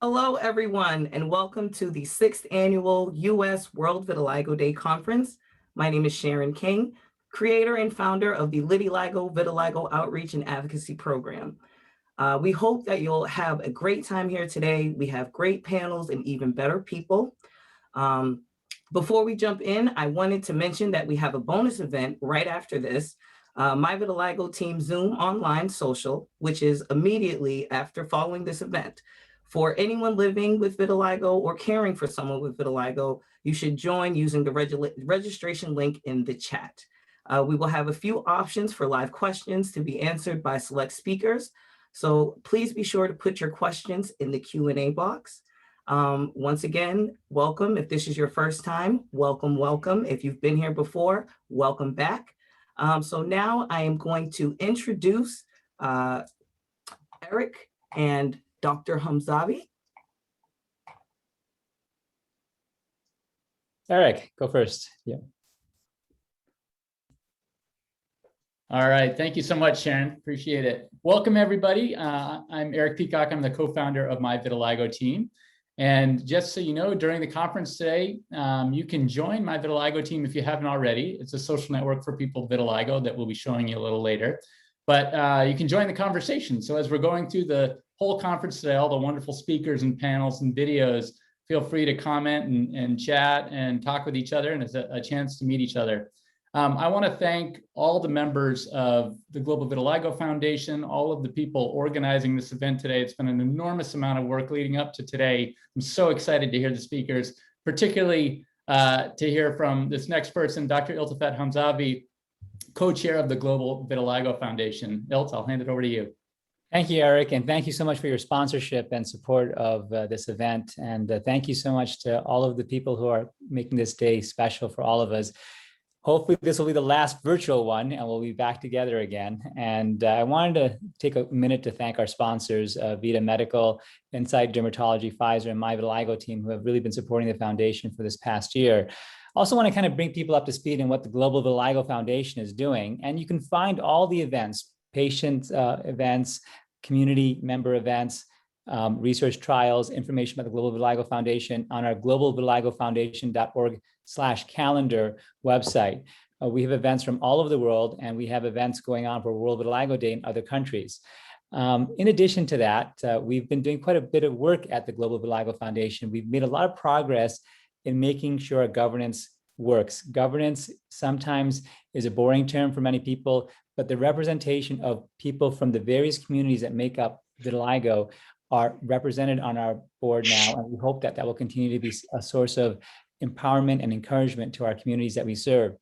Hello, everyone, and welcome to the 6th Annual U.S. World Vitiligo Day Conference. My name is Sharon King, creator and founder of the Vitiligo Outreach and Advocacy Program. We hope that you'll have a great time here today. We have great panels and even better people. Before we jump in, I wanted to mention that we have a bonus event right after this, MyVitiligo Team Zoom Online Social, which is immediately after following this event. For anyone living with vitiligo or caring for someone with vitiligo, you should join using the registration link in the chat. We will have a few options for live questions to be answered by select speakers. So please be sure to put your questions in the Q&A box. Once again, welcome. If this is your first time, welcome, welcome. If you've been here before, welcome back. So now I am going to introduce Eric and Dr. Hamzavi. Eric, go first. Yeah. All right. Thank you so much, Sharon. Appreciate it. Welcome, everybody. I'm Eric Peacock. I'm the co-founder of MyVitiligo team. And just so you know, during the conference today, you can join MyVitiligo team if you haven't already. It's a social network for people with vitiligo that we'll be showing you a little later. But you can join the conversation. So as we're going through the whole conference today, all the wonderful speakers and panels and videos, feel free to comment and chat and talk with each other, and it's a chance to meet each other. I want to thank all the members of the Global Vitiligo Foundation, all of the people organizing this event today. It's been an enormous amount of work leading up to today. I'm so excited to hear the speakers, particularly to hear from this next person, Dr. Iltefat Hamzavi, co-chair of the Global Vitiligo Foundation. Ilt, I'll hand it over to you. Thank you, Eric, and thank you so much for your sponsorship and support of this event. And thank you so much to all of the people who are making this day special for all of us. Hopefully this will be the last virtual one and we'll be back together again. And I wanted to take a minute to thank our sponsors, Vita Medical, Insight Dermatology, Pfizer, and MyVitiligo team, who have really been supporting the foundation for this past year. Also want to kind of bring people up to speed on what the Global Vitiligo Foundation is doing. And you can find all the events, patient events, community member events, research trials, information about the Global Vitiligo Foundation on our globalvitiligofoundation.org/calendar website. We have events from all over the world, and we have events going on for World Vitiligo Day in other countries. In addition to that, we've been doing quite a bit of work at the Global Vitiligo Foundation. We've made a lot of progress in making sure our governance works. Governance sometimes is a boring term for many people, but the representation of people from the various communities that make up vitiligo are represented on our board now, and we hope that that will continue to be a source of empowerment and encouragement to our communities that we serve.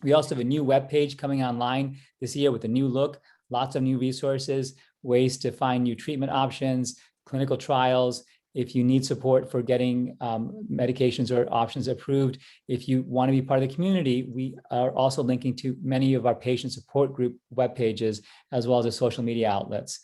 We also have a new webpage coming online this year with a new look, lots of new resources, ways to find new treatment options, clinical trials. If you need support for getting medications or options approved, if you want to be part of the community, we are also linking to many of our patient support group web pages, as well as the social media outlets.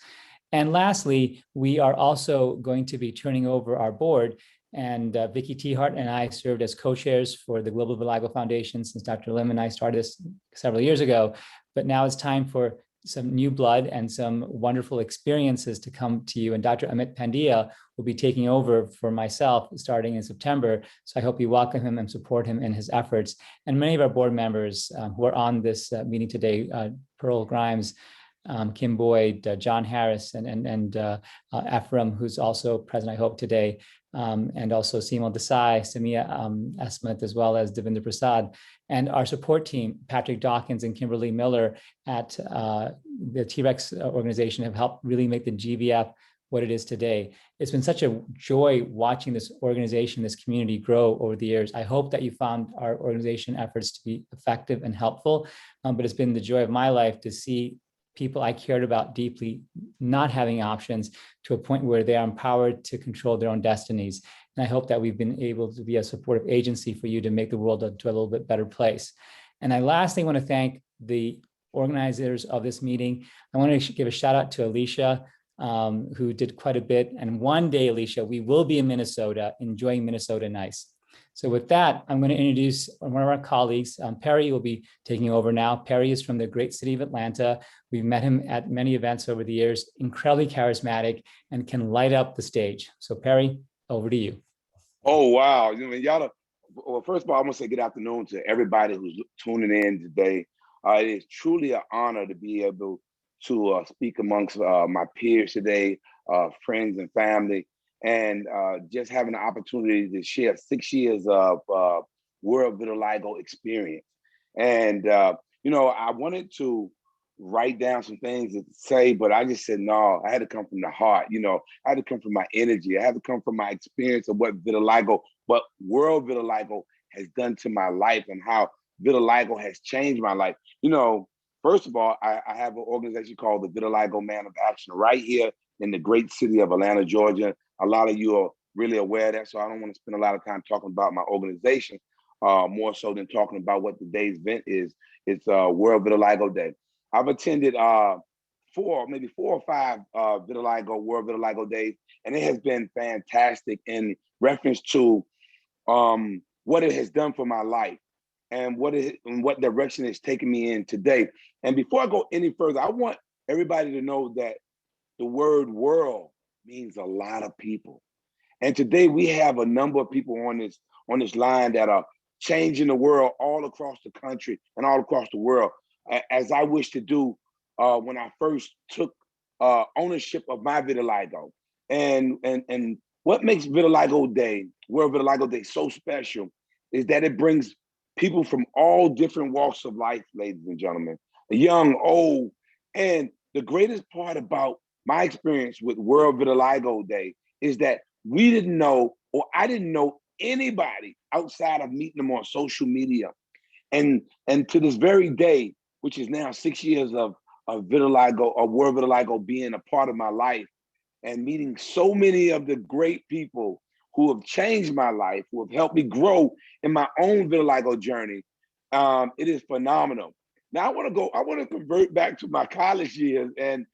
And lastly, we are also going to be turning over our board, and Vicky Tehart and I served as co-chairs for the Global Vitiligo Foundation since Dr. Lim and I started this several years ago. But now it's time for some new blood and some wonderful experiences to come to you. And Dr. Amit Pandya will be taking over for myself starting in September. So I hope you welcome him and support him in his efforts. And many of our board members who are on this meeting today, Pearl Grimes, Kim Boyd, John Harris, and Ephraim, who's also present, I hope, today, and also Seemal Desai, Samia Esmat, as well as Devinder Prasad, and our support team, Patrick Dawkins and Kimberly Miller at the T-Rex organization have helped really make the GVF what it is today. It's been such a joy watching this organization, this community grow over the years. I hope that you found our organization efforts to be effective and helpful, but it's been the joy of my life to see people I cared about deeply not having options to a point where they are empowered to control their own destinies. And I hope that we've been able to be a supportive agency for you to make the world into a little bit better place. And I lastly want to thank the organizers of this meeting. I want to give a shout out to Alicia, who did quite a bit. And one day, Alicia, we will be in Minnesota, enjoying Minnesota nice. So with that, I'm going to introduce one of our colleagues. Perry will be taking over now. Perry is from the great city of Atlanta. We've met him at many events over the years, incredibly charismatic and can light up the stage. So Perry, over to you. Oh, wow. Well, first of all, I'm going to say good afternoon to everybody who's tuning in today. It is truly an honor to be able to speak amongst my peers today, friends and family, and just having the opportunity to share 6 years of World Vitiligo experience. And, I wanted to write down some things to say, but I just said, no, I had to come from the heart. I had to come from my energy. I had to come from my experience of what World Vitiligo has done to my life and how vitiligo has changed my life. First of all, I have an organization called the Vitiligo Man of Action right here in the great city of Atlanta, Georgia. A lot of you are really aware of that, so I don't want to spend a lot of time talking about my organization, more so than talking about what today's event is. It's World Vitiligo Day. I've attended maybe four or five World Vitiligo Days, and it has been fantastic in reference to what it has done for my life and what direction it's taken me in today. And before I go any further, I want everybody to know that the word world means a lot of people. And today we have a number of people on this line that are changing the world all across the country and all across the world, as I wish to do when I first took ownership of my vitiligo. And what makes World Vitiligo Day so special is that it brings people from all different walks of life, ladies and gentlemen, young, old. And the greatest part about my experience with World Vitiligo Day is that I didn't know anybody outside of meeting them on social media. And to this very day, which is now 6 years of World Vitiligo being a part of my life and meeting so many of the great people who have changed my life, who have helped me grow in my own vitiligo journey, it is phenomenal. Now I want to convert back to my college years, and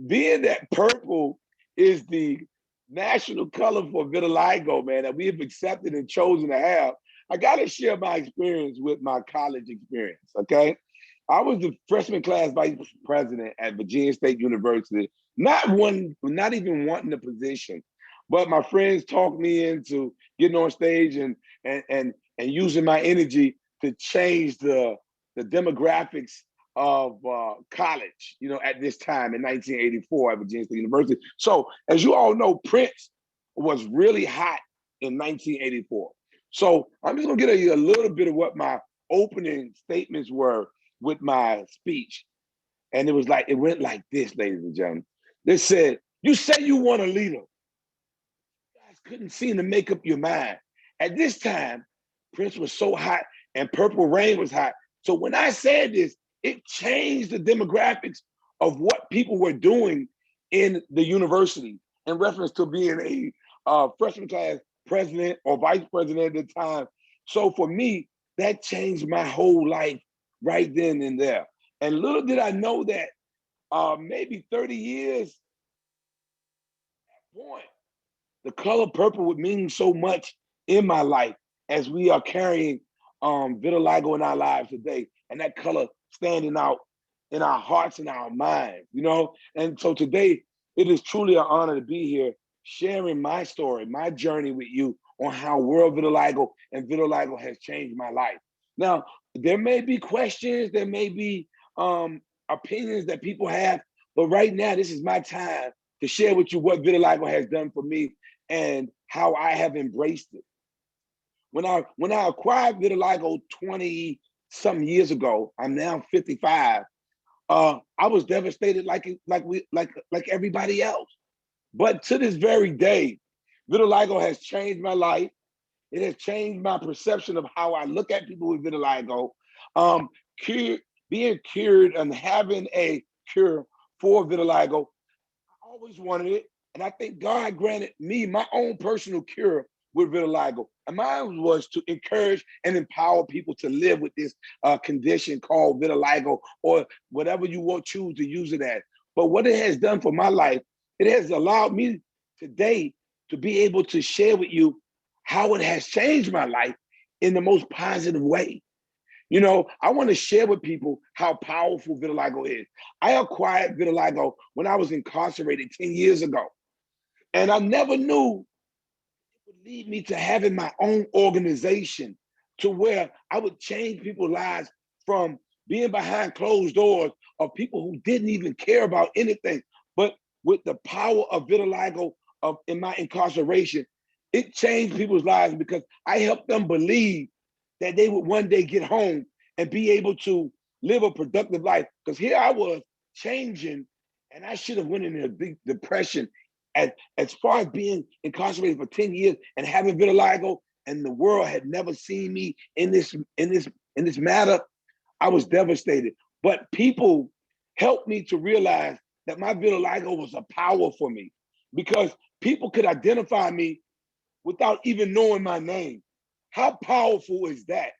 being that purple is the national color for vitiligo, man, that we have accepted and chosen to have, I got to share my experience with my college experience, okay? I was the freshman class vice president at Virginia State University, not even wanting the position, but my friends talked me into getting on stage and using my energy to change the demographics of college, at this time in 1984 at Virginia State University. So as you all know, Prince was really hot in 1984. So I'm just gonna get a little bit of what my opening statements were with my speech. And it went like this, ladies and gentlemen. They said, you say you want a leader. You guys couldn't seem to make up your mind. At this time, Prince was so hot and Purple Rain was hot. So when I said this, it changed the demographics of what people were doing in the university in reference to being a freshman class president or vice president at the time. So for me, that changed my whole life right then and there. And little did I know that maybe 30 years at that point, the color purple would mean so much in my life as we are carrying vitiligo in our lives today, and that color standing out in our hearts and our minds, And so today, it is truly an honor to be here sharing my story, my journey with you on how World Vitiligo and vitiligo has changed my life. Now, there may be questions, there may be opinions that people have, but right now, this is my time to share with you what vitiligo has done for me and how I have embraced it. When I acquired vitiligo 20-some years ago, I'm now 55. I was devastated like everybody else. But to this very day, vitiligo has changed my life. It has changed my perception of how I look at people with vitiligo. Being cured and having a cure for vitiligo. I always wanted it, and I think God granted me my own personal cure with vitiligo. And mine was to encourage and empower people to live with this condition called vitiligo, or whatever you will choose to use it as. But what it has done for my life, it has allowed me today to be able to share with you how it has changed my life in the most positive way. You know, I want to share with people how powerful vitiligo is. I acquired vitiligo when I was incarcerated 10 years ago. And I never knew it would lead me to having my own organization, to where I would change people's lives from being behind closed doors of people who didn't even care about anything. But with the power of vitiligo in my incarceration, it changed people's lives because I helped them believe that they would one day get home and be able to live a productive life. Because here I was changing, and I should have went into a big depression. As far as being incarcerated for 10 years and having vitiligo, and the world had never seen me in this matter, I was devastated. But people helped me to realize that my vitiligo was a power for me, because people could identify me without even knowing my name. How powerful is that?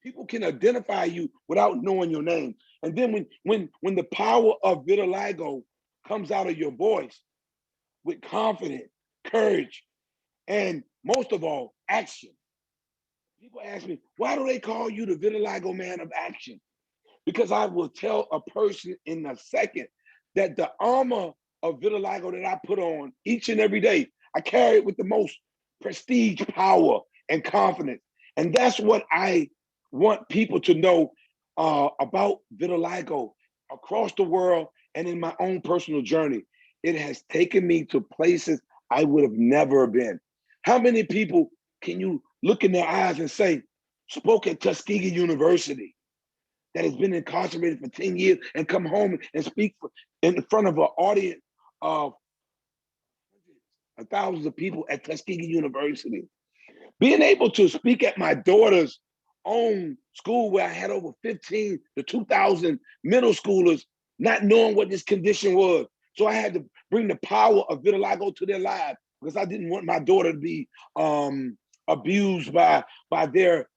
People can identify you without knowing your name. And then when the power of vitiligo comes out of your voice with confidence, courage, and most of all, action. People ask me, why do they call you the vitiligo man of action? Because I will tell a person in a second that the armor of vitiligo that I put on each and every day, I carry it with the most prestige, power, and confidence. And that's what I want people to know about vitiligo across the world and in my own personal journey. It has taken me to places I would have never been. How many people can you look in their eyes and say, spoke at Tuskegee University, that has been incarcerated for 10 years and come home and speak in front of an audience of hundreds of thousands of people at Tuskegee University? Being able to speak at my daughter's own school, where I had over 15 to 2,000 middle schoolers, not knowing what this condition was. So I had to bring the power of vitiligo to their lives, because I didn't want my daughter to be abused by their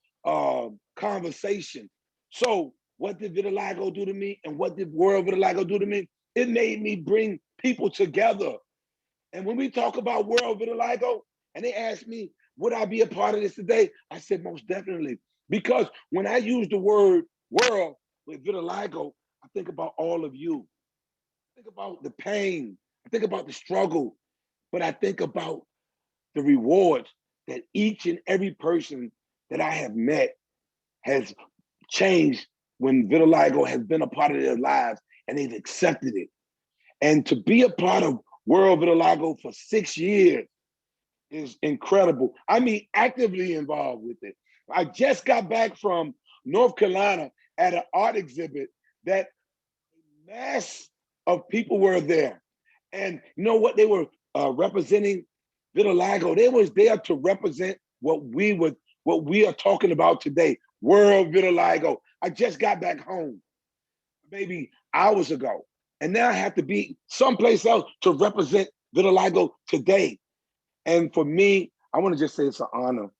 conversation. So what did vitiligo do to me, and what did World Vitiligo do to me? It made me bring people together. And when we talk about World Vitiligo, and they asked me, would I be a part of this today? I said, most definitely. Because when I use the word world with vitiligo, I think about all of you. I think about the pain. I think about the struggle. But I think about the rewards that each and every person that I have met has changed when vitiligo has been a part of their lives and they've accepted it. And to be a part of World Vitiligo for 6 years is incredible. I mean, actively involved with it. I just got back from North Carolina at an art exhibit that a mass of people were there. And you know what? They were representing vitiligo. They was there to represent what we are talking about today, World Vitiligo. I just got back home maybe hours ago. And now I have to be someplace else to represent vitiligo today. And for me, I want to just say it's an honor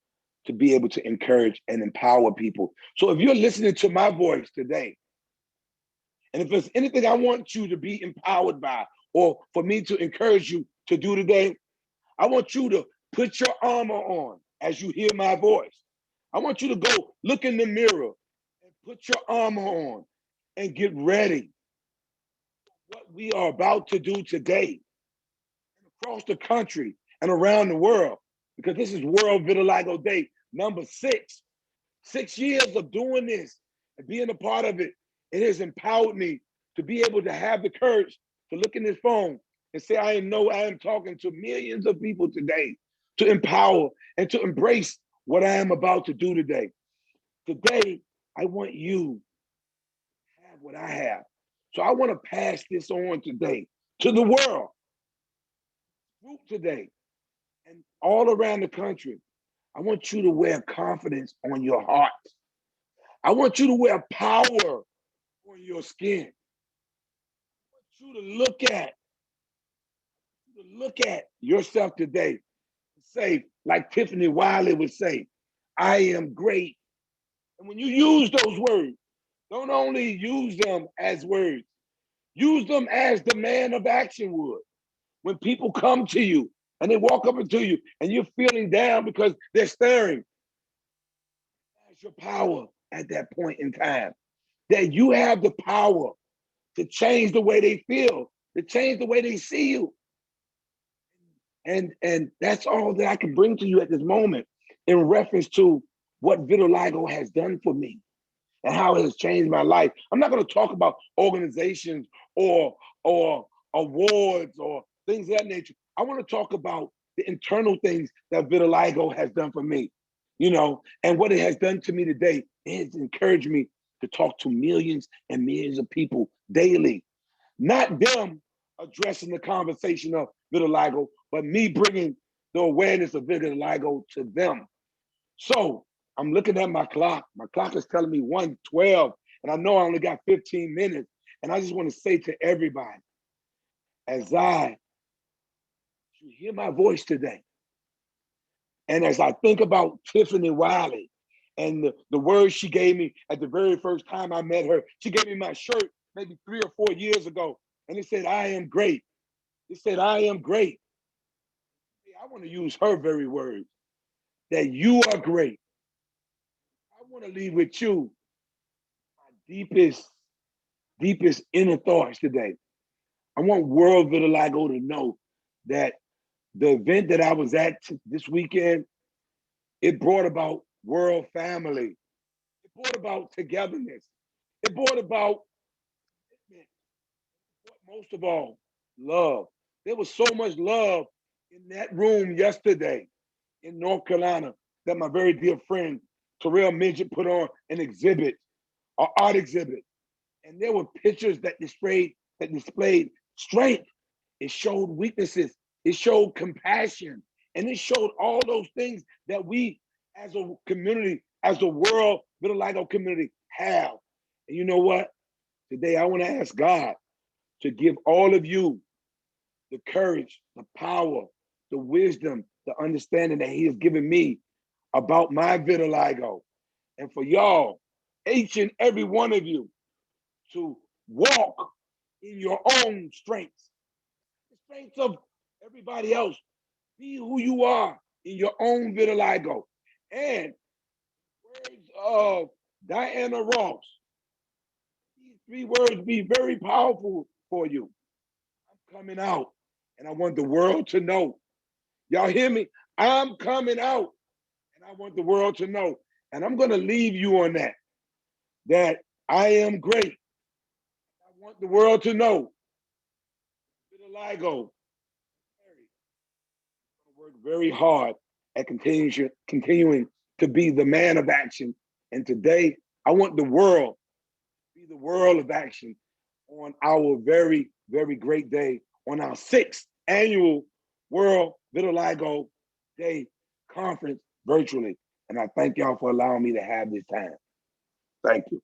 to be able to encourage and empower people. So if you're listening to my voice today, and if there's anything I want you to be empowered by, or for me to encourage you to do today, I want you to put your armor on as you hear my voice. I want you to go look in the mirror and put your armor on and get ready. What we are about to do today across the country and around the world, because this is World Vitiligo Day, number 6. 6 years of doing this and being a part of it, it has empowered me to be able to have the courage to look in this phone and say, I know I am talking to millions of people today, to empower and to embrace what I am about to do today. Today, I want you to have what I have. So I want to pass this on today to the world, group today, and all around the country. I want you to wear confidence on your heart. I want you to wear power on your skin. you to look at yourself today. Say, like Tiffanie Whaley would say, I am great. And when you use those words, don't only use them as words, use them as the man of action would. When people come to you and they walk up into you and you're feeling down because they're staring, that's your power at that point in time. That you have the power to change the way they feel, to change the way they see you. And that's all that I can bring to you at this moment in reference to what vitiligo has done for me and how it has changed my life. I'm not going to talk about organizations or awards or things of that nature. I want to talk about the internal things that vitiligo has done for me, and what it has done to me today. It has encouraged me to talk to millions and millions of people daily, not them addressing the conversation of vitiligo, but me bringing the awareness of vitiligo to them. So I'm looking at my clock. My clock is telling me 1:12, and I know I only got 15 minutes. And I just want to say to everybody, as you hear my voice today, and as I think about Tiffanie Whaley and the words she gave me at the very first time I met her, she gave me my shirt maybe 3 or 4 years ago, and it said, I am great. It said, I am great. I want to use her very words, that you are great. I want to leave with you my deepest inner thoughts today. I want World Vitiligo to know that the event that I was at this weekend, it brought about world family. It brought about togetherness. It brought about, most of all, love. There was so much love in that room yesterday in North Carolina that my very dear friend Terrell Midget put on an art exhibit. And there were pictures that displayed strength. It showed weaknesses. It showed compassion. And it showed all those things that we as a community, as the world vitiligo community have. And you know what? Today I want to ask God to give all of you the courage, the power, the wisdom, the understanding that he has given me about my vitiligo. And for y'all, each and every one of you, to walk in your own strengths, the strengths of everybody else. Be who you are in your own vitiligo. And words of Diana Ross, these 3 words be very powerful for you. I'm coming out, and I want the world to know. Y'all hear me? I'm coming out, and I want the world to know. And I'm going to leave you on that I am great. I want the world to know. Vitiligo work very hard at continuing to be the man of action. And today, I want the world to be the world of action on our very, very great day, on our 6th annual World Vitiligo Day conference virtually. And I thank y'all for allowing me to have this time. Thank you.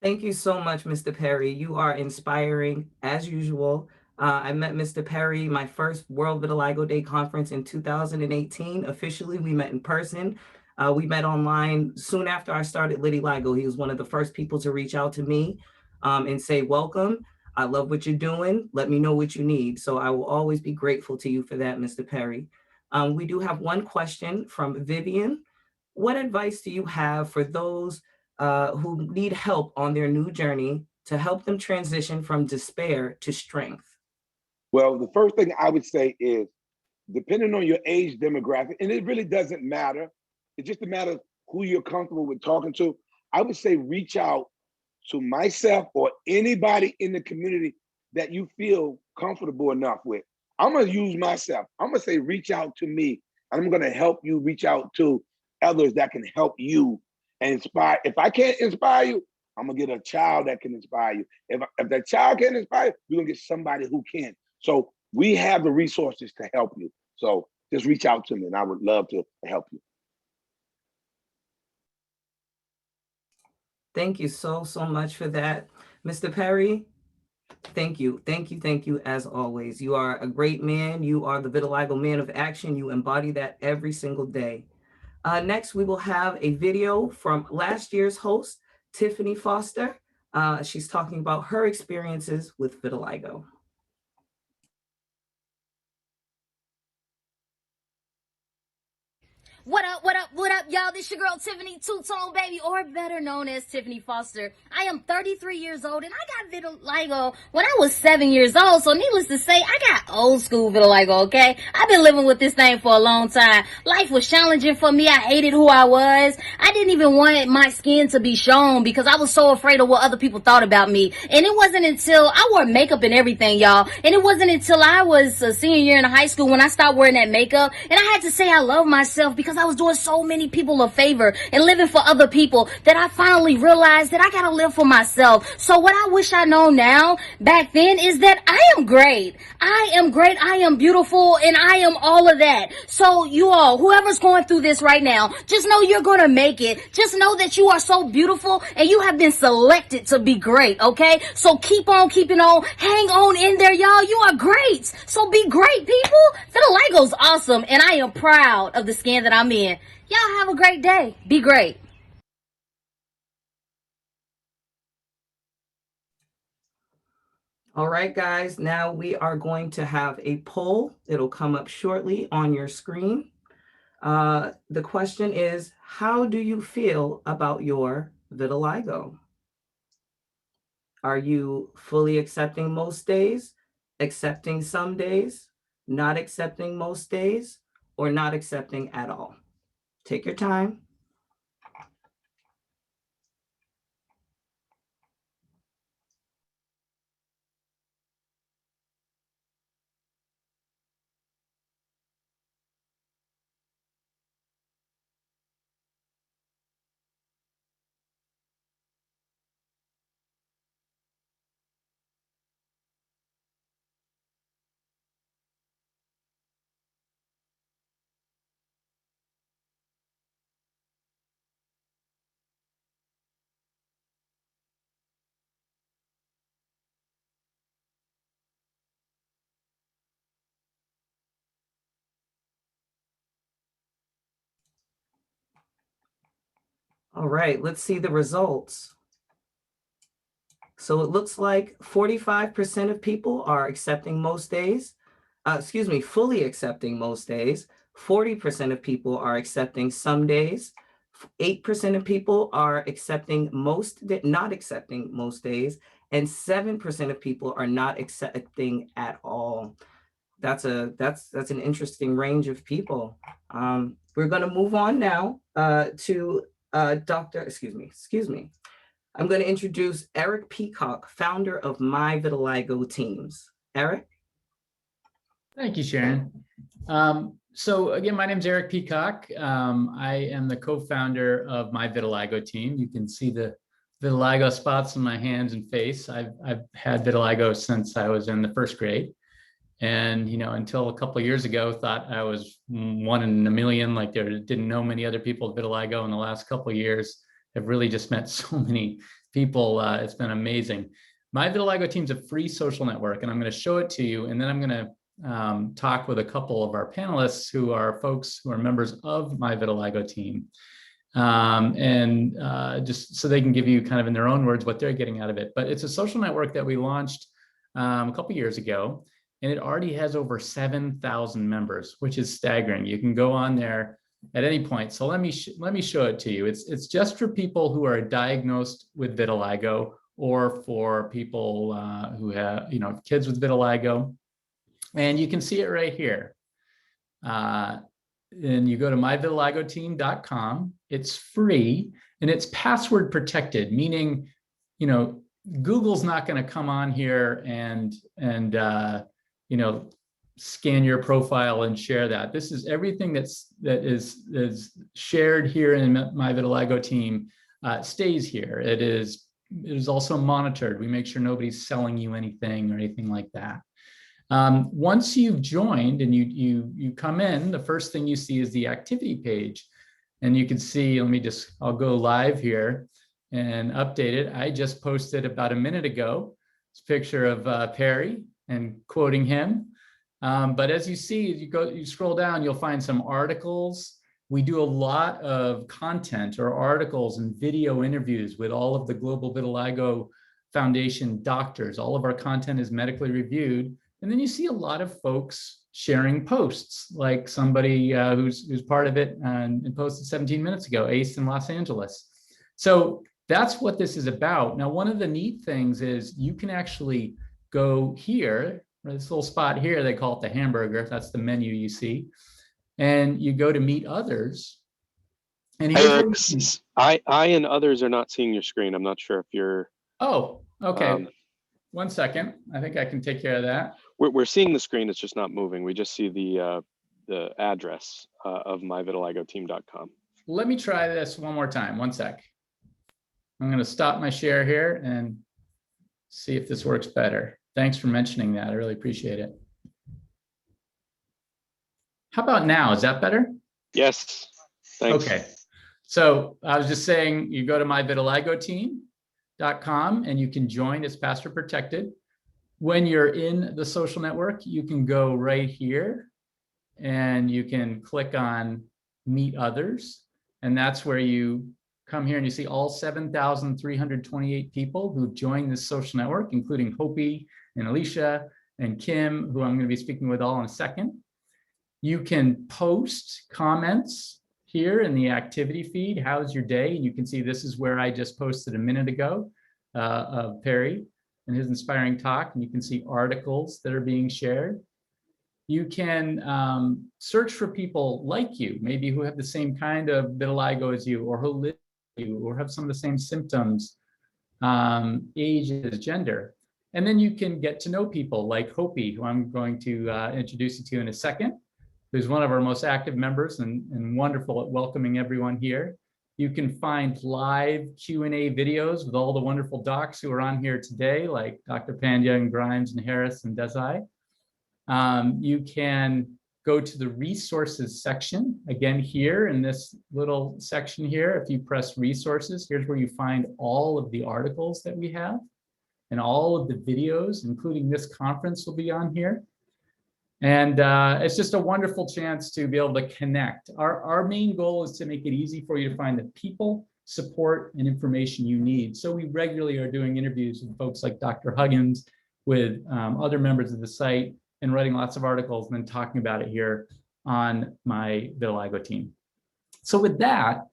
Thank you so much, Mr. Perry. You are inspiring as usual. I met Mr. Perry my first World Vitiligo Day conference in 2018. Officially, we met in person. We met online soon after I started Vitiligo. He was one of the first people to reach out to me and say, welcome. I love what you're doing. Let me know what you need. So I will always be grateful to you for that, Mr. Perry. We do have one question from Vivian. What advice do you have for those who need help on their new journey to help them transition from despair to strength? Well, the first thing I would say is, depending on your age demographic, and it really doesn't matter, it's just a matter of who you're comfortable with talking to, I would say reach out to myself or anybody in the community that you feel comfortable enough with. I'm gonna use myself. I'm gonna say reach out to me, and I'm gonna help you reach out to others that can help you and inspire. If I can't inspire you, I'm gonna get a child that can inspire you. If that child can't inspire you, we're gonna get somebody who can. So we have the resources to help you. So just reach out to me, and I would love to help you. Thank you so much for that. Mr. Perry, thank you. Thank you. Thank you as always. You are a great man. You are the vitiligo man of action. You embody that every single day. Next, we will have a video from last year's host, Tiffanie Foster. She's talking about her experiences with vitiligo. What up, what up, what up, y'all? This your girl, Tiffanie Two-Tone Baby, or better known as Tiffanie Foster. I am 33 years old, and I got vitiligo when I was 7 years old, so needless to say, I got old school vitiligo, okay? I've been living with this thing for a long time. Life was challenging for me. I hated who I was. I didn't even want my skin to be shown because I was so afraid of what other people thought about me. And it wasn't until I wore makeup and everything, y'all, and it wasn't until I was a senior year in high school when I stopped wearing that makeup, and I had to say I love myself because I was doing so many people a favor and living for other people that I finally realized that I gotta live for myself. So what I wish I know now back then is that I am great. I am great. I am beautiful, and I am all of that. So you all, whoever's going through this right now, just know you're gonna make it. Just know that you are so beautiful and you have been selected to be great, okay? So keep on keeping on. Hang on in there, y'all. You are great. So be great, people. Vitiligo's awesome, and I am proud of the skin that I'm in. Y'all have a great day. Be great. All right, guys, now we are going to have a poll. It'll come up shortly on your screen. The question is, how do you feel about your vitiligo? Are you fully accepting most days, accepting some days, not accepting most days, or not accepting at all? Take your time. All right, let's see the results. So it looks like 45% of people are accepting most days. Fully accepting most days. 40% of people are accepting some days. 8% of people are accepting not accepting most days, and 7% of people are not accepting at all. That's an interesting range of people. We're going to move on now to excuse me. I'm going to introduce Eric Peacock, founder of MyVitiligo teams. Eric? Thank you, Sharon. So again, my name is Eric Peacock. I am the co-founder of MyVitiligo team. You can see the vitiligo spots on my hands and face. I've had vitiligo since I was in the first grade. And, until a couple of years ago, thought I was one in a million, like didn't know many other people with vitiligo. In the last couple of years, I've really just met so many people. It's been amazing. MyVitiligo team's a free social network, and I'm going to show it to you. And then I'm going to talk with a couple of our panelists who are folks who are members of MyVitiligo team. Just so they can give you kind of in their own words what they're getting out of it. But it's a social network that we launched a couple of years ago, and it already has over 7,000 members, which is staggering. You can go on there at any point. So let me show it to you. It's just for people who are diagnosed with vitiligo, or for people who have kids with vitiligo. And you can see it right here. And you go to myvitiligoteam.com. It's free and it's password protected, meaning Google's not going to come on here and scan your profile and share that. This is everything that is shared here in MyVitiligo team stays here. It is also monitored. We make sure nobody's selling you anything or anything like that. Once you've joined and you come in, the first thing you see is the activity page, and you can see. I'll go live here. and update it. I just posted about a minute ago, this picture of Perry and quoting him. But as you see, you scroll down, you'll find some articles. We do a lot of content or articles and video interviews with all of the Global Vitiligo Foundation doctors. All of our content is medically reviewed. And then you see a lot of folks sharing posts, like somebody who's part of it and posted 17 minutes ago, Ace in Los Angeles. So that's what this is about. Now, one of the neat things is you can actually go here, this little spot here, they call it the hamburger. That's the menu you see. And you go to meet others. And I and others are not seeing your screen. I'm not sure if you're. Oh, okay. 1 second. I think I can take care of that. We're seeing the screen. It's just not moving. We just see the address of myvitiligoteam.com. Let me try this one more time. 1 sec. I'm going to stop my share here and see if this works better. Thanks for mentioning that. I really appreciate it. How about now? Is that better? Yes. Thanks. Okay. So I was just saying, you go to myvitiligoteam.com and you can join. It's password protected. When you're in the social network, you can go right here and you can click on Meet Others. And that's where you come here and you see all 7,328 people who've joined this social network, including Hopi and Alicia and Kim, who I'm going to be speaking with all in a second. You can post comments here in the activity feed. How's your day? And you can see this is where I just posted a minute ago of Perry and his inspiring talk. And you can see articles that are being shared. You can search for people like you, maybe who have the same kind of vitiligo as you, or who live with you, or have some of the same symptoms, ages, gender. And then you can get to know people like Hopi, who I'm going to introduce you to in a second, who's one of our most active members and wonderful at welcoming everyone here. You can find live Q&A videos with all the wonderful docs who are on here today, like Dr. Pandya and Grimes and Harris and Desai. You can go to the resources section, again here in this little section here. If you press resources, here's where you find all of the articles that we have and all of the videos, including this conference will be on here. And it's just a wonderful chance to be able to connect. Our main goal is to make it easy for you to find the people, support, and information you need. So we regularly are doing interviews with folks like Dr. Huggins, with other members of the site, and writing lots of articles and then talking about it here on my vitiligo team. So with that,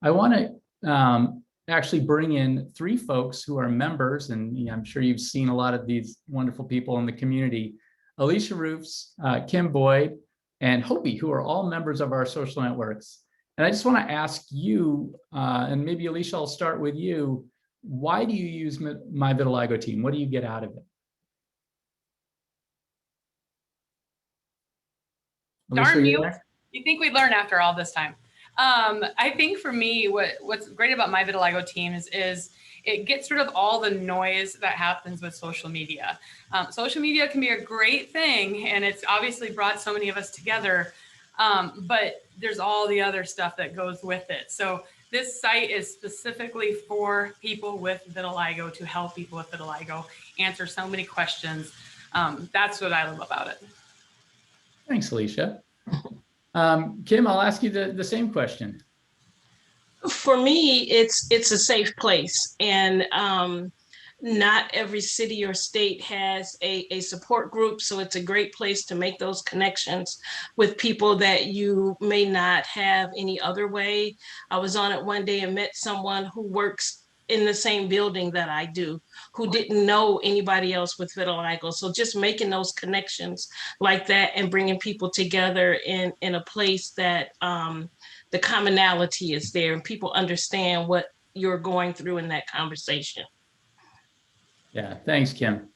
I want to actually bring in three folks who are members, and I'm sure you've seen a lot of these wonderful people in the community. Alicia Roufs, Kim Boyd, and Hopi, who are all members of our social networks. And I just want to ask you, and maybe Alicia, I'll start with you. Why do you use My Vitiligo Team? What do you get out of it? Darn you. You think we'd learn after all this time. I think for me, what's great about My Vitiligo Team is it gets rid of all the noise that happens with social media. Social media can be a great thing, and it's obviously brought so many of us together, but there's all the other stuff that goes with it. So this site is specifically for people with vitiligo, to help people with vitiligo, answer so many questions. That's what I love about it. Thanks, Alicia. Kim, I'll ask you the same question. For me, it's a safe place, and not every city or state has a support group, so it's a great place to make those connections with people that you may not have any other way. I was on it one day and met someone who works in the same building that I do, who didn't know anybody else with vitiligo. So just making those connections like that and bringing people together in a place that the commonality is there and people understand what you're going through in that conversation. Yeah, thanks, Kim.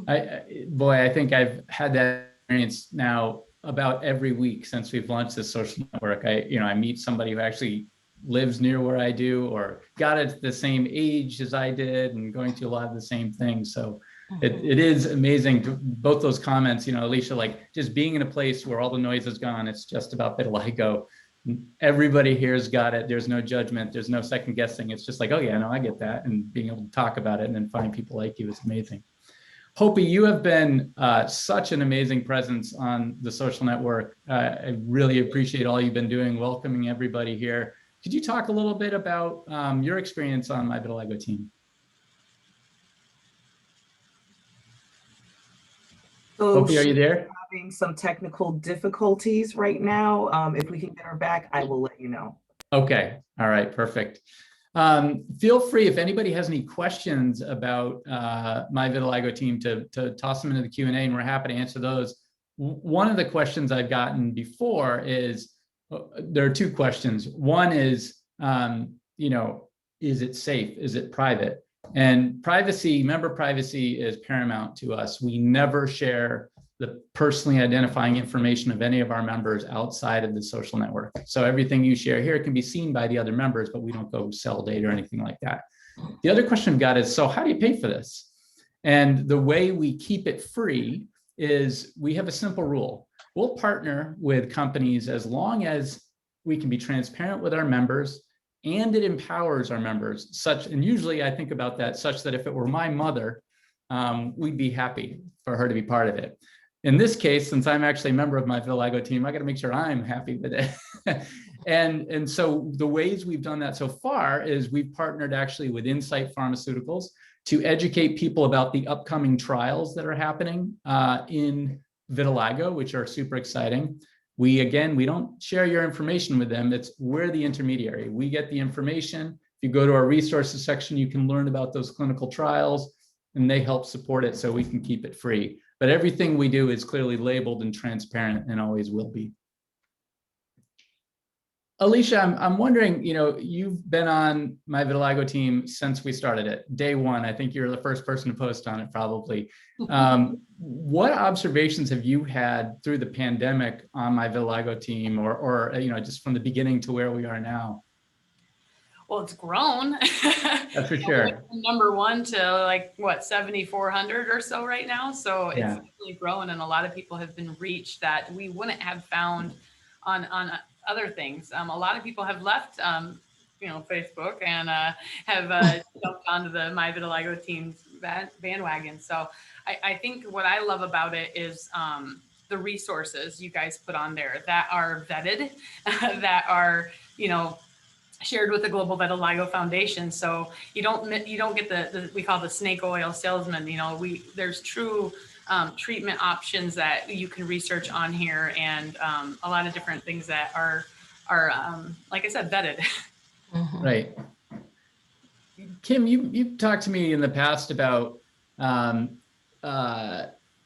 I think I've had that experience now about every week since we've launched this social network. I meet somebody who actually lives near where I do, or got at the same age as I did, and going through a lot of the same things. So it is amazing to both those comments, Alicia, like just being in a place where all the noise is gone, it's just about vitiligo. everybody here has got it. There's no judgment. There's no second guessing. It's just like, oh yeah, no, I get that. And being able to talk about it and then find people like you is amazing. Hopi, you have been such an amazing presence on the social network. I really appreciate all you've been doing, welcoming everybody here. Could you talk a little bit about your experience on MyVitiligo team? So Hopi, are you there? having some technical difficulties right now. If we can get her back, I will let you know. Okay. All right. Perfect. Feel free, if anybody has any questions about MyVitiligo team, to toss them into the Q&A, and we're happy to answer those. One of the questions I've gotten before is, there are two questions. One is, you know, is it safe? Is it private? And privacy, member privacy is paramount to us. We never share the personally identifying information of any of our members outside of the social network. So everything you share here can be seen by the other members, but we don't go sell data or anything like that. The other question I've got is, so how do you pay for this? And the way we keep it free is we have a simple rule. We'll partner with companies as long as we can be transparent with our members and it empowers our members such, and usually I think about that such that if it were my mother, we'd be happy for her to be part of it. In this case, since I'm actually a member of my Vitiligo team, I got to make sure I'm happy with it. and so the ways we've done that so far is we've partnered actually with Insight Pharmaceuticals to educate people about the upcoming trials that are happening in vitiligo, which are super exciting. We don't share your information with them. We're the intermediary. We get the information. If you go to our resources section, you can learn about those clinical trials, and they help support it so we can keep it free. But everything we do is clearly labeled and transparent and always will be. Alicia, I'm wondering, you know, you've been on my Vitiligo team since we started it. Day one, I think you're the first person to post on it probably. What observations have you had through the pandemic on my Vitiligo team, or you know, just from the beginning to where we are now? Well, it's grown. That's for sure. Number one to like what, 7,400 or so right now. So it's really grown, and a lot of people have been reached that we wouldn't have found on other things. A lot of people have left, you know, Facebook and have jumped onto the My Vitiligo team's bandwagon. So I think what I love about it is the resources you guys put on there that are vetted, that are, you know, shared with the Global Vitiligo Foundation. So you don't get the we call the snake oil salesman. You know, there's true treatment options that you can research on here, and a lot of different things that are like I said, vetted. Mhm. Right. Kim, you've talked to me in the past about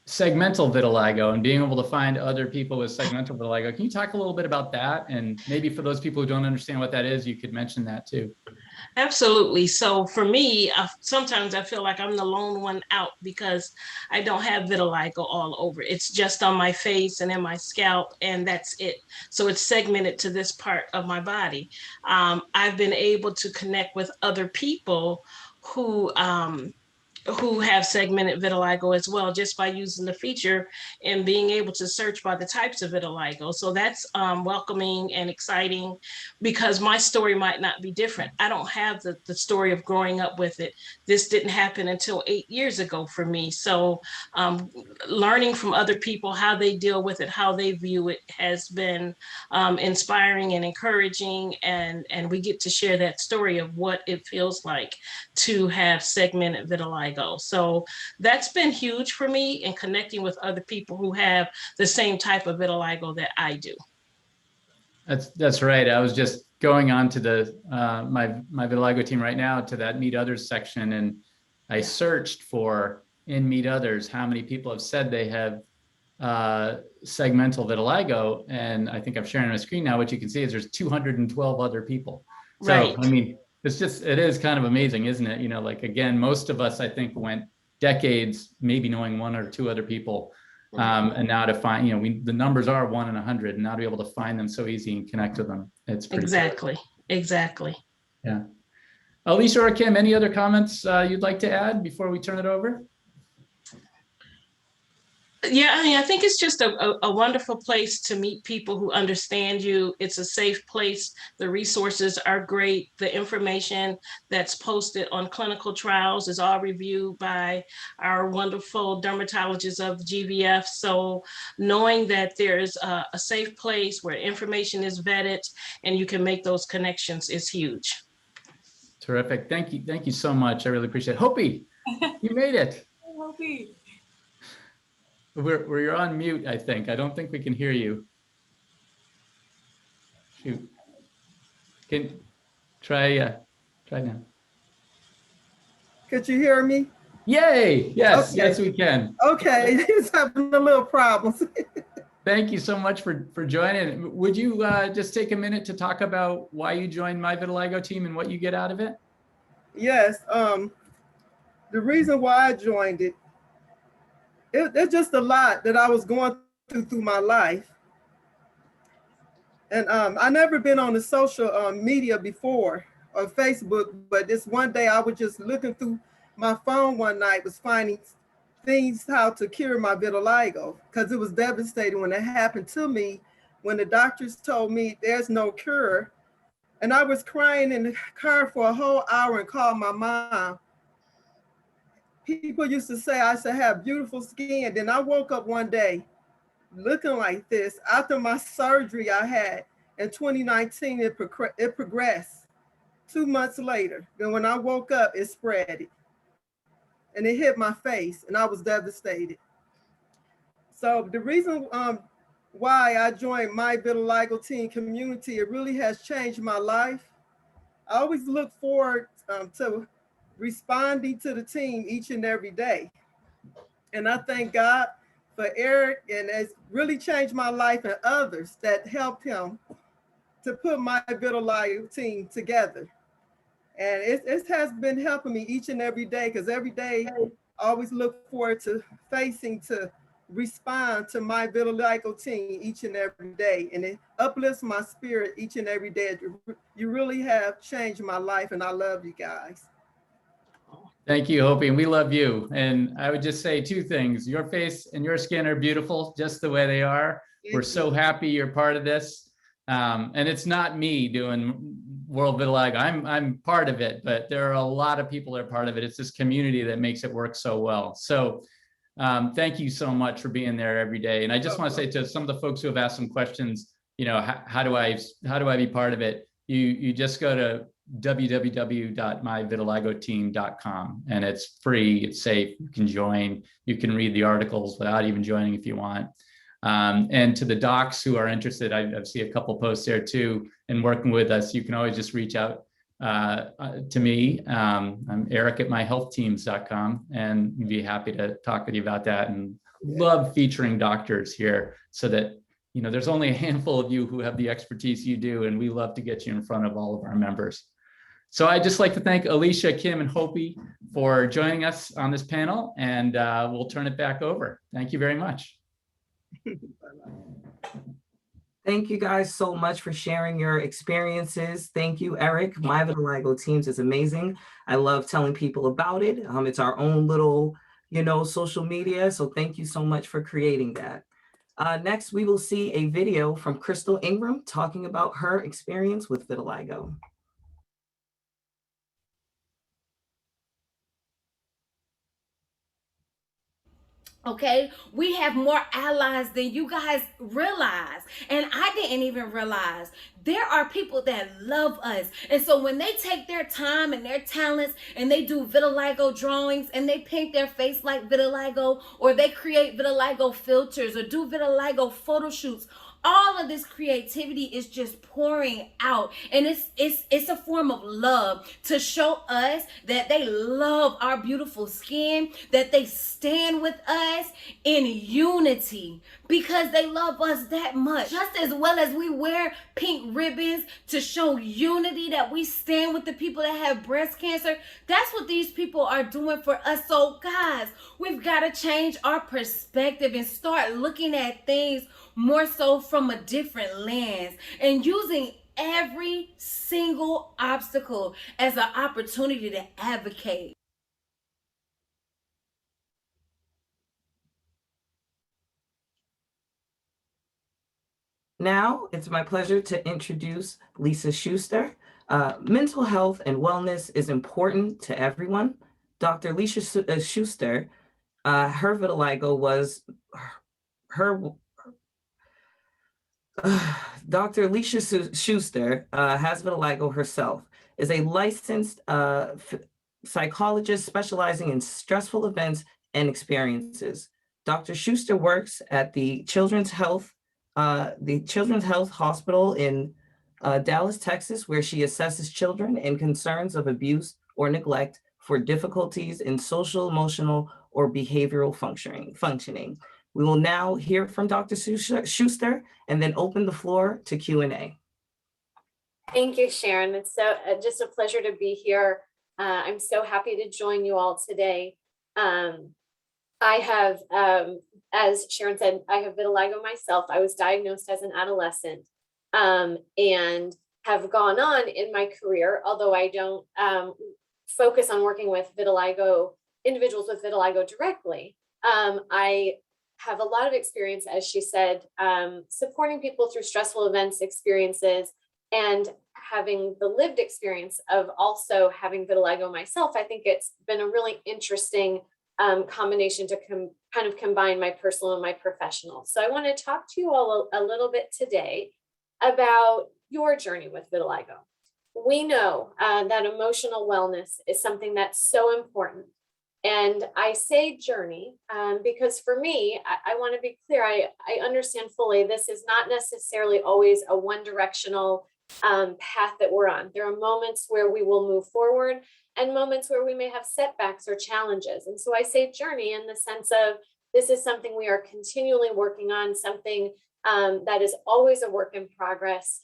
segmental vitiligo and being able to find other people with segmental vitiligo. Can you talk a little bit about that? And maybe for those people who don't understand what that is, you could mention that too. Absolutely. So for me, sometimes I feel like I'm the lone one out because I don't have vitiligo all over. It's just on my face and in my scalp, and that's it. So it's segmented to this part of my body. I've been able to connect with other people who have segmented vitiligo as well, just by using the feature and being able to search by the types of vitiligo. So that's welcoming and exciting, because my story might not be different. I don't have the story of growing up with it. This didn't happen until 8 years ago for me. So learning from other people how they deal with it, how they view it, has been inspiring and encouraging. And we get to share that story of what it feels like to have segmented vitiligo. So that's been huge for me, in connecting with other people who have the same type of vitiligo that I do. That's right. I was just going on to the my Vitiligo team right now, to that Meet Others section, and I searched for in Meet Others how many people have said they have segmental vitiligo, and I think I'm sharing my screen now. What you can see is there's 212 other people. So Right. I mean, it is kind of amazing, isn't it? You know, like, again, most of us, I think, went decades maybe knowing one or two other people. And now to find, you know, the numbers are 1 in 100, and now to be able to find them so easy and connect with them, it's pretty Exactly. Exactly. Yeah. Alicia or Kim, any other comments you'd like to add before we turn it over? Yeah, I mean, I think it's just a wonderful place to meet people who understand you. It's a safe place. The resources are great. The information that's posted on clinical trials is all reviewed by our wonderful dermatologists of GVF. So knowing that there's a safe place where information is vetted and you can make those connections is huge. Terrific. Thank you. Thank you so much. I really appreciate it. Hopi, you made it. Hopi. You're on mute, I think. I don't think we can hear you. Shoot. Can try now. Could you hear me? Yay! Yes, Okay. yes, we can. Okay, he's having a little problems. Thank you so much for joining. Would you just take a minute to talk about why you joined MyVitiligo team and what you get out of it? Yes, the reason why I joined it, it's just a lot that I was going through my life. And I never been on the social media before or Facebook, but this one day I was just looking through my phone one night, was finding things how to cure my vitiligo, because it was devastating when it happened to me, when the doctors told me there's no cure. And I was crying in the car for a whole hour and called my mom. People used to say I should have beautiful skin. Then I woke up one day looking like this after my surgery I had in 2019. It progressed 2 months later. Then when I woke up, it spread and it hit my face and I was devastated. So the reason why I joined MyVitiligo team community, it really has changed my life. I always look forward to responding to the team each and every day. And I thank God for Eric, and it's really changed my life and others that helped him to put MyVitiligo team together. And it has been helping me each and every day, because every day I always look forward to respond to MyVitiligo team each and every day. And it uplifts my spirit each and every day. You really have changed my life, and I love you guys. Thank you, Hopi, and we love you. And I would just say two things. Your face and your skin are beautiful just the way they are. We're so happy you're part of this. And it's not me doing World Vitiligo. I'm part of it, but there are a lot of people that are part of it. It's this community that makes it work so well. So thank you so much for being there every day. And I just want to say to some of the folks who have asked some questions, you know, how do I be part of it? You just go to www.myvitiligoteam.com, and it's free, it's safe, you can join, you can read the articles without even joining if you want. And to the docs who are interested, I see a couple posts there too, and working with us, you can always just reach out to me. I'm Eric at myhealthteams.com, and we'd be happy to talk with you about that, and love featuring doctors here so that, you know, there's only a handful of you who have the expertise you do, and we love to get you in front of all of our members. So I'd just like to thank Alicia, Kim, and Hopi for joining us on this panel, and we'll turn it back over. Thank you very much. Thank you guys so much for sharing your experiences. Thank you, Eric. MyVitiligo teams is amazing. I love telling people about it. It's our own little, you know, social media. So thank you so much for creating that. Next, we will see a video from Crystal Ingram talking about her experience with vitiligo. Okay, we have more allies than you guys realize. And I didn't even realize there are people that love us. And so when they take their time and their talents and they do vitiligo drawings and they paint their face like vitiligo, or they create vitiligo filters or do vitiligo photo shoots, all of this creativity is just pouring out, and it's a form of love to show us that they love our beautiful skin, that they stand with us in unity because they love us that much. Just as well as we wear pink ribbons to show unity, that we stand with the people that have breast cancer, that's what these people are doing for us. So guys, we've got to change our perspective and start looking at things more so from a different lens, and using every single obstacle as an opportunity to advocate. Now, it's my pleasure to introduce Lisa Schuster. Mental health and wellness is important to everyone. Dr. Alicia Schuster, her vitiligo was her. Dr. Alicia Schuster has vitiligo herself, is a licensed psychologist specializing in stressful events and experiences. Dr. Schuster works at the Children's Health Hospital in Dallas, Texas, where she assesses children in concerns of abuse or neglect for difficulties in social, emotional, or behavioral functioning. We will now hear from Dr. Schuster and then open the floor to Q&A. Thank you, Sharon. It's so just a pleasure to be here. I'm so happy to join you all today. I have, as Sharon said, I have vitiligo myself. I was diagnosed as an adolescent and have gone on in my career, although I don't focus on working with vitiligo, individuals with vitiligo directly. I have a lot of experience, as she said, supporting people through stressful events, experiences, and having the lived experience of also having vitiligo myself. I think it's been a really interesting combination to kind of combine my personal and my professional. So I want to talk to you all a little bit today about your journey with vitiligo. We know that emotional wellness is something that's so important. And I say journey because for me, I want to be clear, I understand fully this is not necessarily always a one-directional path that we're on. There are moments where we will move forward and moments where we may have setbacks or challenges. And so I say journey in the sense of this is something we are continually working on, something that is always a work in progress.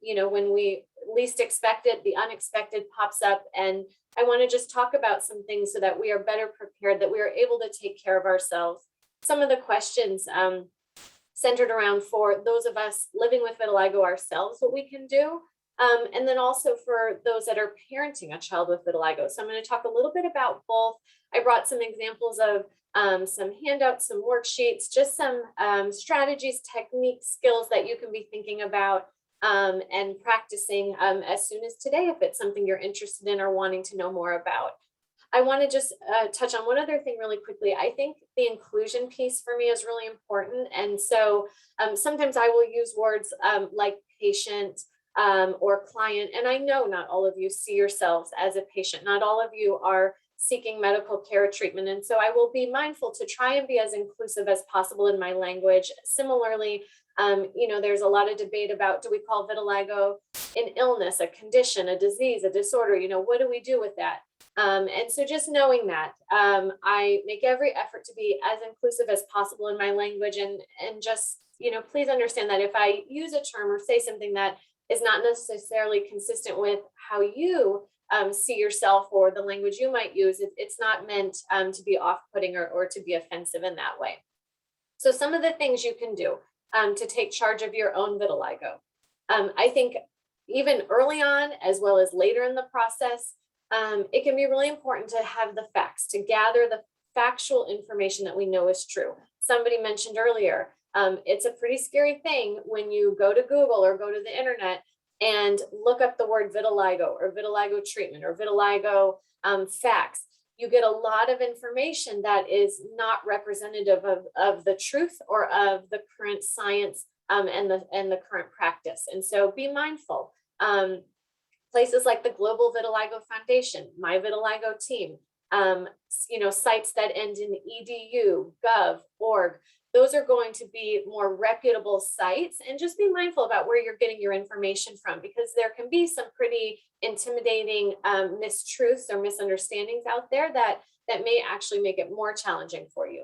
You know, when we least expect it, the unexpected pops up. And I want to just talk about some things so that we are better prepared, that we are able to take care of ourselves. Some of the questions centered around for those of us living with vitiligo ourselves, what we can do. And then also for those that are parenting a child with vitiligo. So I'm going to talk a little bit about both. I brought some examples of some handouts, some worksheets, just some strategies, techniques, skills that you can be thinking about and practicing as soon as today, if it's something you're interested in or wanting to know more about. I want to just touch on one other thing really quickly. I think the inclusion piece for me is really important. And so sometimes I will use words like patient or client. And I know not all of you see yourselves as a patient. Not all of you are seeking medical care or treatment. And so I will be mindful to try and be as inclusive as possible in my language. Similarly, you know, there's a lot of debate about, do we call vitiligo an illness, a condition, a disease, a disorder? You know, what do we do with that? And so just knowing that, I make every effort to be as inclusive as possible in my language and just, you know, please understand that if I use a term or say something that is not necessarily consistent with how you see yourself or the language you might use, it's not meant to be off-putting or to be offensive in that way. So some of the things you can do to take charge of your own vitiligo. I think even early on, as well as later in the process, it can be really important to have the facts, to gather the factual information that we know is true. Somebody mentioned earlier, it's a pretty scary thing when you go to Google or go to the internet and look up the word vitiligo or vitiligo treatment or vitiligo facts. You get a lot of information that is not representative of the truth or of the current science and the current practice. And so be mindful. Places like the Global Vitiligo Foundation, MyVitiligo team, you know, sites that end in edu, gov, org, those are going to be more reputable sites. And just be mindful about where you're getting your information from, because there can be some pretty intimidating mistruths or misunderstandings out there that may actually make it more challenging for you.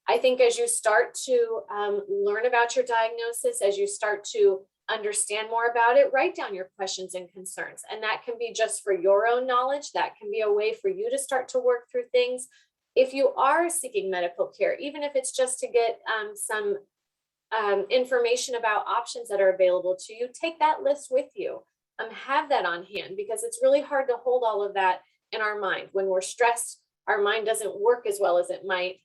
I think as you start to learn about your diagnosis, as you start to understand more about it, write down your questions and concerns. And that can be just for your own knowledge. That can be a way for you to start to work through things. If you are seeking medical care, even if it's just to get some information about options that are available to you, take that list with you. Have that on hand, because it's really hard to hold all of that in our mind. When we're stressed, our mind doesn't work as well as it might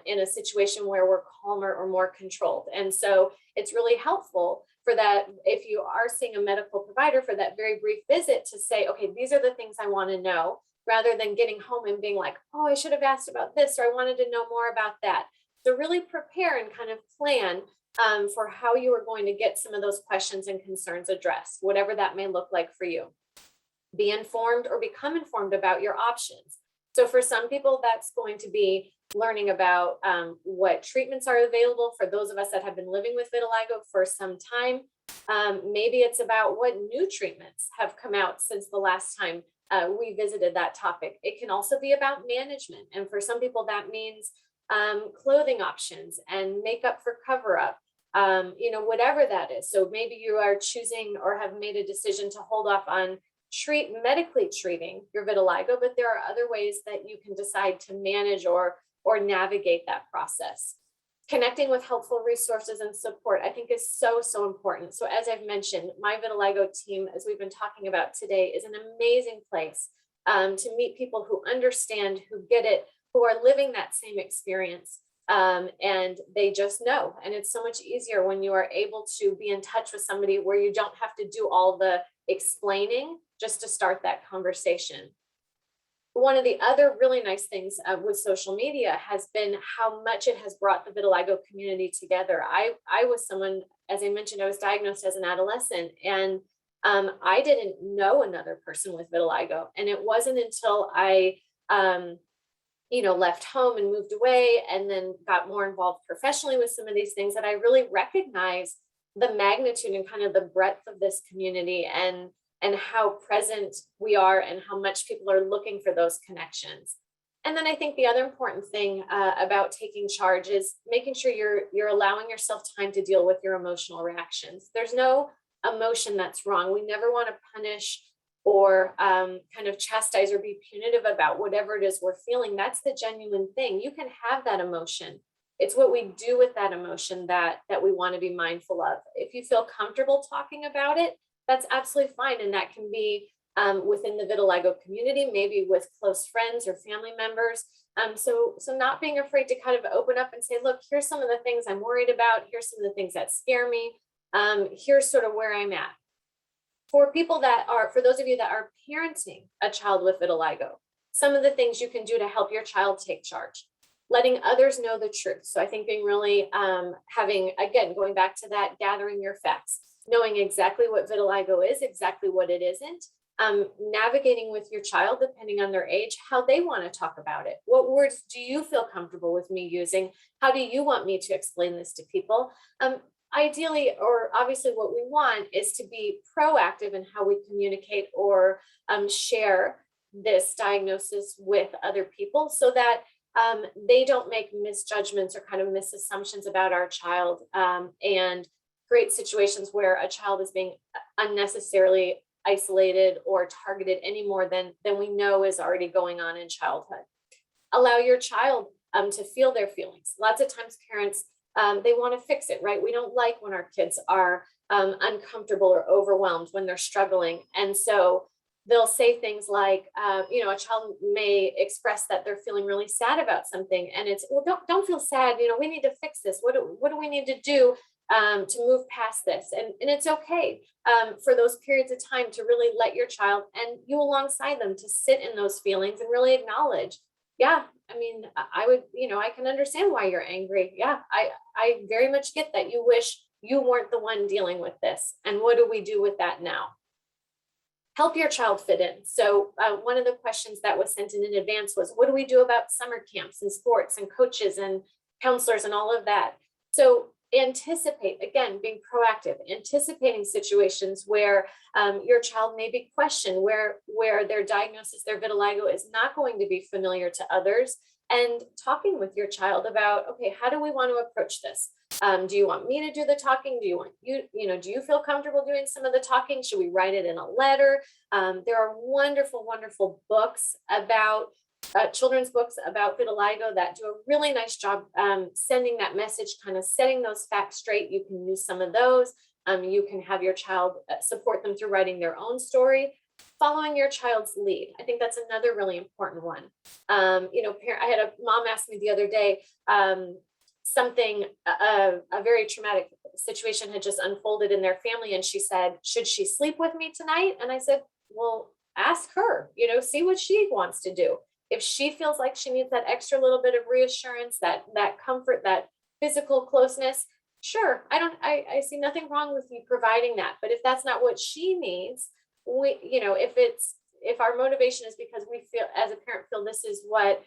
in a situation where we're calmer or more controlled. And so it's really helpful for that, if you are seeing a medical provider, for that very brief visit to say, okay, these are the things I want to know, rather than getting home and being like, oh, I should have asked about this, or I wanted to know more about that. So really prepare and kind of plan for how you are going to get some of those questions and concerns addressed, whatever that may look like for you. Be informed or become informed about your options. So for some people, that's going to be learning about what treatments are available for those of us that have been living with vitiligo for some time. Maybe it's about what new treatments have come out since the last time we visited that topic. It can also be about management. And for some people, that means clothing options and makeup for cover up, whatever that is. So maybe you are choosing or have made a decision to hold off on medically treating your vitiligo, but there are other ways that you can decide to manage or navigate that process. Connecting with helpful resources and support, I think, is so important. So as I've mentioned, my vitiligo team, as we've been talking about today, is an amazing place to meet people who understand, who get it, who are living that same experience. And they just know. And it's so much easier when you are able to be in touch with somebody where you don't have to do all the explaining just to start that conversation. One of the other really nice things with social media has been how much it has brought the vitiligo community together. I was someone, as I mentioned, I was diagnosed as an adolescent, and I didn't know another person with vitiligo. And it wasn't until I left home and moved away and then got more involved professionally with some of these things that I really recognized the magnitude and kind of the breadth of this community and how present we are and how much people are looking for those connections. And then I think the other important thing about taking charge is making sure you're allowing yourself time to deal with your emotional reactions. There's no emotion that's wrong. We never want to punish or kind of chastise or be punitive about whatever it is we're feeling. That's the genuine thing. You can have that emotion. It's what we do with that emotion that we want to be mindful of. If you feel comfortable talking about it, that's absolutely fine. And that can be within the vitiligo community, maybe with close friends or family members. So not being afraid to kind of open up and say, look, here's some of the things I'm worried about. Here's some of the things that scare me. Here's sort of where I'm at. For those of you that are parenting a child with vitiligo, some of the things you can do to help your child take charge, letting others know the truth. So I think being really going back to that, gathering your facts, knowing exactly what vitiligo is, exactly what it isn't, navigating with your child, depending on their age, how they want to talk about it. What words do you feel comfortable with me using? How do you want me to explain this to people? Ideally, or obviously what we want is to be proactive in how we communicate or share this diagnosis with other people so that they don't make misjudgments or kind of misassumptions about our child and create situations where a child is being unnecessarily isolated or targeted any more than we know is already going on in childhood. Allow your child to feel their feelings. Lots of times parents, they want to fix it, right? We don't like when our kids are uncomfortable or overwhelmed, when they're struggling. And so they'll say things like, a child may express that they're feeling really sad about something. And it's, well, don't feel sad. We need to fix this. What do we need to do to move past this? And it's okay for those periods of time to really let your child and you alongside them to sit in those feelings and really acknowledge, yeah, I mean, I would, I can understand why you're angry. Yeah, I very much get that. You wish you weren't the one dealing with this. And what do we do with that now? Help your child fit in. So one of the questions that was sent in advance was, what do we do about summer camps and sports and coaches and counselors and all of that? So anticipate, again, being proactive, anticipating situations where your child may be questioned, where their diagnosis, their vitiligo is not going to be familiar to others, and talking with your child about, okay, how do we want to approach this? Do you want me to do the talking? Do you want do you feel comfortable doing some of the talking? Should we write it in a letter? There are wonderful, wonderful books about children's books about vitiligo that do a really nice job sending that message, kind of setting those facts straight. You can use some of those. You can have your child support them through writing their own story, following your child's lead. I think that's another really important one. I had a mom ask me the other day, a very traumatic situation had just unfolded in their family, and she said, should she sleep with me tonight? And I said, well, ask her, see what she wants to do. If she feels like she needs that extra little bit of reassurance, that comfort, that physical closeness, sure, I see nothing wrong with you providing that. But if that's not what she needs, if our motivation is because we feel, as a parent, feel this is what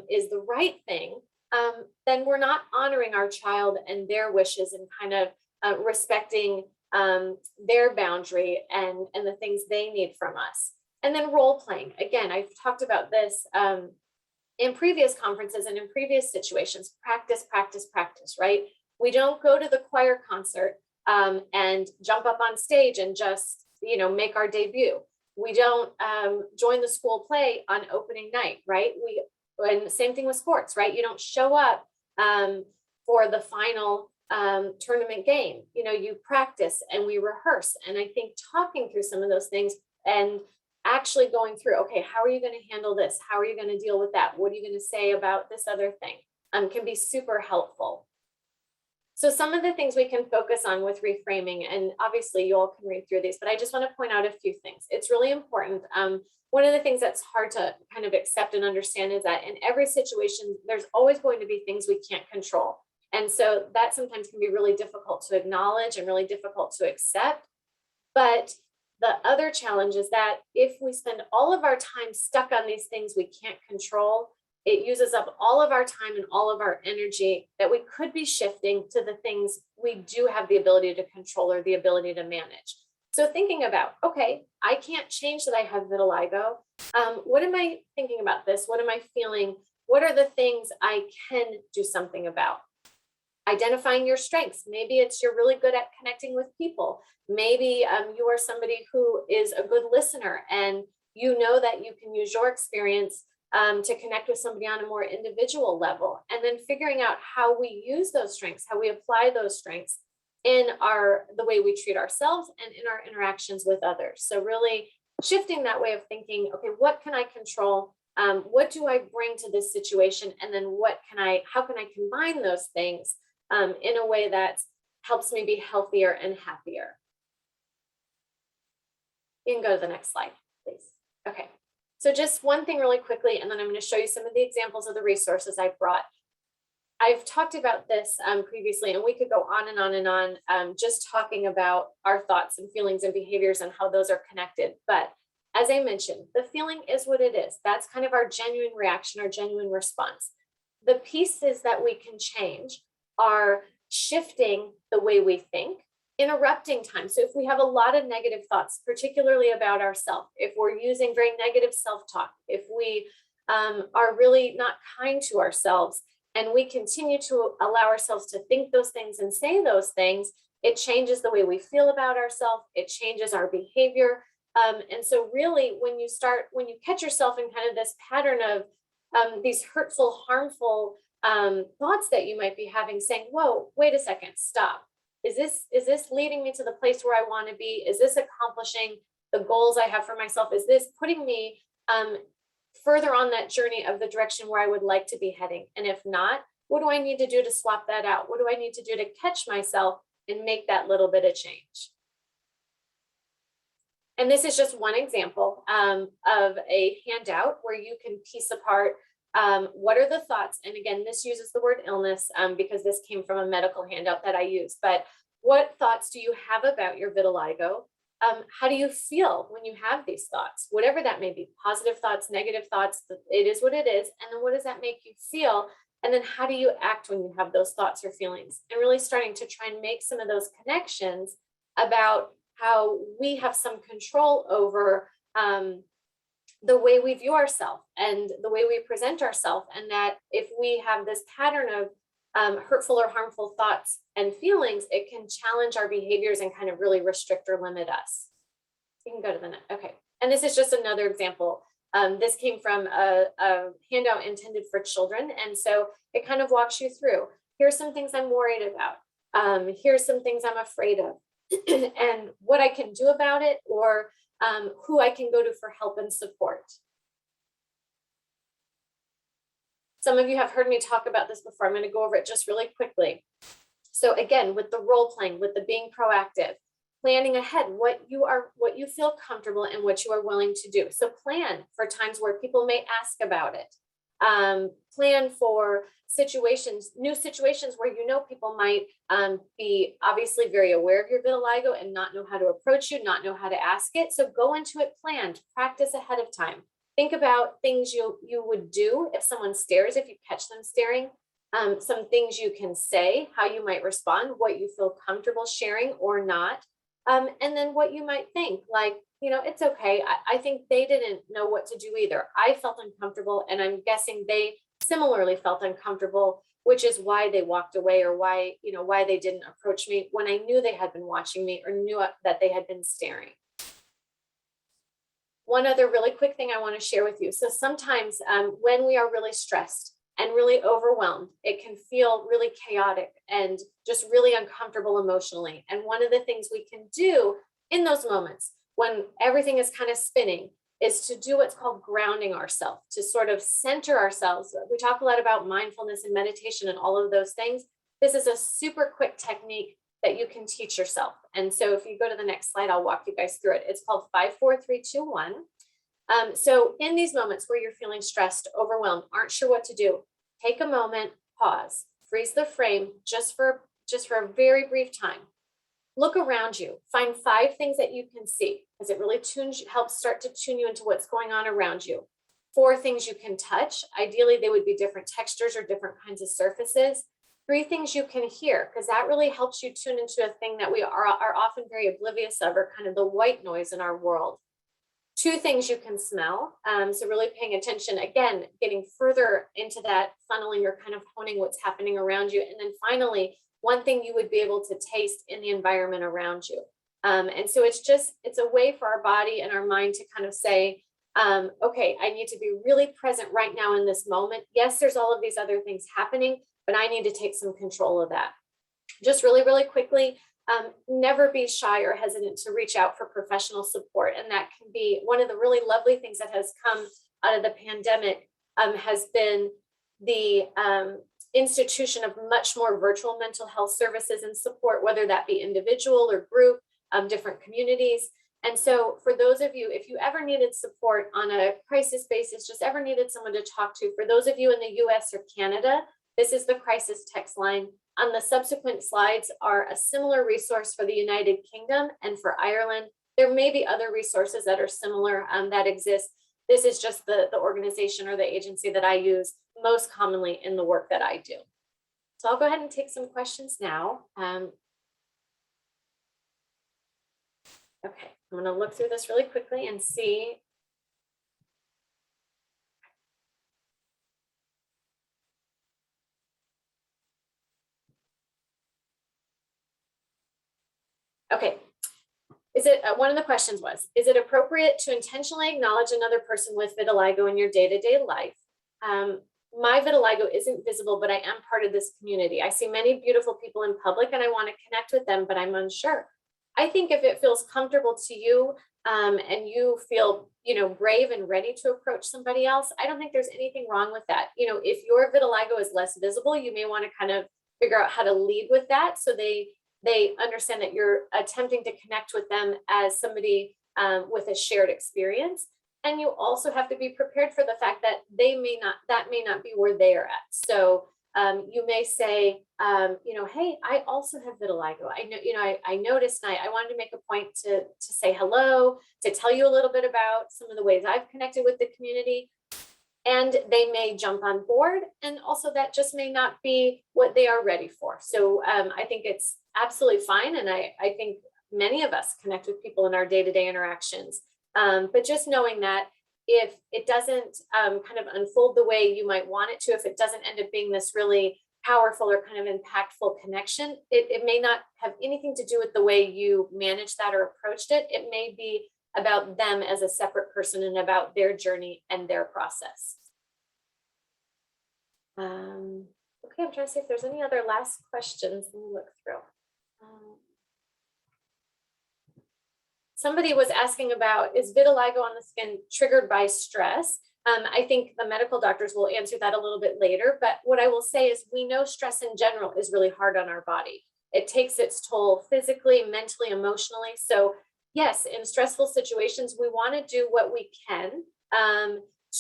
is the right thing, then we're not honoring our child and their wishes and kind of respecting their boundary and the things they need from us. And then role playing. Again, I've talked about this in previous conferences and in previous situations. Practice, practice, practice, right? We don't go to the choir concert and jump up on stage and just, make our debut. We don't join the school play on opening night, right? And same thing with sports, right? You don't show up for the final tournament game. You practice and we rehearse. And I think talking through some of those things and actually going through, okay, how are you going to handle this? How are you going to deal with that? What are you going to say about this other thing? Can be super helpful. So some of the things we can focus on with reframing, and obviously you all can read through these, but I just want to point out a few things. It's really important. One of the things that's hard to kind of accept and understand is that in every situation, there's always going to be things we can't control. And so that sometimes can be really difficult to acknowledge and really difficult to accept. But the other challenge is that if we spend all of our time stuck on these things we can't control, it uses up all of our time and all of our energy that we could be shifting to the things we do have the ability to control or the ability to manage. So thinking about, okay, I can't change that I have vitiligo. What am I thinking about this? What am I feeling? What are the things I can do something about? Identifying your strengths. Maybe it's you're really good at connecting with people. Maybe you are somebody who is a good listener and you know that you can use your experience to connect with somebody on a more individual level, and then figuring out how we use those strengths, how we apply those strengths in the way we treat ourselves and in our interactions with others. So really shifting that way of thinking, okay, what can I control? What do I bring to this situation? And then how can I combine those things in a way that helps me be healthier and happier? You can go to the next slide, please. Okay. So just one thing really quickly, and then I'm going to show you some of the examples of the resources I brought. I've talked about this previously, and we could go on and on and on, just talking about our thoughts and feelings and behaviors and how those are connected. But as I mentioned, the feeling is what it is. That's kind of our genuine reaction, our genuine response. The pieces that we can change are shifting the way we think, interrupting time. So if we have a lot of negative thoughts, particularly about ourselves, if we're using very negative self-talk, if we are really not kind to ourselves, and we continue to allow ourselves to think those things and say those things, it changes the way we feel about ourselves. It changes our behavior. And so really, when you catch yourself in kind of this pattern of these hurtful, harmful thoughts that you might be having, saying, whoa, wait a second, stop. Is this leading me to the place where I want to be? Is this accomplishing the goals I have for myself? Is this putting me further on that journey of the direction where I would like to be heading? And if not, what do I need to do to swap that out? What do I need to do to catch myself and make that little bit of change? And this is just one example of a handout where you can piece apart what are the thoughts? And again, this uses the word illness because this came from a medical handout that I used. But what thoughts do you have about your vitiligo? How do you feel when you have these thoughts? Whatever that may be, positive thoughts, negative thoughts, it is what it is. And then what does that make you feel? And then how do you act when you have those thoughts or feelings? And really starting to try and make some of those connections about how we have some control over the way we view ourselves and the way we present ourselves. And that if we have this pattern of hurtful or harmful thoughts and feelings, it can challenge our behaviors and kind of really restrict or limit us. You can go to the next. Okay. And this is just another example. This came from a handout intended for children. And so it kind of walks you through, here's some things I'm worried about. Here's some things I'm afraid of and what I can do about it, or who I can go to for help and support. Some of you have heard me talk about this before. I'm going to go over it just really quickly. So again, with the role playing, with the being proactive, planning ahead what you feel comfortable and what you are willing to do. So plan for times where people may ask about it. Plan for new situations where you know people might be obviously very aware of your vitiligo and not know how to approach you, not know how to ask it. So go into it planned, practice ahead of time. Think about things you would do if someone stares, if you catch them staring. Some things you can say, how you might respond, what you feel comfortable sharing or not. And then what you might think, like, you know, it's okay. I think they didn't know what to do either. I felt uncomfortable, and I'm guessing they similarly felt uncomfortable, which is why they walked away, or why they didn't approach me when I knew they had been watching me or knew that they had been staring. One other really quick thing I want to share with you. So sometimes when we are really stressed and really overwhelmed, it can feel really chaotic and just really uncomfortable emotionally. And one of the things we can do in those moments when everything is kind of spinning is to do what's called grounding ourselves, to sort of center ourselves. We talk a lot about mindfulness and meditation and all of those things. This is a super quick technique that you can teach yourself. And so if you go to the next slide, I'll walk you guys through it. It's called 5, 4, 3, 2, 1. So in these moments where you're feeling stressed, overwhelmed, aren't sure what to do, take a moment, pause, freeze the frame just for a very brief time. Look around you, find 5 things that you can see, because it really helps start to tune you into what's going on around you. 4 things you can touch. Ideally, they would be different textures or different kinds of surfaces. 3 things you can hear, because that really helps you tune into a thing that we are often very oblivious of, or kind of the white noise in our world. 2 things you can smell. So really paying attention, again, getting further into that funneling or kind of honing what's happening around you. And then finally, 1 thing you would be able to taste in the environment around you. And so it's a way for our body and our mind to kind of say, okay, I need to be really present right now in this moment. Yes, there's all of these other things happening, but I need to take some control of that. Just really, really quickly, never be shy or hesitant to reach out for professional support. And that can be one of the really lovely things that has come out of the pandemic, has been the institution of much more virtual mental health services and support, whether that be individual or group, different communities. And so for those of you, if you ever needed support on a crisis basis, just ever needed someone to talk to, for those of you in the US or Canada, this is the crisis text line. On the subsequent slides are a similar resource for the United Kingdom and for Ireland. There may be other resources that are similar that exist. This is just the organization or the agency that I use most commonly in the work that I do. So I'll go ahead and take some questions now. Okay, I'm gonna look through this really quickly and see. Okay, one of the questions was, is it appropriate to intentionally acknowledge another person with vitiligo in your day-to-day life? My vitiligo isn't visible, but I am part of this community. I see many beautiful people in public and I want to connect with them, but I'm unsure. I think if it feels comfortable to you and you feel, brave and ready to approach somebody else, I don't think there's anything wrong with that. If your vitiligo is less visible, you may want to kind of figure out how to lead with that so they understand that you're attempting to connect with them as somebody with a shared experience. And you also have to be prepared for the fact that that may not be where they are at. So you may say, hey, I also have vitiligo. I noticed, and I wanted to make a point to say hello, to tell you a little bit about some of the ways I've connected with the community. And they may jump on board, and also that just may not be what they are ready for. So I think it's absolutely fine. And I think many of us connect with people in our day-to-day interactions. But just knowing that if it doesn't kind of unfold the way you might want it to, if it doesn't end up being this really powerful or kind of impactful connection, it may not have anything to do with the way you managed that or approached it. It may be about them as a separate person and about their journey and their process. Okay, I'm trying to see if there's any other last questions. Let me look through. Somebody was asking about, is vitiligo on the skin triggered by stress? I think the medical doctors will answer that a little bit later, but what I will say is we know stress in general is really hard on our body. It takes its toll physically, mentally, emotionally. So yes, in stressful situations, we want to do what we can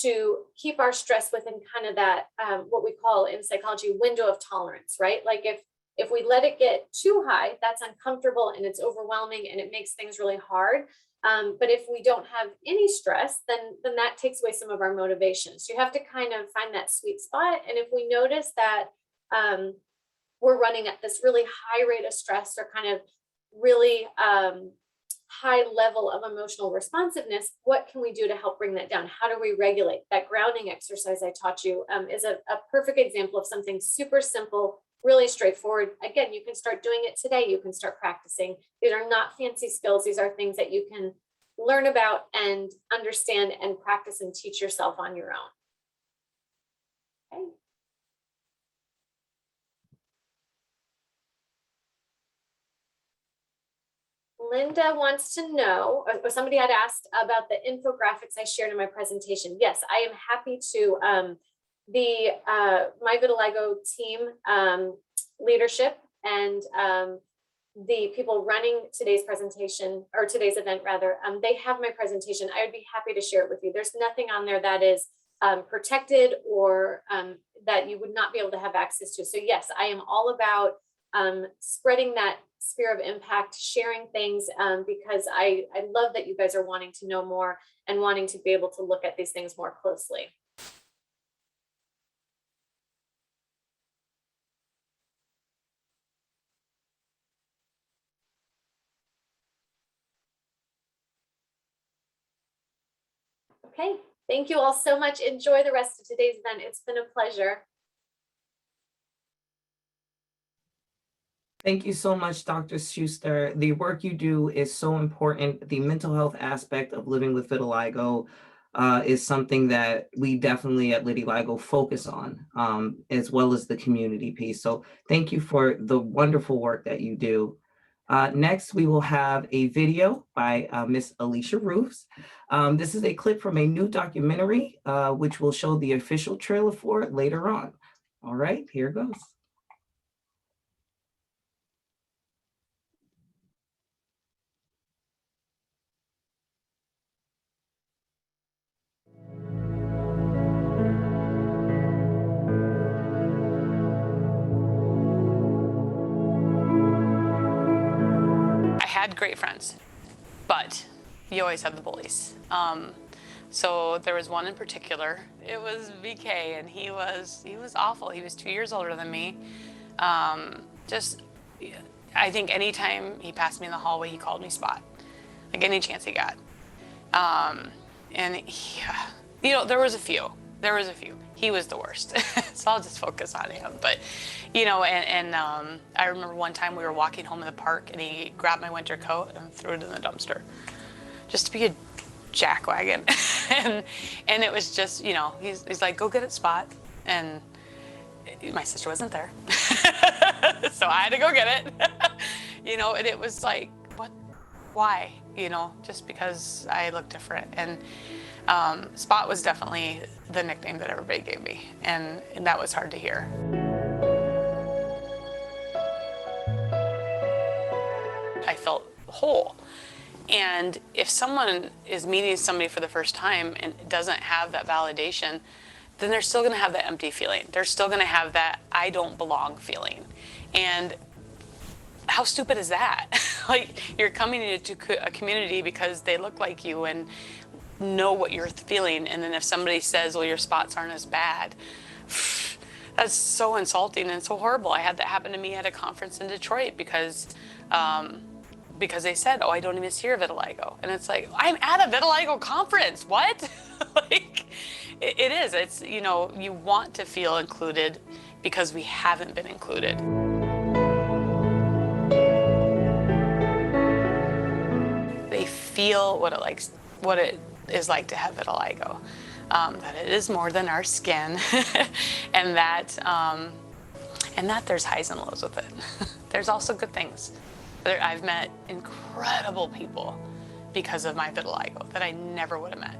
to keep our stress within kind of that, what we call in psychology, window of tolerance, right? Like if we let it get too high, that's uncomfortable and it's overwhelming and it makes things really hard. But if we don't have any stress, then that takes away some of our motivation. So you have to kind of find that sweet spot. And if we notice that we're running at this really high rate of stress or kind of really high level of emotional responsiveness, what can we do to help bring that down? How do we regulate? That grounding exercise I taught you is a perfect example of something super simple, really straightforward. Again, you can start doing it today. You can start practicing. These are not fancy skills. These are things that you can learn about and understand and practice and teach yourself on your own. Okay. Linda wants to know, or somebody had asked about the infographics I shared in my presentation. Yes, I am happy to. The MyVitiligo team leadership and the people running today's presentation, or today's event rather, they have my presentation. I would be happy to share it with you. There's nothing on there that is protected or that you would not be able to have access to. So yes, I am all about spreading that sphere of impact, sharing things, because I love that you guys are wanting to know more and wanting to be able to look at these things more closely. Okay, thank you all so much. Enjoy the rest of today's event. It's been a pleasure. Thank you so much, Dr. Schuster. The work you do is so important. The mental health aspect of living with vitiligo is something that we definitely at Vitiligo focus on, as well as the community piece. So thank you for the wonderful work that you do. Next, we will have a video by Miss Alicia Roufs. This is a clip from a new documentary, which will show the official trailer for it later on. All right, here goes. Had great friends, but you always have the bullies. So there was one in particular. It was VK, and he was awful. He was 2 years older than me. I think anytime he passed me in the hallway, he called me Spot, like any chance he got. And he, there was a few. He was the worst. So I'll just focus on him. But, I remember one time we were walking home in the park and he grabbed my winter coat and threw it in the dumpster just to be a jackwagon. and it was just, he's like, go get it, Spot. And my sister wasn't there. So I had to go get it. And it was like, what, why? Just because I look different. And Spot was definitely the nickname that everybody gave me, and that was hard to hear. I felt whole. And if someone is meeting somebody for the first time and doesn't have that validation, then they're still going to have that empty feeling. They're still going to have that I don't belong feeling. And how stupid is that? Like, you're coming into a community because they look like you and know what you're feeling, and then if somebody says, well, your spots aren't as bad, that's so insulting and so horrible. I had that happen to me at a conference in Detroit because they said, oh, I don't even see your vitiligo. And it's like, I'm at a vitiligo conference, what? Like, it is, it's, you want to feel included because we haven't been included. They feel what it is like to have vitiligo, that it is more than our skin, and that there's highs and lows with it. There's also good things. I've met incredible people because of my vitiligo that I never would have met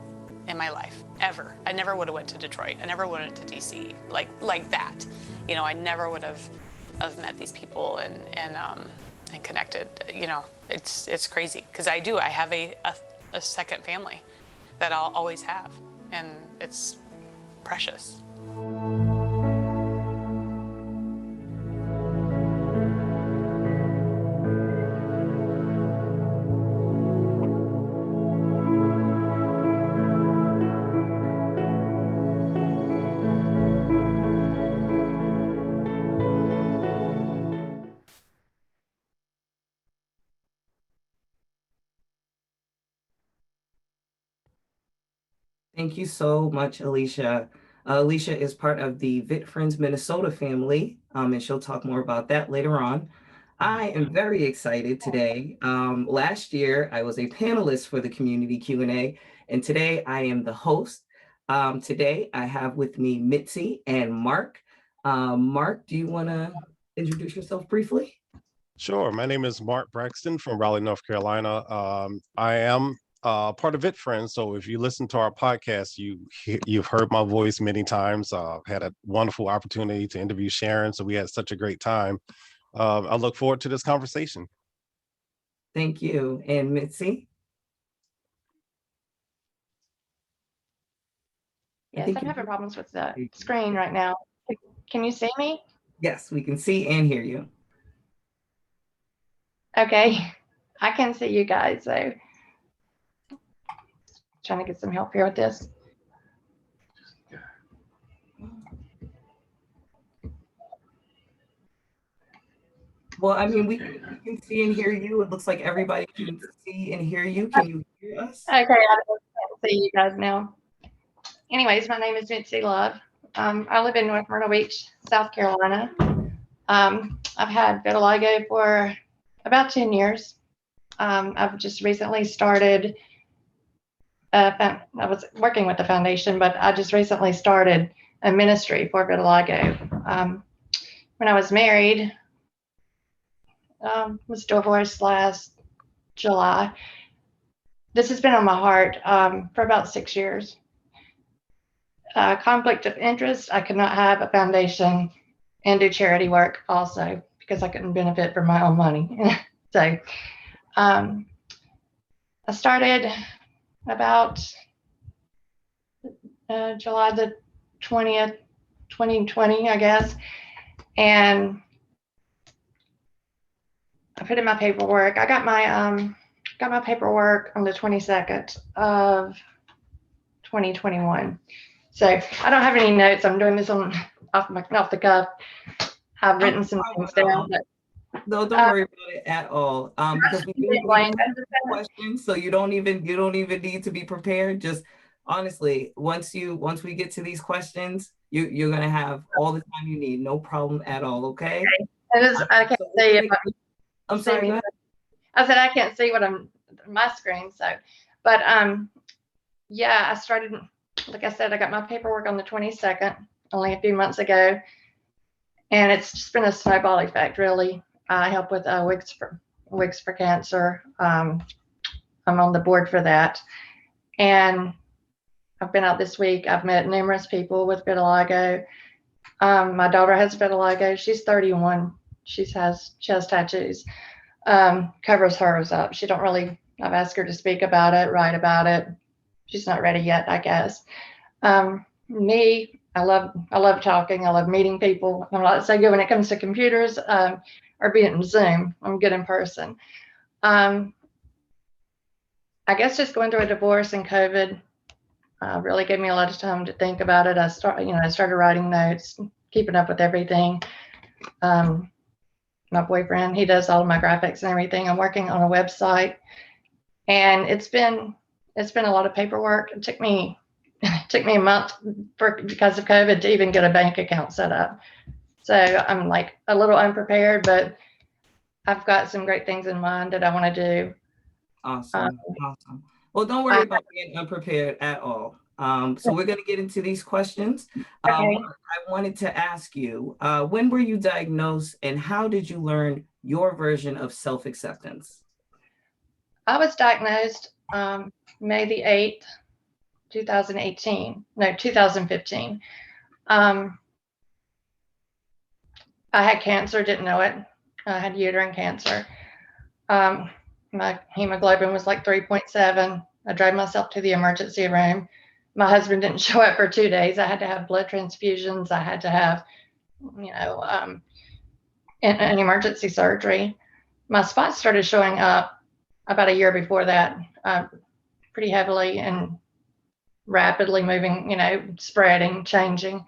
in my life, ever. I never would have went to Detroit. I never went to DC like that. You know, I never would have met these people and connected. You know, it's crazy because I have a second family that I'll always have, and it's precious. Thank you so much, Alicia. Alicia is part of the Vit Friends Minnesota family, and she'll talk more about that later on. I am very excited today. Last year, I was a panelist for the community Q&A, and today I am the host. Today, I have with me Mitzi and Mark. Mark, do you want to introduce yourself briefly? Sure. My name is Mark Braxton from Raleigh, North Carolina. I am part of Vit Friends. So if you listen to our podcast, you've heard my voice many times. Had a wonderful opportunity to interview Sharon. So we had such a great time. I look forward to this conversation. Thank you. And Mitzi? Yes, I'm having problems with the screen right now. Can you see me? Yes, we can see and hear you. Okay, I can see you guys, so trying to get some help here with this. Well, I mean, we can see and hear you. It looks like everybody can see and hear you. Can you hear us? Okay, I can't see you guys now. Anyways, my name is Mitzi Love. I live in North Myrtle Beach, South Carolina. I've had vitiligo for about 10 years. I've just recently started, I was working with the foundation, but I just recently started a ministry for vitiligo. When I was married, was divorced last July. This has been on my heart for about 6 years. Conflict of interest, I could not have a foundation and do charity work also because I couldn't benefit from my own money. So I started about July the 20th, 2020, I guess. And I put in my paperwork. I got my paperwork on the 22nd of 2021. So I don't have any notes. I'm doing this off the cuff. I've written some things down. No, don't worry about it at all. Because we do questions, so you don't even need to be prepared. Just honestly, once we get to these questions, you're gonna have all the time you need. No problem at all. Okay. I can't see. I'm sorry. Go ahead. I said I can't see what I'm my screen. So, but yeah, I started. Like I said, I got my paperwork on the 22nd, only a few months ago, and it's just been a snowball effect, really. I help with Wigs for Cancer. I'm on the board for that, and I've been out this week. I've met numerous people with vitiligo. My daughter has vitiligo. She's 31. She has tattoos. Covers hers up. She don't really. I've asked her to speak about it, write about it. She's not ready yet, I guess. Me, I love talking. I love meeting people. I'm not so good when it comes to computers or being in Zoom. I'm good in person. I guess just going through a divorce and COVID really gave me a lot of time to think about it. I started writing notes, keeping up with everything. My boyfriend, he does all of my graphics and everything. I'm working on a website, and it's been a lot of paperwork. It took me a month because of COVID to even get a bank account set up. So I'm like a little unprepared, but I've got some great things in mind that I want to do. Awesome. Well, don't worry about being unprepared at all. So we're going to get into these questions. Okay. I wanted to ask you, when were you diagnosed and how did you learn your version of self-acceptance? I was diagnosed May the 8th, 2015. I had cancer, didn't know it. I had uterine cancer. My hemoglobin was like 3.7. I drove myself to the emergency room. My husband didn't show up for 2 days. I had to have blood transfusions. I had to have, an emergency surgery. My spots started showing up about a year before that, pretty heavily and rapidly moving, spreading, changing.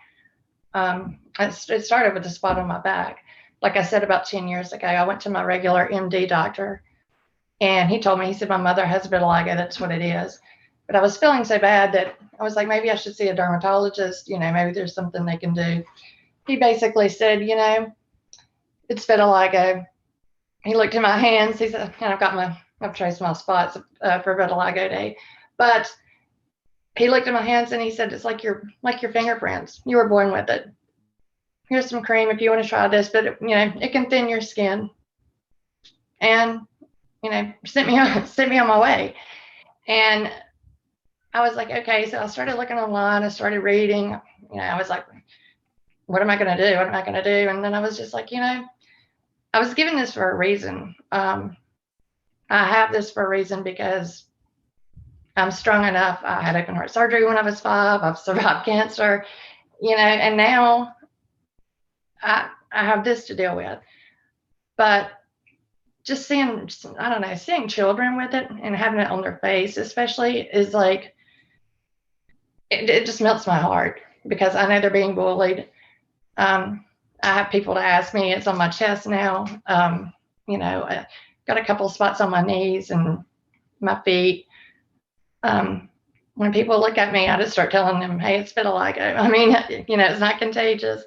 It started with a spot on my back. Like I said, about 10 years ago, I went to my regular MD doctor, and he told me, he said, my mother has vitiligo, that's what it is. But I was feeling so bad that I was like, maybe I should see a dermatologist, maybe there's something they can do. He basically said, it's vitiligo. He looked at my hands. He said, I've traced my spots for vitiligo day. But he looked at my hands and he said, it's like your fingerprints. You were born with it. Here's some cream if you want to try this, but it can thin your skin. And sent me on my way. And I was like, okay. So I started looking online. I started reading. I was like, what am I going to do? What am I going to do? And then I was just like, I was given this for a reason. I have this for a reason because I'm strong enough. I had open heart surgery when I was 5. I've survived cancer, and now I have this to deal with. But just seeing children with it and having it on their face, especially, is like, it just melts my heart because I know they're being bullied. I have people to ask me. It's on my chest now. I got a couple of spots on my knees and my feet. When people look at me, I just start telling them, hey, it's vitiligo. I mean, it's not contagious.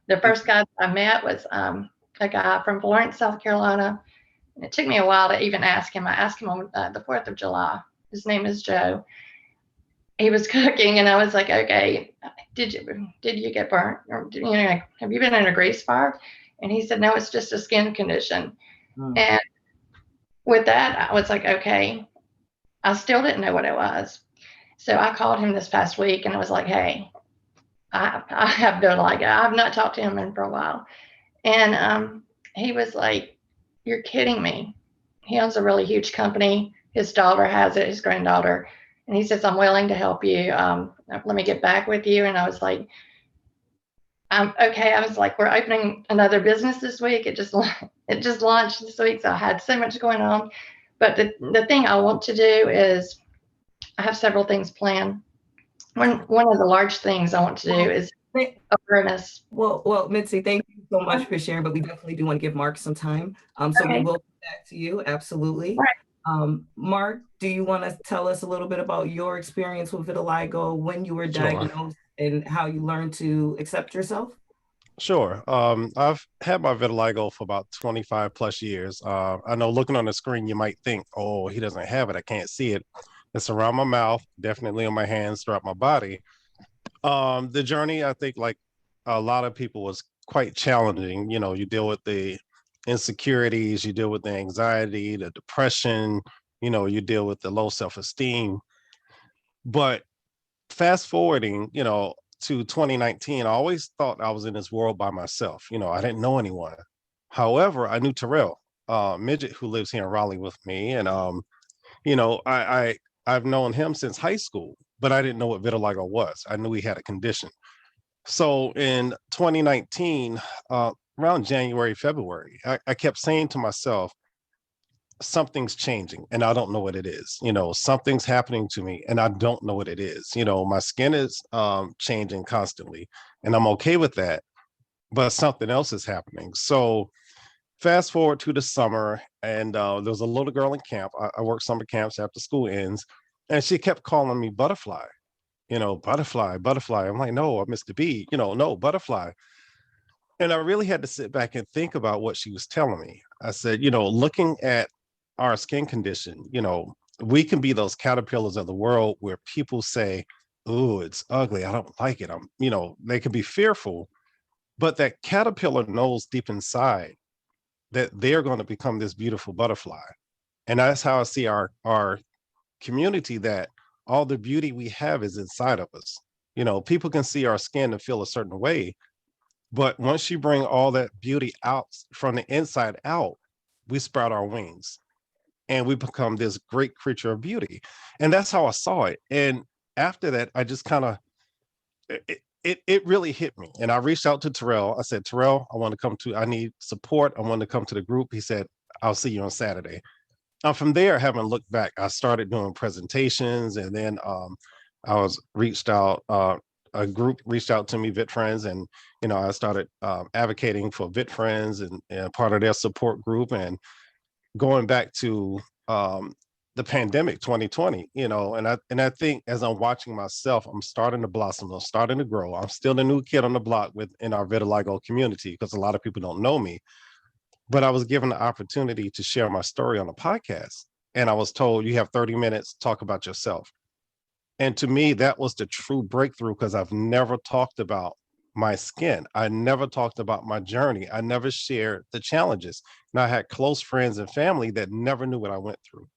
The first guy I met was a guy from Florence, South Carolina. And it took me a while to even ask him. I asked him on the 4th of July. His name is Joe. He was cooking, and I was like, okay, did you get burnt? Or have you been in a grease fire? And he said, no, it's just a skin condition. And with that, I was like, okay. I still didn't know what it was. So I called him this past week, and I was like, hey, I have vitiligo. I've not talked to him for a while. And he was like, you're kidding me. He owns a really huge company. His daughter has it, his granddaughter. And he says, I'm willing to help you. Let me get back with you. And I was like, okay. I was like, we're opening another business this week. It just launched this week. So I had so much going on. But the thing I want to do is, I have several things planned. One of the large things I want to do is awareness. Well, Mitzi, thank you so much for sharing, but we definitely do want to give Mark some time. So we will come back to you, absolutely. Right. Mark, do you want to tell us a little bit about your experience with vitiligo, when you were diagnosed, and how you learned to accept yourself? Sure. I've had my vitiligo for about 25 plus years. I know looking on the screen, you might think, oh, he doesn't have it. I can't see it. It's around my mouth, definitely on my hands, throughout my body. The journey, I think, like a lot of people, was quite challenging. You deal with the insecurities, you deal with the anxiety, the depression, you deal with the low self-esteem. But fast forwarding, to 2019, I always thought I was in this world by myself. I didn't know anyone. However, I knew Terrell, midget who lives here in Raleigh with me. And, I've known him since high school, but I didn't know what vitiligo was. I knew he had a condition. So in 2019, around January, February, I kept saying to myself, something's changing and I don't know what it is. Something's happening to me and I don't know what it is. My skin is changing constantly and I'm okay with that, but something else is happening. So fast forward to the summer, and there was a little girl in camp. I work summer camps after school ends, and she kept calling me butterfly, butterfly, butterfly. I'm like, no, I'm Mr. B, no, butterfly. And I really had to sit back and think about what she was telling me. I said, looking at our skin condition, we can be those caterpillars of the world where people say, oh, it's ugly, I don't like it. They can be fearful, but that caterpillar knows deep inside that they're going to become this beautiful butterfly. And that's how I see our community, that all the beauty we have is inside of us. You know, people can see our skin and feel a certain way, but once you bring all that beauty out from the inside out, we sprout our wings and we become this great creature of beauty. And that's how I saw it. And after that, I just kind of, it really hit me. And I reached out to Terrell. I said, Terrell, I need support. I want to come to the group. He said, I'll see you on Saturday. From there, I haven't looked back. I started doing presentations, and then I was reached out, a group reached out to me, Vit Friends, and I started advocating for Vit Friends and part of their support group. And going back to the pandemic 2020, and I think as I'm watching myself, I'm starting to blossom, I'm starting to grow. I'm still the new kid on the block within our vitiligo community because a lot of people don't know me. But I was given the opportunity to share my story on a podcast. And I was told, you have 30 minutes, talk about yourself. And to me, that was the true breakthrough because I've never talked about my skin. I never talked about my journey. I never shared the challenges. And I had close friends and family that never knew what I went through.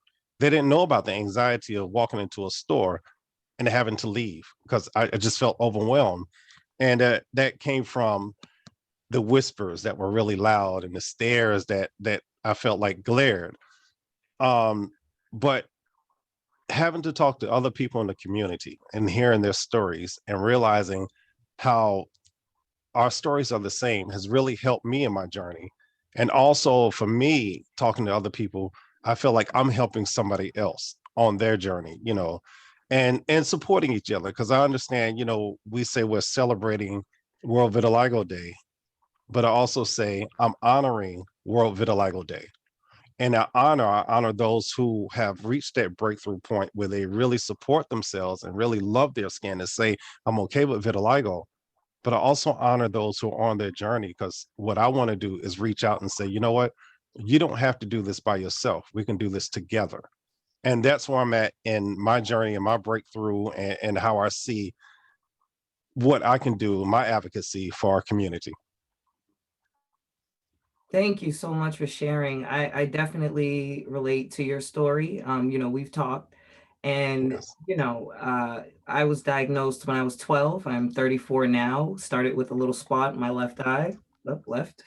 They didn't know about the anxiety of walking into a store and having to leave because I just felt overwhelmed. And that came from the whispers that were really loud and the stares that I felt like glared. But having to talk to other people in the community and hearing their stories and realizing how our stories are the same has really helped me in my journey. And also for me, talking to other people, I feel like I'm helping somebody else on their journey, and supporting each other. Because I understand, we say we're celebrating World Vitiligo Day, but I also say I'm honoring World Vitiligo Day. And I honor those who have reached that breakthrough point where they really support themselves and really love their skin and say, I'm okay with vitiligo. But I also honor those who are on their journey, because what I want to do is reach out and say, you know what? You don't have to do this by yourself. We can do this together. And that's where I'm at in my journey and my breakthrough and how I see what I can do, my advocacy for our community. Thank you so much for sharing. I definitely relate to your story. We've talked, and Yes. I was diagnosed when I was 12. I'm 34 now. Started with a little spot in my left eye, left,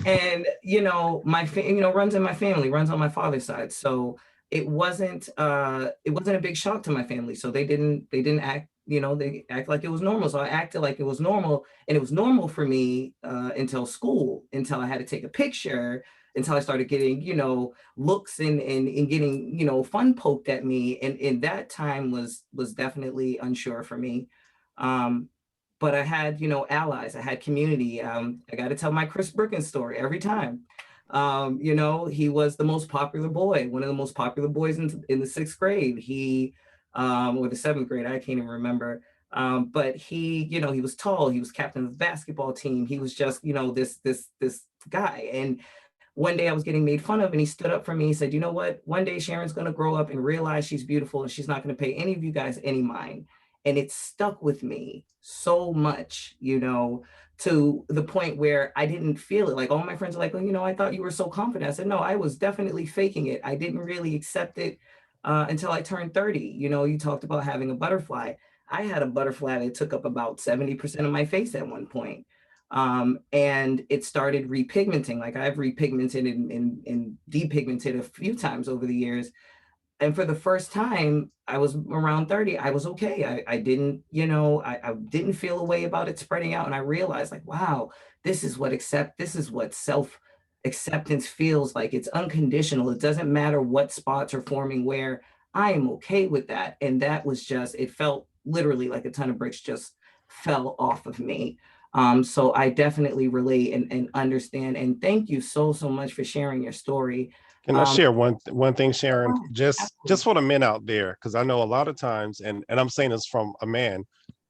and runs in my family, runs on my father's side. So it wasn't a big shock to my family. So they didn't act. They act like it was normal. So I acted like it was normal, and it was normal for me until school, until I had to take a picture, until I started getting, looks and getting, fun poked at me. And that time was definitely unsure for me. But I had, allies, I had community. I got to tell my Chris Brookins story every time. He was the most popular boy, one of the most popular boys in the 6th grade. Or the 7th grade, I can't even remember. But he was tall, he was captain of the basketball team. He was just, this guy. And one day I was getting made fun of, and he stood up for me. He said, you know what? One day Sharon's going to grow up and realize she's beautiful, and she's not going to pay any of you guys any mind. And it stuck with me so much, to the point where I didn't feel it. Like all my friends are like, well, I thought you were so confident. I said, no, I was definitely faking it. I didn't really accept it until I turned 30. You talked about having a butterfly. I had a butterfly that took up about 70% of my face at one point. And it started repigmenting. Like I've repigmented and depigmented a few times over the years. And for the first time, I was around 30, I was okay. I didn't, I didn't feel a way about it spreading out. And I realized like, wow, this is what self acceptance feels like. It's unconditional. It doesn't matter what spots are forming where. I am okay with that. And that was just, it felt literally like a ton of bricks just fell off of me. So I definitely relate and understand. And thank you so much for sharing your story. Can I share one thing, Sharon? Just Absolutely. for the men out there, because I know a lot of times, and I'm saying this from a man,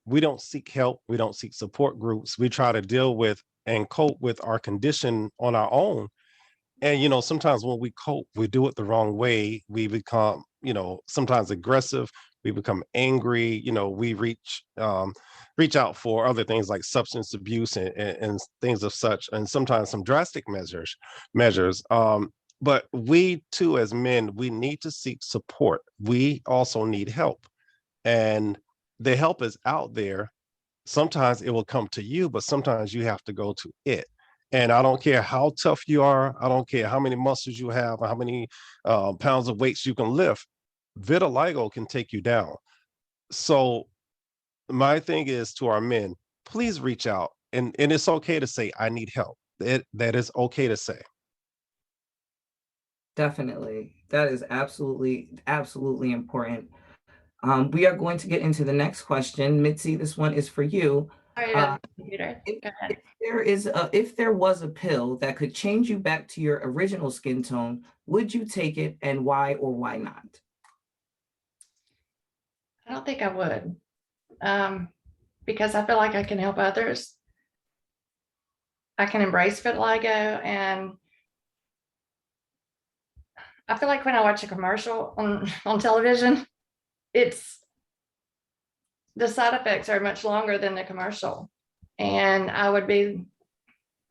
we don't seek help, we don't seek support groups. We try to deal with and cope with our condition on our own. And sometimes when we cope, we do it the wrong way. We become, sometimes aggressive. We become angry. We reach out for other things like substance abuse and things of such, and sometimes some drastic measures. But we too, as men, we need to seek support. We also need help. and the help is out there. Sometimes it will come to you, but sometimes you have to go to it. And I don't care how tough you are. I don't care how many muscles you have or how many pounds of weights you can lift. Vitiligo can take you down. So my thing is to our men, please reach out. And it's okay to say, I need help. That is okay to say. Definitely. That is absolutely, absolutely important. We are going to get into the next question. Mitzi, this one is for you. Sorry, computer. Go ahead. If there was a pill that could change you back to your original skin tone, would you take it, and why or why not? I don't think I would, because I feel like I can help others. I can embrace vitiligo, and I feel like when I watch a commercial on television, it's the side effects are much longer than the commercial. And I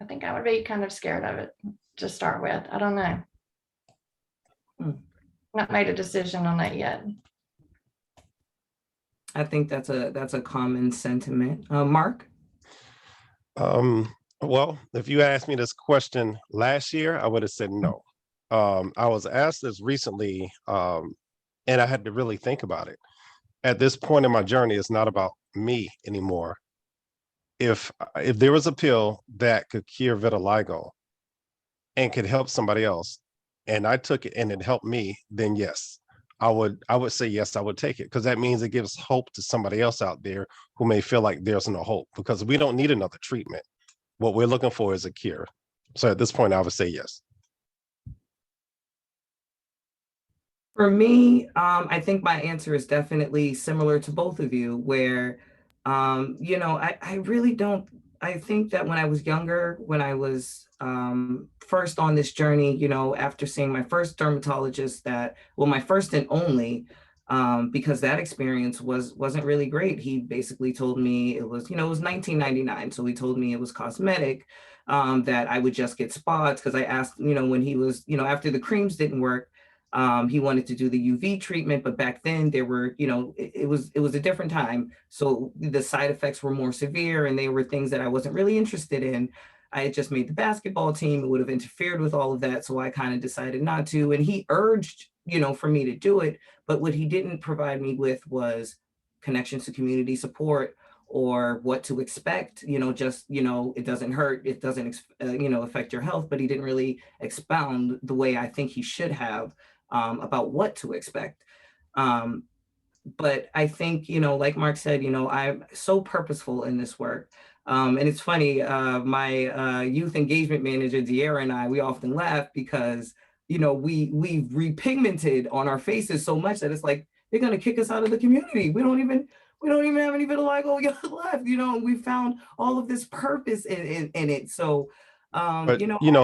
think I would be kind of scared of it to start with. I don't know. Not made a decision on that yet. I think that's a common sentiment. Mark? Well, if you asked me this question last year, I would have said no. I was asked this recently, and I had to really think about it. At this point in my journey, it's not about me anymore. If there was a pill that could cure vitiligo and could help somebody else, and I took it and it helped me, then yes, I would say yes, I would take it, because that means it gives hope to somebody else out there who may feel like there's no hope, because we don't need another treatment. What we're looking for is a cure. So at this point, I would say yes. For me, I think my answer is definitely similar to both of you, where, I really don't, I think that when I was younger, when I was first on this journey, after seeing my first dermatologist my first and only, because that experience wasn't really great. He basically told me it was 1999. So he told me it was cosmetic, that I would just get spots, because I asked, when he was, after the creams didn't work, he wanted to do the UV treatment, but back then there were, it was a different time. So the side effects were more severe, and they were things that I wasn't really interested in. I had just made the basketball team. It would have interfered with all of that. So I kind of decided not to. And he urged, for me to do it. But what he didn't provide me with was connections to community support, or what to expect, it doesn't hurt, it doesn't, affect your health. But he didn't really expound the way I think he should have, about what to expect. But I think, like Mark said, I'm so purposeful in this work. And it's funny, my youth engagement manager, De'Ara, and we often laugh because, we repigmented on our faces so much that it's like, they're going to kick us out of the community. We don't even have any vitiligo left, we found all of this purpose in it. So, but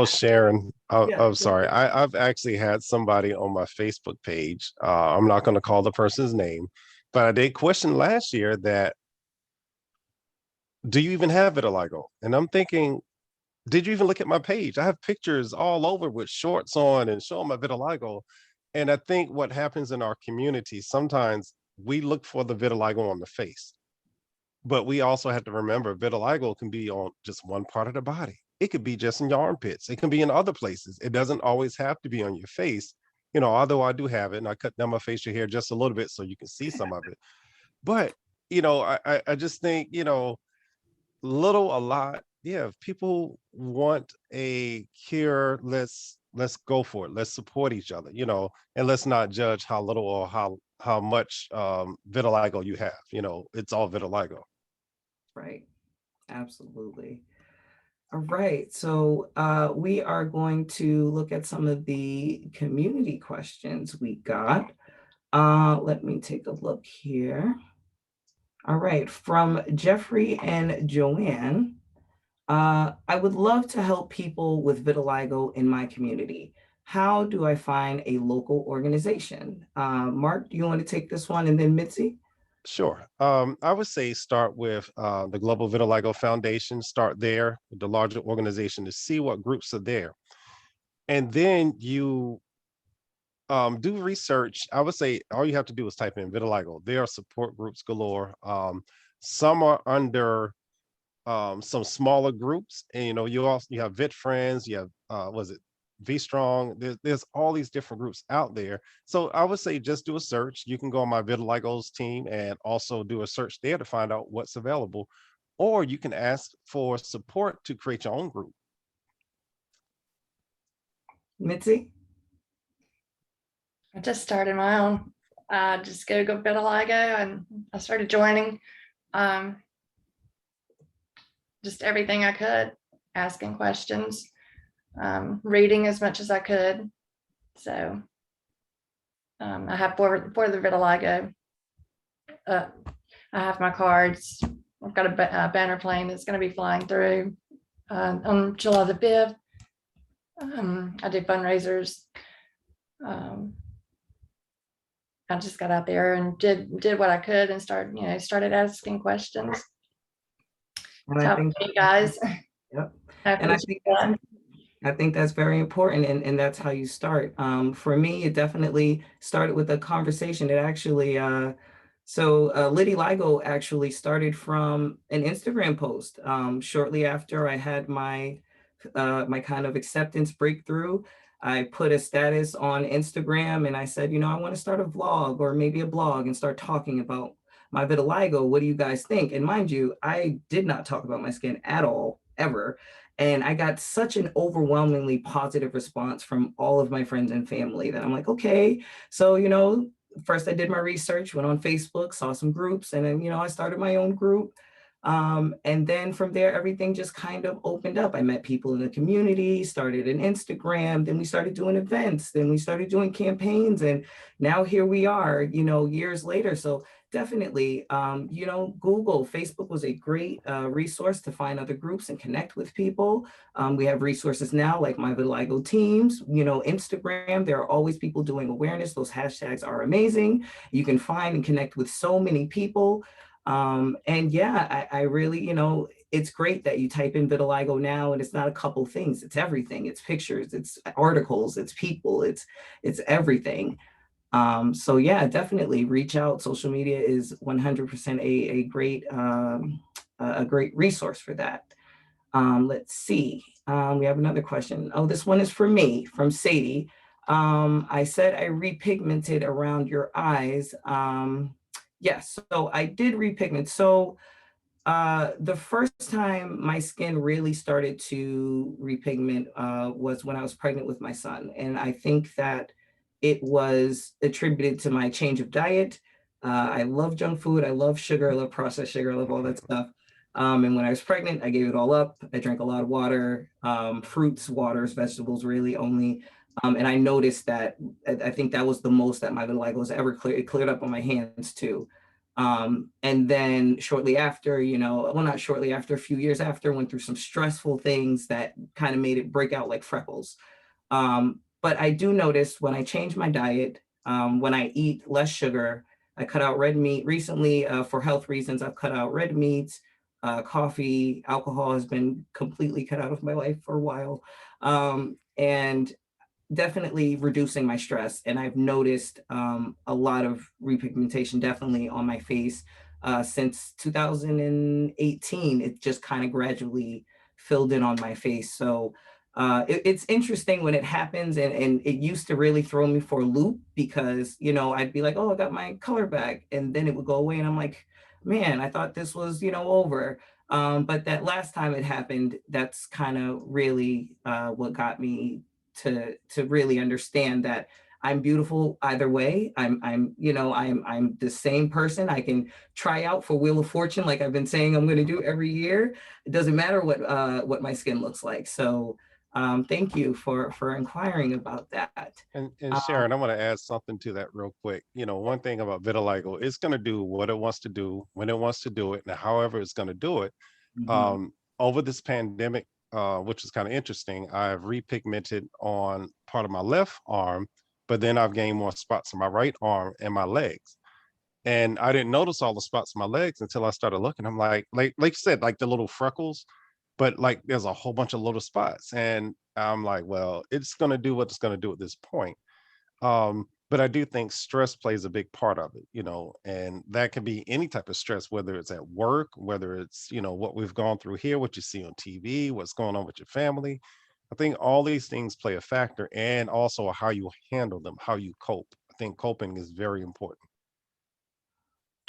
Sharon, I'm sorry. I've actually had somebody on my Facebook page. I'm not going to call the person's name, but I did question last year that, do you even have vitiligo? And I'm thinking, did you even look at my page? I have pictures all over with shorts on and showing my vitiligo. And I think what happens in our community, sometimes we look for the vitiligo on the face, but we also have to remember vitiligo can be on just one part of the body. It could be just in your armpits. It can be in other places. It doesn't always have to be on your face. Although I do have it, and I cut down my facial hair just a little bit so you can see some of it. But, I just think, little, a lot. Yeah, if people want a cure, let's go for it. Let's support each other, and let's not judge how little or how much vitiligo you have. It's all vitiligo. Right. Absolutely. All right. So we are going to look at some of the community questions we got. Let me take a look here. All right. From Jeffrey and Joanne. I would love to help people with vitiligo in my community. How do I find a local organization? Mark, do you want to take this one, and then Mitzi? Sure. I would say start with the Global Vitiligo Foundation. Start there with the larger organization to see what groups are there. And then you do research. I would say all you have to do is type in vitiligo. There are support groups galore. Some are under some smaller groups, and you have Vit Friends, you have was it V Strong. There's all these different groups out there. So I would say just do a search. You can go on my Vitiligo's team and also do a search there to find out what's available, or you can ask for support to create your own group. Mitzi? I just started my own. Just go vitiligo, and I started joining just everything I could, asking questions, reading as much as I could. So I have for the vitiligo. I have my cards. I've got a banner plane that's going to be flying through on July the 5th. I do fundraisers. I just got out there and did what I could and started asking questions. And I think, you guys. yep. And I think that's very important, and that's how you start. For me, it definitely started with a conversation. It actually, Vitiligo actually started from an Instagram post. Shortly after I had my kind of acceptance breakthrough, I put a status on Instagram and I said, I want to start a vlog or maybe a blog and start talking about my vitiligo. What do you guys think? And mind you, I did not talk about my skin at all, ever. And I got such an overwhelmingly positive response from all of my friends and family that I'm like, okay. So, first I did my research, went on Facebook, saw some groups, and then, I started my own group. And then from there, everything just kind of opened up. I met people in the community, started an Instagram, then we started doing events, then we started doing campaigns, and now here we are, years later. So definitely, Google, Facebook was a great resource to find other groups and connect with people. We have resources now like MyVitiligo teams, Instagram, there are always people doing awareness. Those hashtags are amazing. You can find and connect with so many people. And yeah, I really, it's great that you type in vitiligo now and it's not a couple things, it's everything. It's pictures, it's articles, it's people, it's everything. So yeah, definitely reach out. Social media is 100% a great resource for that. Let's see. We have another question. Oh, this one is for me, from Sadie. I said I repigmented around your eyes. Yes, so I did repigment. So the first time my skin really started to repigment was when I was pregnant with my son. And I think that it was attributed to my change of diet. I love junk food. I love sugar. I love processed sugar. I love all that stuff. And when I was pregnant, I gave it all up. I drank a lot of water, fruits, waters, vegetables, really only. And I noticed that I think that was the most that my vitiligo was ever clear. It cleared up on my hands too. And then shortly after, well, not shortly after, a few years after, went through some stressful things that kind of made it break out like freckles. But I do notice when I change my diet, when I eat less sugar, I cut out red meat. Recently, for health reasons, I've cut out red meats, coffee, alcohol has been completely cut out of my life for a while. And definitely reducing my stress. And I've noticed a lot of repigmentation definitely on my face since 2018. It just kind of gradually filled in on my face. So it's interesting when it happens, and it used to really throw me for a loop because, I'd be like, oh, I got my color back. And then it would go away. And I'm like, man, I thought this was, over. But that last time it happened, that's kind of really what got me to really understand that I'm beautiful either way. I'm the same person. I can try out for Wheel of Fortune, like I've been saying I'm going to do every year. It doesn't matter what my skin looks like. So thank you for inquiring about that. And Sharon, I want to add something to that real quick. One thing about vitiligo, it's going to do what it wants to do when it wants to do it, and however it's going to do it. Mm-hmm. Over this pandemic, which is kind of interesting, I've repigmented on part of my left arm, but then I've gained more spots on my right arm and my legs. And I didn't notice all the spots on my legs until I started looking. I'm like you said, like the little freckles, but like there's a whole bunch of little spots. And I'm like, well, it's going to do what it's going to do at this point. But I do think stress plays a big part of it, and that can be any type of stress, whether it's at work, whether it's, what we've gone through here, what you see on TV, what's going on with your family. I think all these things play a factor, and also how you handle them, how you cope. I think coping is very important.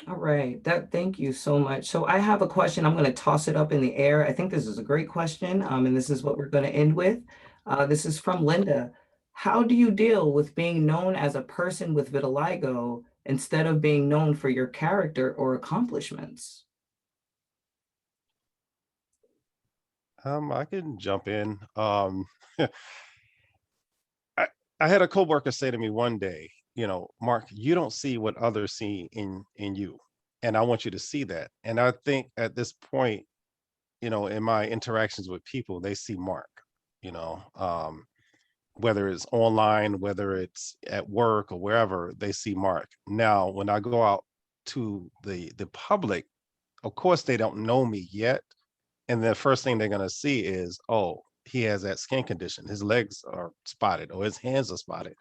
All right, thank you so much. So I have a question. I'm going to toss it up in the air. I think this is a great question, and this is what we're going to end with. This is from Linda. How do you deal with being known as a person with vitiligo instead of being known for your character or accomplishments? I can jump in. I had a coworker say to me one day, Mark, you don't see what others see in you, and I want you to see that. And I think at this point, in my interactions with people, they see Mark, you know, whether it's online, whether it's at work or wherever, they see Mark. Now, when I go out to the public, of course, they don't know me yet. And the first thing they're going to see is, oh, he has that skin condition. His legs are spotted or his hands are spotted.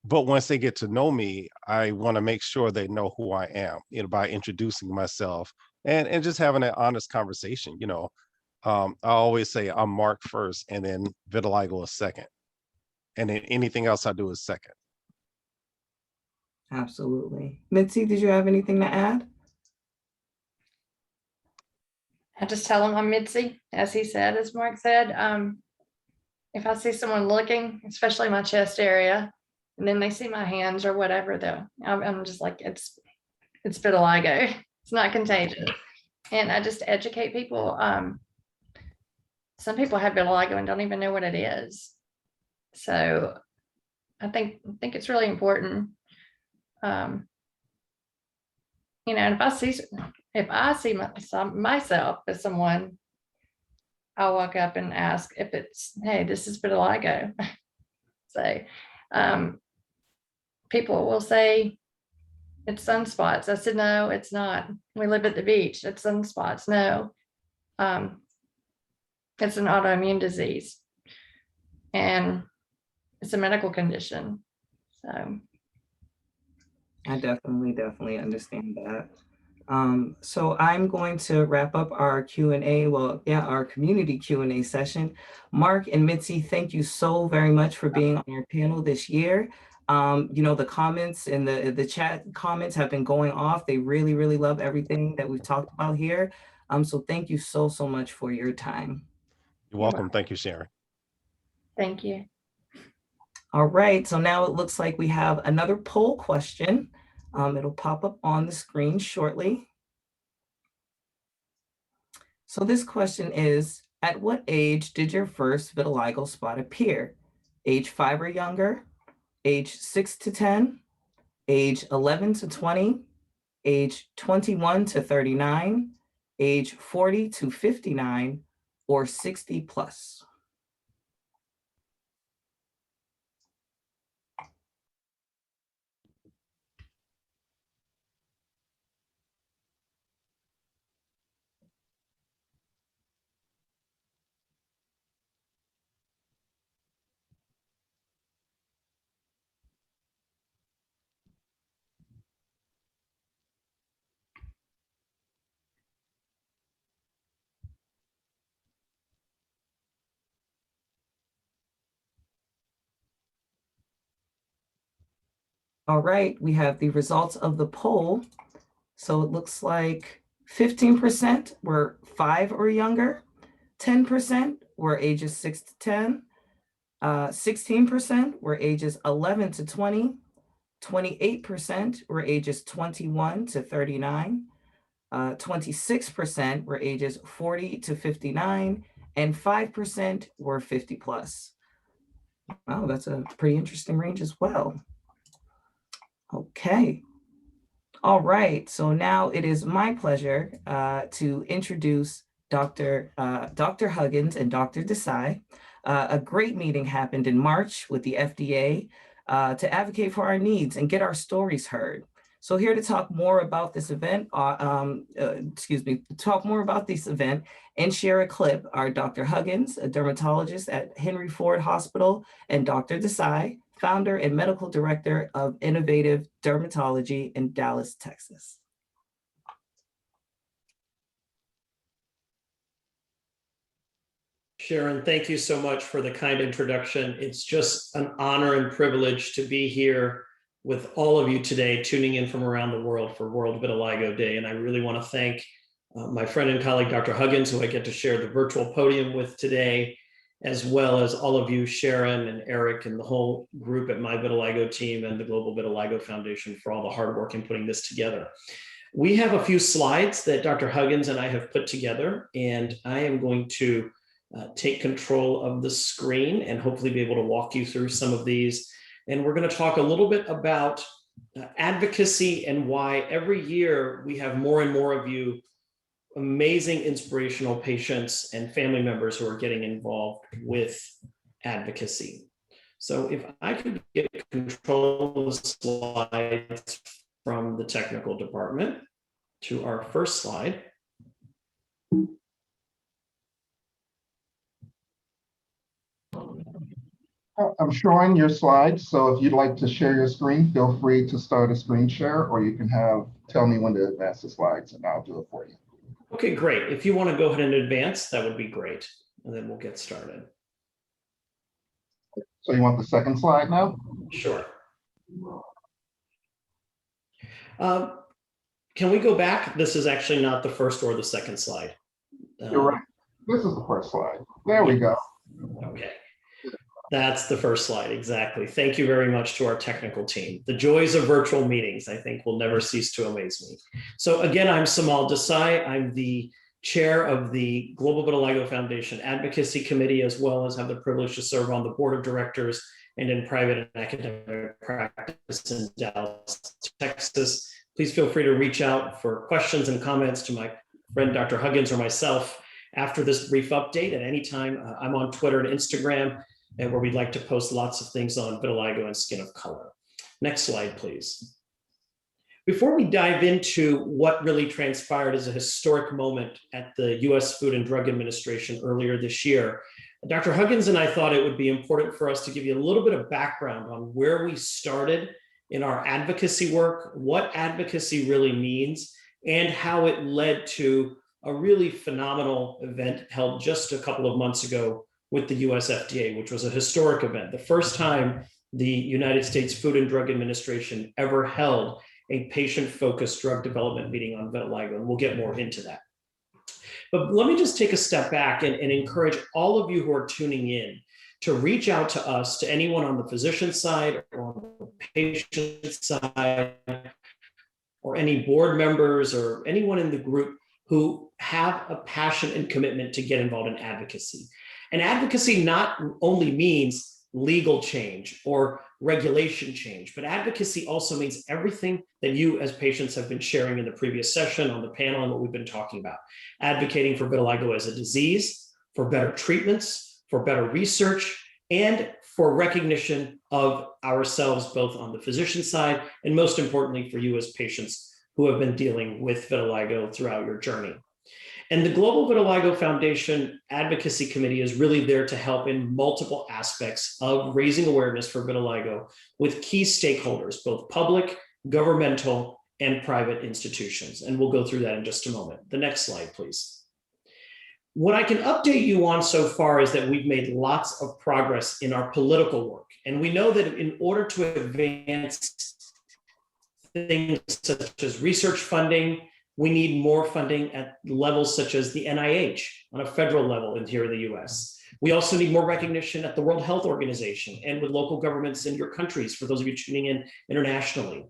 But once they get to know me, I want to make sure they know who I am, by introducing myself and just having an honest conversation. I always say I'm Mark first, and then vitiligo is second. And then anything else I do is second. Absolutely. Mitzi, did you have anything to add? I just tell them I'm Mitzi, as he said, as Mark said. If I see someone looking, especially my chest area, and then they see my hands or whatever, though, I'm just like, it's vitiligo. It's not contagious. And I just educate people. Some people have vitiligo and don't even know what it is. So I think it's really important. And if I see myself as someone, I'll walk up and ask if it's, hey, this is vitiligo. So people will say it's sunspots. I said, no, it's not. We live at the beach. It's sunspots. No, it's an autoimmune disease, and it's a medical condition. So I definitely understand that. So I'm going to wrap up our Q&A, our community Q&A session. Mark and Mitzi, thank you so very much for being on our panel this year. The comments in the chat comments have been going off. They really, really love everything that we've talked about here. So thank you so much for your time. You're welcome. Thank you, Sharon. Thank you. All right, so now it looks like we have another poll question. It'll pop up on the screen shortly. So this question is, at what age did your first vitiligo spot appear? Age 5 or younger, age 6 to 10, age 11 to 20, age 21 to 39, age 40 to 59, or 60 plus? All right, we have the results of the poll. So it looks like 15% were 5 or younger, 10% were ages 6 to 10, 16% were ages 11 to 20, 28% were ages 21 to 39, 26% were ages 40 to 59, and 5% were 50 plus. Wow, that's a pretty interesting range as well. Okay. All right. So now it is my pleasure to introduce Dr. Huggins and Dr. Desai. A great meeting happened in March with the FDA to advocate for our needs and get our stories heard. So here to talk more about this event, talk more about this event and share a clip are Dr. Huggins, a dermatologist at Henry Ford Hospital, and Dr. Desai, founder and medical director of Innovative Dermatology in Dallas, Texas. Sharon, thank you so much for the kind introduction. It's just an honor and privilege to be here with all of you today, tuning in from around the world for World Vitiligo Day. And I really want to thank my friend and colleague, Dr. Huggins, who I get to share the virtual podium with today, as well as all of you, Sharon and Eric and the whole group at MyVitiligo team and the Global Vitiligo Foundation for all the hard work in putting this together. We have a few slides that Dr. Huggins and I have put together, and I am going to take control of the screen and hopefully be able to walk you through some of these. And we're going to talk a little bit about advocacy and why every year we have more and more of you amazing, inspirational patients and family members who are getting involved with advocacy. So if I could get control of the slides from the technical department to our first slide. I'm showing your slides, so if you'd like to share your screen, feel free to start a screen share, or you can tell me when to advance the slides and I'll do it for you. Okay, great. If you want to go ahead and advance, that would be great. And then we'll get started. So you want the second slide now? Sure. Can we go back? This is actually not the first or the second slide. You're right. This is the first slide. There we go. Okay. That's the first slide, exactly. Thank you very much to our technical team. The joys of virtual meetings, I think, will never cease to amaze me. So again, I'm Seemal Desai. I'm the chair of the Global Vitiligo Foundation Advocacy Committee, as well as have the privilege to serve on the board of directors and in private and academic practice in Dallas, Texas. Please feel free to reach out for questions and comments to my friend, Dr. Huggins, or myself after this brief update at any time. I'm on Twitter and Instagram, and where we'd like to post lots of things on vitiligo and skin of color. Next slide, please. Before we dive into what really transpired as a historic moment at the US Food and Drug Administration earlier this year, Dr. Huggins and I thought it would be important for us to give you a little bit of background on where we started in our advocacy work, what advocacy really means, and how it led to a really phenomenal event held just a couple of months ago with the US FDA, which was a historic event. The first time the United States Food and Drug Administration ever held a patient-focused drug development meeting on vitiligo, and we'll get more into that. But let me just take a step back and encourage all of you who are tuning in to reach out to us, to anyone on the physician side or on the patient side, or any board members or anyone in the group who have a passion and commitment to get involved in advocacy. And advocacy not only means legal change or regulation change, but advocacy also means everything that you as patients have been sharing in the previous session on the panel and what we've been talking about. Advocating for vitiligo as a disease, for better treatments, for better research, and for recognition of ourselves, both on the physician side, and most importantly for you as patients who have been dealing with vitiligo throughout your journey. And the Global Vitiligo Foundation Advocacy Committee is really there to help in multiple aspects of raising awareness for vitiligo with key stakeholders, both public, governmental, and private institutions. And we'll go through that in just a moment. The next slide, please. What I can update you on so far is that we've made lots of progress in our political work. And we know that in order to advance things such as research funding, we need more funding at levels such as the NIH on a federal level here in the US. We also need more recognition at the World Health Organization and with local governments in your countries, for those of you tuning in internationally.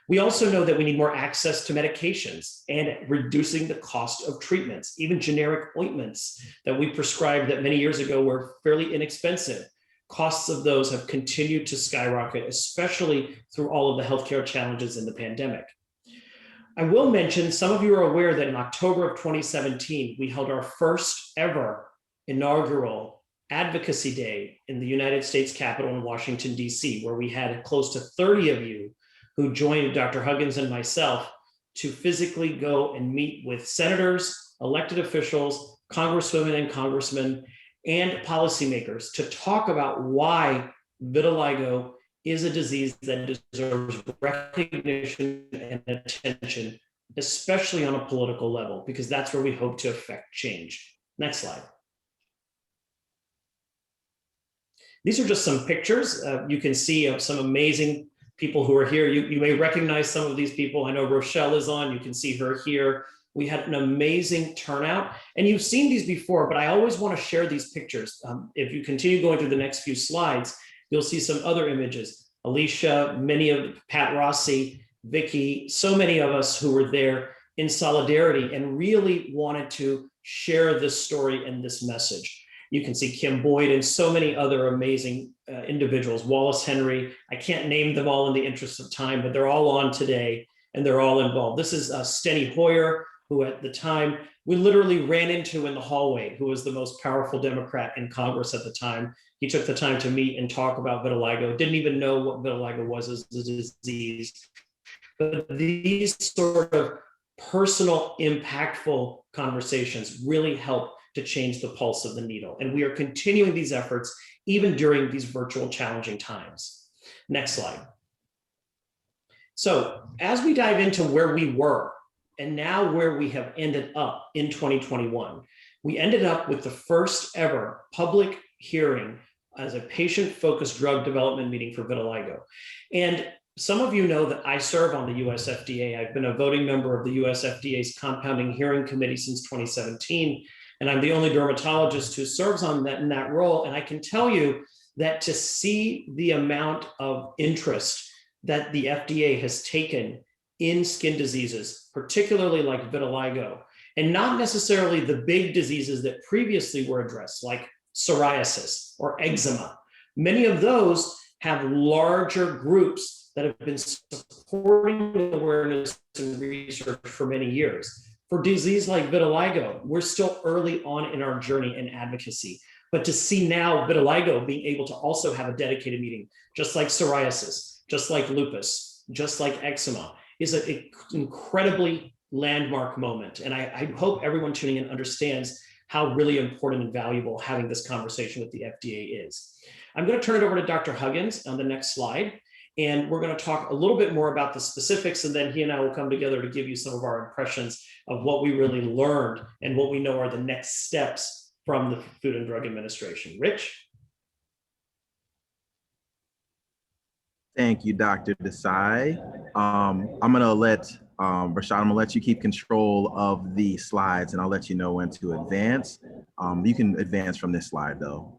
We also know that we need more access to medications and reducing the cost of treatments, even generic ointments that we prescribed that many years ago were fairly inexpensive. Costs of those have continued to skyrocket, especially through all of the healthcare challenges in the pandemic. I will mention, some of you are aware that in October of 2017, we held our first ever inaugural Advocacy Day in the United States Capitol in Washington, DC, where we had close to 30 of you who joined Dr. Huggins and myself to physically go and meet with senators, elected officials, congresswomen and congressmen, and policymakers to talk about why vitiligo is a disease that deserves recognition and attention, especially on a political level, because that's where we hope to affect change. Next slide. These are just some pictures. You can see of some amazing people who are here. You may recognize some of these people. I know Rochelle is on. You can see her here. We had an amazing turnout, and you've seen these before, but I always want to share these pictures. If you continue going through the next few slides, you'll see some other images. Alicia, many of Pat Rossi, Vicky, so many of us who were there in solidarity and really wanted to share this story and this message. You can see Kim Boyd and so many other amazing individuals, Wallace Henry. I can't name them all in the interest of time, but they're all on today and they're all involved. This is Steny Hoyer, who at the time we literally ran into in the hallway, who was the most powerful Democrat in Congress at the time. He took the time to meet and talk about vitiligo, didn't even know what vitiligo was as a disease. But these sort of personal, impactful conversations really help to change the pulse of the needle. And we are continuing these efforts even during these virtual challenging times. Next slide. So as we dive into where we were and now where we have ended up in 2021, we ended up with the first ever public hearing as a patient-focused drug development meeting for vitiligo. And some of you know that I serve on the US FDA. I've been a voting member of the US FDA's Compounding Hearing Committee since 2017. And I'm the only dermatologist who serves on that in that role. And I can tell you that to see the amount of interest that the FDA has taken in skin diseases, particularly like vitiligo, and not necessarily the big diseases that previously were addressed, like psoriasis or eczema. Many of those have larger groups that have been supporting awareness and research for many years. For disease like vitiligo, we're still early on in our journey in advocacy. But to see now vitiligo being able to also have a dedicated meeting, just like psoriasis, just like lupus, just like eczema, is an incredibly landmark moment. And I hope everyone tuning in understands how really important and valuable having this conversation with the FDA is. I'm going to turn it over to Dr. Huggins on the next slide. And we're going to talk a little bit more about the specifics, and then he and I will come together to give you some of our impressions of what we really learned and what we know are the next steps from the Food and Drug Administration. Rich? Thank you, Dr. Desai. I'm going to let Rashad, I'm going to let you keep control of the slides, and I'll let you know when to advance. You can advance from this slide, though.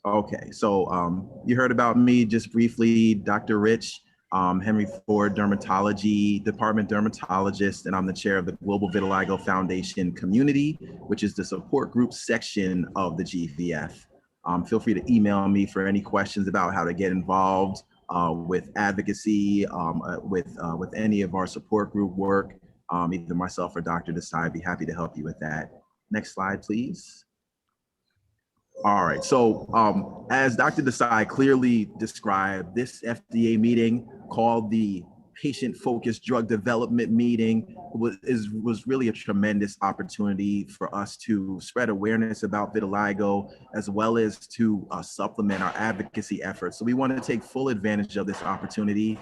Okay, so you heard about me just briefly, Dr. Rich, Henry Ford Dermatology, Department Dermatologist, and I'm the chair of the Global Vitiligo Foundation Community, which is the support group section of the GVF. Feel free to email me for any questions about how to get involved with advocacy, with any of our support group work. Either myself or Dr. Desai, I'd be happy to help you with that. Next slide, please. All right, so as Dr. Desai clearly described, this FDA meeting called the Patient-Focused Drug Development Meeting was really a tremendous opportunity for us to spread awareness about vitiligo, as well as to supplement our advocacy efforts. So we want to take full advantage of this opportunity.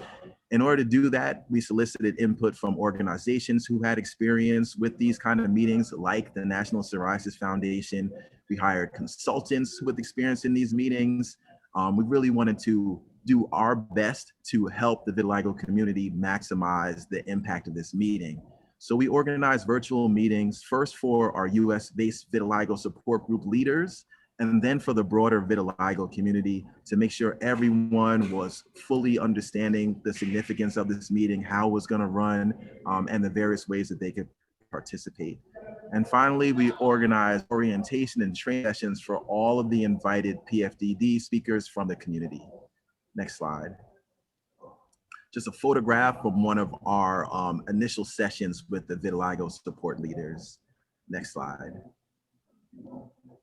In order to do that, we solicited input from organizations who had experience with these kind of meetings, like the National Psoriasis Foundation. We hired consultants with experience in these meetings. We really wanted to do our best to help the vitiligo community maximize the impact of this meeting. So we organized virtual meetings, first for our US-based vitiligo support group leaders, and then for the broader vitiligo community, to make sure everyone was fully understanding the significance of this meeting, how it was going to run, and the various ways that they could participate. And finally, we organized orientation and training sessions for all of the invited PFDD speakers from the community. Next slide. Just a photograph from one of our initial sessions with the vitiligo support leaders. Next slide.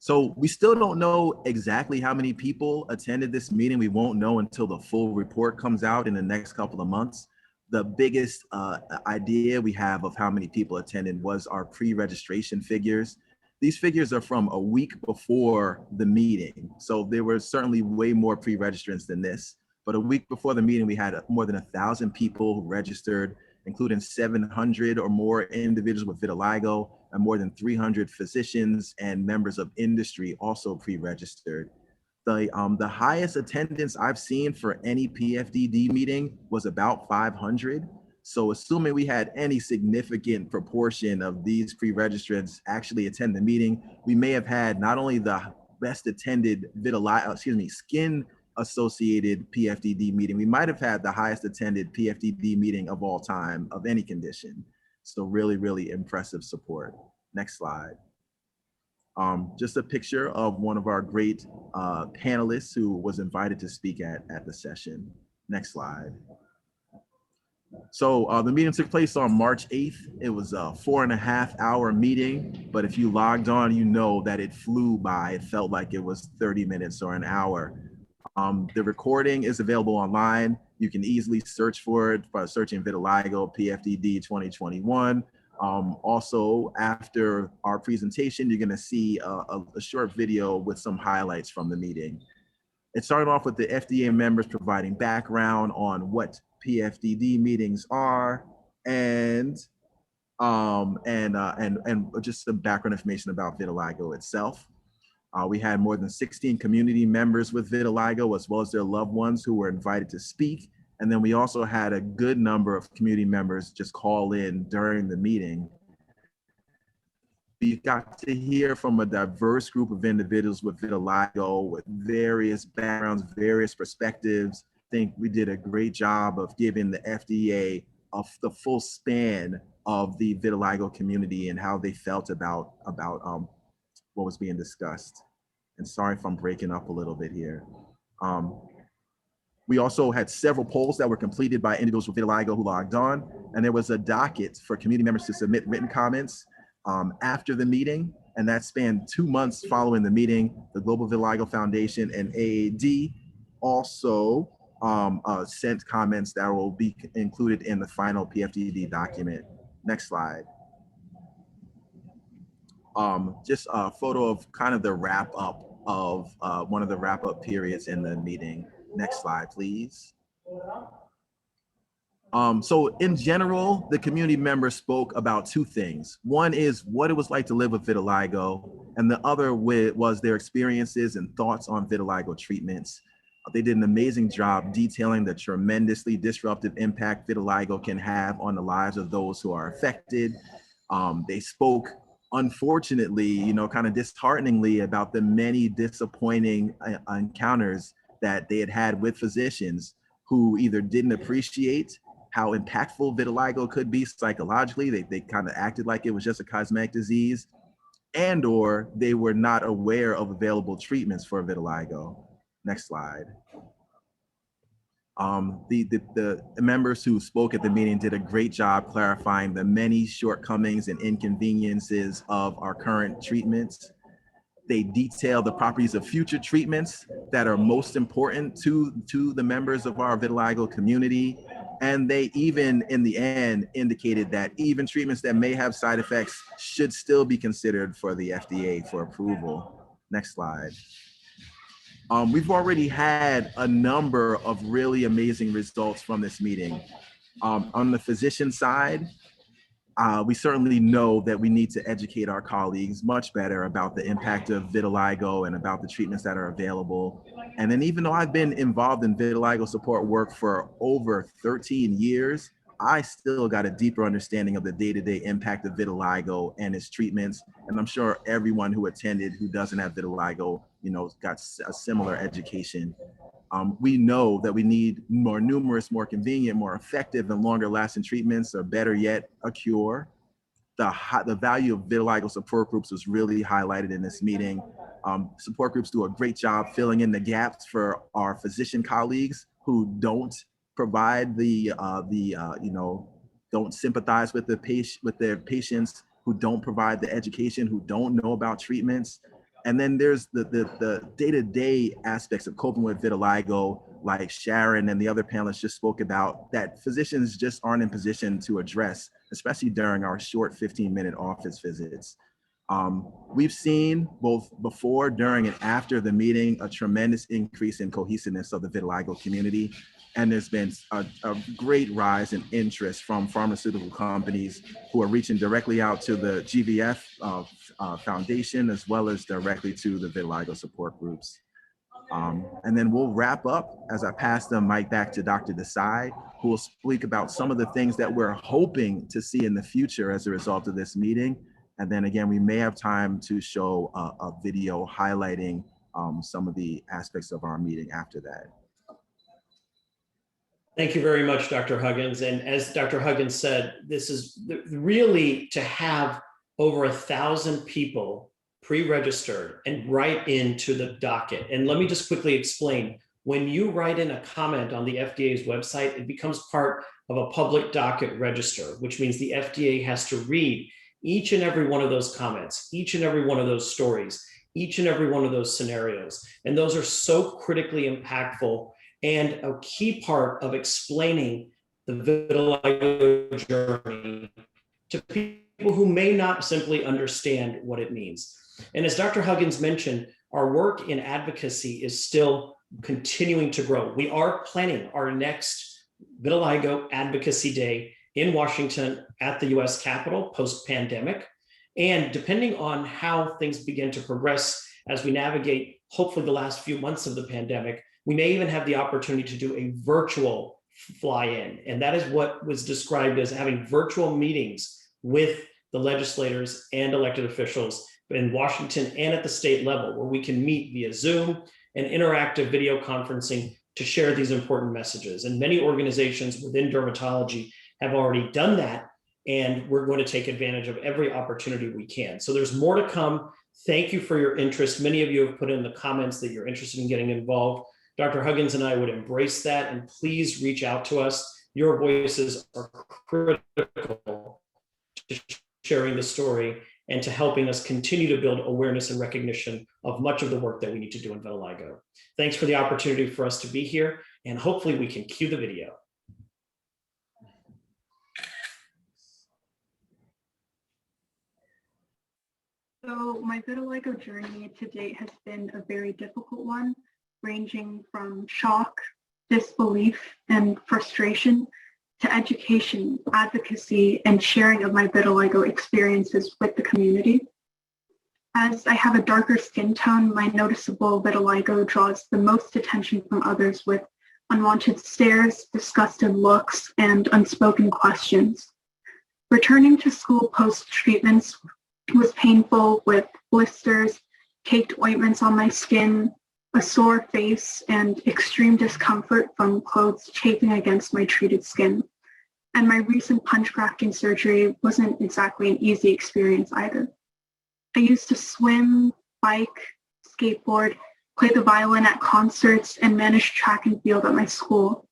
So we still don't know exactly how many people attended this meeting. We won't know until the full report comes out in the next couple of months. The biggest idea we have of how many people attended was our pre-registration figures. These figures are from a week before the meeting. So there were certainly way more pre-registrants than this. But a week before the meeting, we had more than 1,000 people who registered, including 700 or more individuals with vitiligo, and more than 300 physicians and members of industry also pre-registered. The highest attendance I've seen for any PFDD meeting was about 500. So assuming we had any significant proportion of these pre-registrants actually attend the meeting, we may have had not only the best attended skin associated PFDD meeting, we might have had the highest attended PFDD meeting of all time of any condition. So really, really impressive support. Next slide. Just a picture of one of our great panelists who was invited to speak at the session. Next slide. So the meeting took place on March 8th. It was a 4.5-hour meeting, but if you logged on, you know that it flew by. It felt like it was 30 minutes or an hour. The recording is available online. You can easily search for it by searching Vitiligo PFDD 2021. Also, after our presentation, you're gonna see a short video with some highlights from the meeting. It started off with the FDA members providing background on what PFDD meetings are and just some background information about vitiligo itself. We had more than 16 community members with vitiligo, as well as their loved ones who were invited to speak. And then we also had a good number of community members just call in during the meeting. We got to hear from a diverse group of individuals with vitiligo with various backgrounds, various perspectives. I think we did a great job of giving the FDA the full span of the vitiligo community and how they felt about what was being discussed. And sorry if I'm breaking up a little bit here. We also had several polls that were completed by individuals with vitiligo who logged on, and there was a docket for community members to submit written comments after the meeting, and that spanned 2 months following the meeting. The Global Vitiligo Foundation and AAD also sent comments that will be included in the final PFDD document. Next slide. Just a photo of kind of the wrap up of one of the wrap up periods in the meeting. Next slide, please. So in general, the community members spoke about two things. One is what it was like to live with vitiligo, and the other was their experiences and thoughts on vitiligo treatments. They did an amazing job detailing the tremendously disruptive impact vitiligo can have on the lives of those who are affected. They spoke, unfortunately, kind of dishearteningly about the many disappointing encounters that they had with physicians who either didn't appreciate how impactful vitiligo could be psychologically. They kind of acted like it was just a cosmetic disease, and or they were not aware of available treatments for vitiligo. Next slide. The members who spoke at the meeting did a great job clarifying the many shortcomings and inconveniences of our current treatments. They detail the properties of future treatments that are most important to the members of our vitiligo community. And they even, in the end, indicated that even treatments that may have side effects should still be considered for the FDA for approval. Next slide. We've already had a number of really amazing results from this meeting. On the physician side, we certainly know that we need to educate our colleagues much better about the impact of vitiligo and about the treatments that are available. And then even though I've been involved in vitiligo support work for over 13 years, I still got a deeper understanding of the day-to-day impact of vitiligo and its treatments. And I'm sure everyone who attended who doesn't have vitiligo, got a similar education. We know that we need more numerous, more convenient, more effective, and longer lasting treatments, or better yet, a cure. The value of vitiligo support groups was really highlighted in this meeting. Support groups do a great job filling in the gaps for our physician colleagues who don't provide don't sympathize with their patients, who don't provide the education, who don't know about treatments. And then there's the day-to-day aspects of coping with vitiligo, like Sharon and the other panelists just spoke about, that physicians just aren't in position to address, especially during our short 15-minute office visits. We've seen both before, during, and after the meeting a tremendous increase in cohesiveness of the vitiligo community. And there's been a great rise in interest from pharmaceutical companies who are reaching directly out to the GVF Foundation, as well as directly to the vitiligo support groups. And then we'll wrap up as I pass the mic back to Dr. Desai, who will speak about some of the things that we're hoping to see in the future as a result of this meeting. And then again, we may have time to show a video highlighting some of the aspects of our meeting after that. Thank you very much, Dr. Huggins. And as Dr. Huggins said, this is really to have over 1,000 people pre-registered and write into the docket. And let me just quickly explain. When you write in a comment on the FDA's website, it becomes part of a public docket register, which means the FDA has to read each and every one of those comments, each and every one of those stories, each and every one of those scenarios. And those are so critically impactful and a key part of explaining the vitiligo journey to people who may not simply understand what it means. And as Dr. Huggins mentioned, our work in advocacy is still continuing to grow. We are planning our next Vitiligo Advocacy Day in Washington at the US Capitol post-pandemic. And depending on how things begin to progress as we navigate, hopefully the last few months of the pandemic, we may even have the opportunity to do a virtual fly-in. And that is what was described as having virtual meetings with the legislators and elected officials in Washington and at the state level, where we can meet via Zoom and interactive video conferencing to share these important messages. And many organizations within dermatology have already done that, and we're going to take advantage of every opportunity we can. So there's more to come. Thank you for your interest. Many of you have put in the comments that you're interested in getting involved. Dr. Huggins and I would embrace that, and please reach out to us. Your voices are critical to sharing the story and to helping us continue to build awareness and recognition of much of the work that we need to do in vitiligo. Thanks for the opportunity for us to be here, and hopefully we can cue the video. So my vitiligo journey to date has been a very difficult one, ranging from shock, disbelief, and frustration to education, advocacy, and sharing of my vitiligo experiences with the community. As I have a darker skin tone, my noticeable vitiligo draws the most attention from others with unwanted stares, disgusted looks, and unspoken questions. Returning to school post-treatments was painful, with blisters, caked ointments on my skin, a sore face, and extreme discomfort from clothes chafing against my treated skin. And my recent punch grafting surgery wasn't exactly an easy experience either. I used to swim, bike, skateboard, play the violin at concerts, and manage track and field at my school.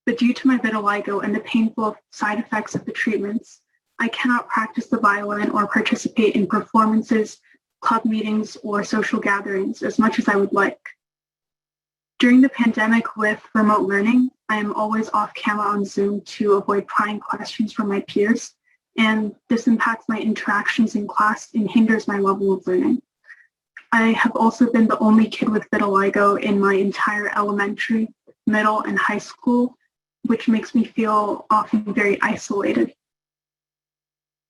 But due to my vitiligo and the painful side effects of the treatments, I cannot practice the violin or participate in performances, club meetings, or social gatherings as much as I would like. During the pandemic with remote learning, I am always off camera on Zoom to avoid prying questions from my peers, and this impacts my interactions in class and hinders my level of learning. I have also been the only kid with vitiligo in my entire elementary, middle, and high school, which makes me feel often very isolated.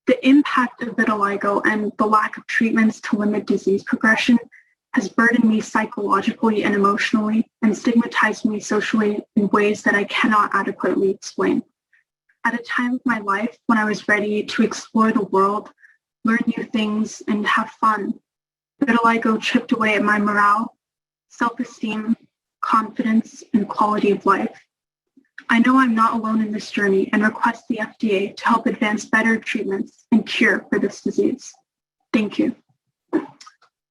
The impact of vitiligo and the lack of treatments to limit disease progression has burdened me psychologically and emotionally, and stigmatized me socially in ways that I cannot adequately explain. At a time of my life when I was ready to explore the world, learn new things, and have fun, vitiligo chipped away at my morale, self-esteem, confidence, and quality of life. I know I'm not alone in this journey and request the FDA to help advance better treatments and cure for this disease. Thank you.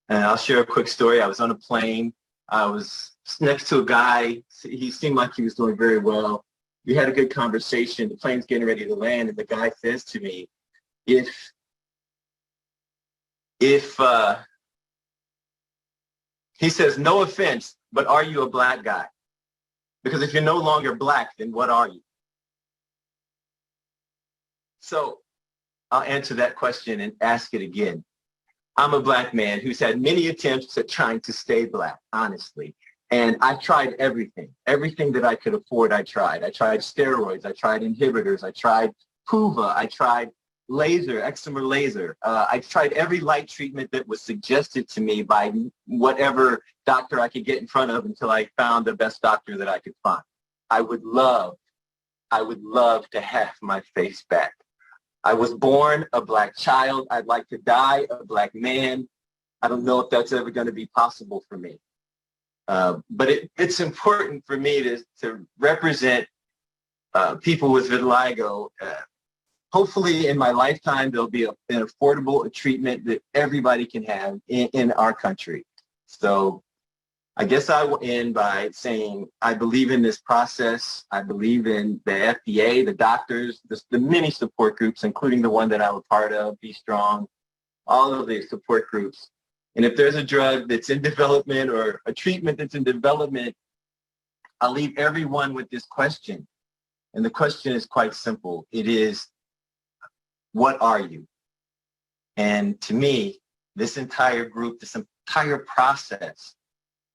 I'll share a quick story. I was on a plane. I was next to a guy. He seemed like he was doing very well. We had a good conversation. The plane's getting ready to land, and the guy says to me, if he says, no offense, but are you a black guy? Because if you're no longer black, then what are you? So I'll answer that question and ask it again. I'm a Black man who's had many attempts at trying to stay Black, honestly. And I tried everything that I could afford. I tried steroids, I tried inhibitors, I tried PUVA, I tried eczema laser. I tried every light treatment that was suggested to me by whatever doctor I could get in front of until I found the best doctor that I could find. I would love to have my face back. I was born a Black child. I'd like to die a Black man. I don't know if that's ever going to be possible for me. But it's important for me to represent people with vitiligo. Hopefully in my lifetime, there'll be an affordable treatment that everybody can have in our country. So I guess I will end by saying I believe in this process. I believe in the FDA, the doctors, the many support groups, including the one that I'm a part of, Be Strong, all of these support groups. And if there's a drug that's in development or a treatment that's in development, I'll leave everyone with this question. And the question is quite simple. It is, what are you? And to me, this entire group, this entire process,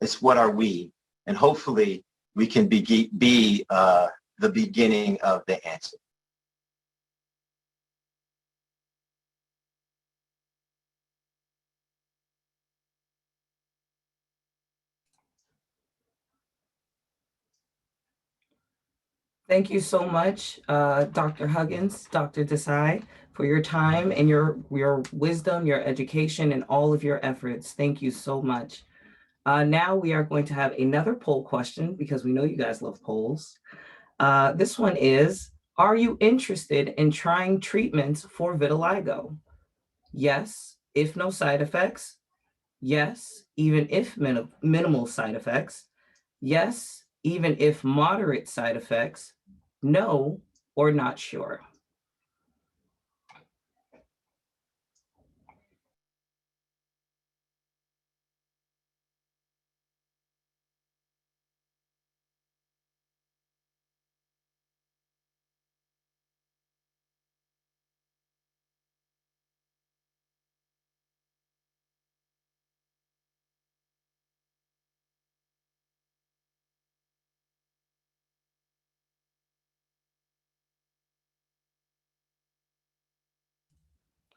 is what are we? And hopefully we can be the beginning of the answer. Thank you so much, Dr. Huggins, Dr. Desai, for your time and your wisdom, your education, and all of your efforts. Thank you so much. Now we are going to have another poll question because we know you guys love polls. This one is, are you interested in trying treatments for vitiligo? Yes, if no side effects. Yes, even if minimal side effects. Yes, even if moderate side effects. No, or not sure.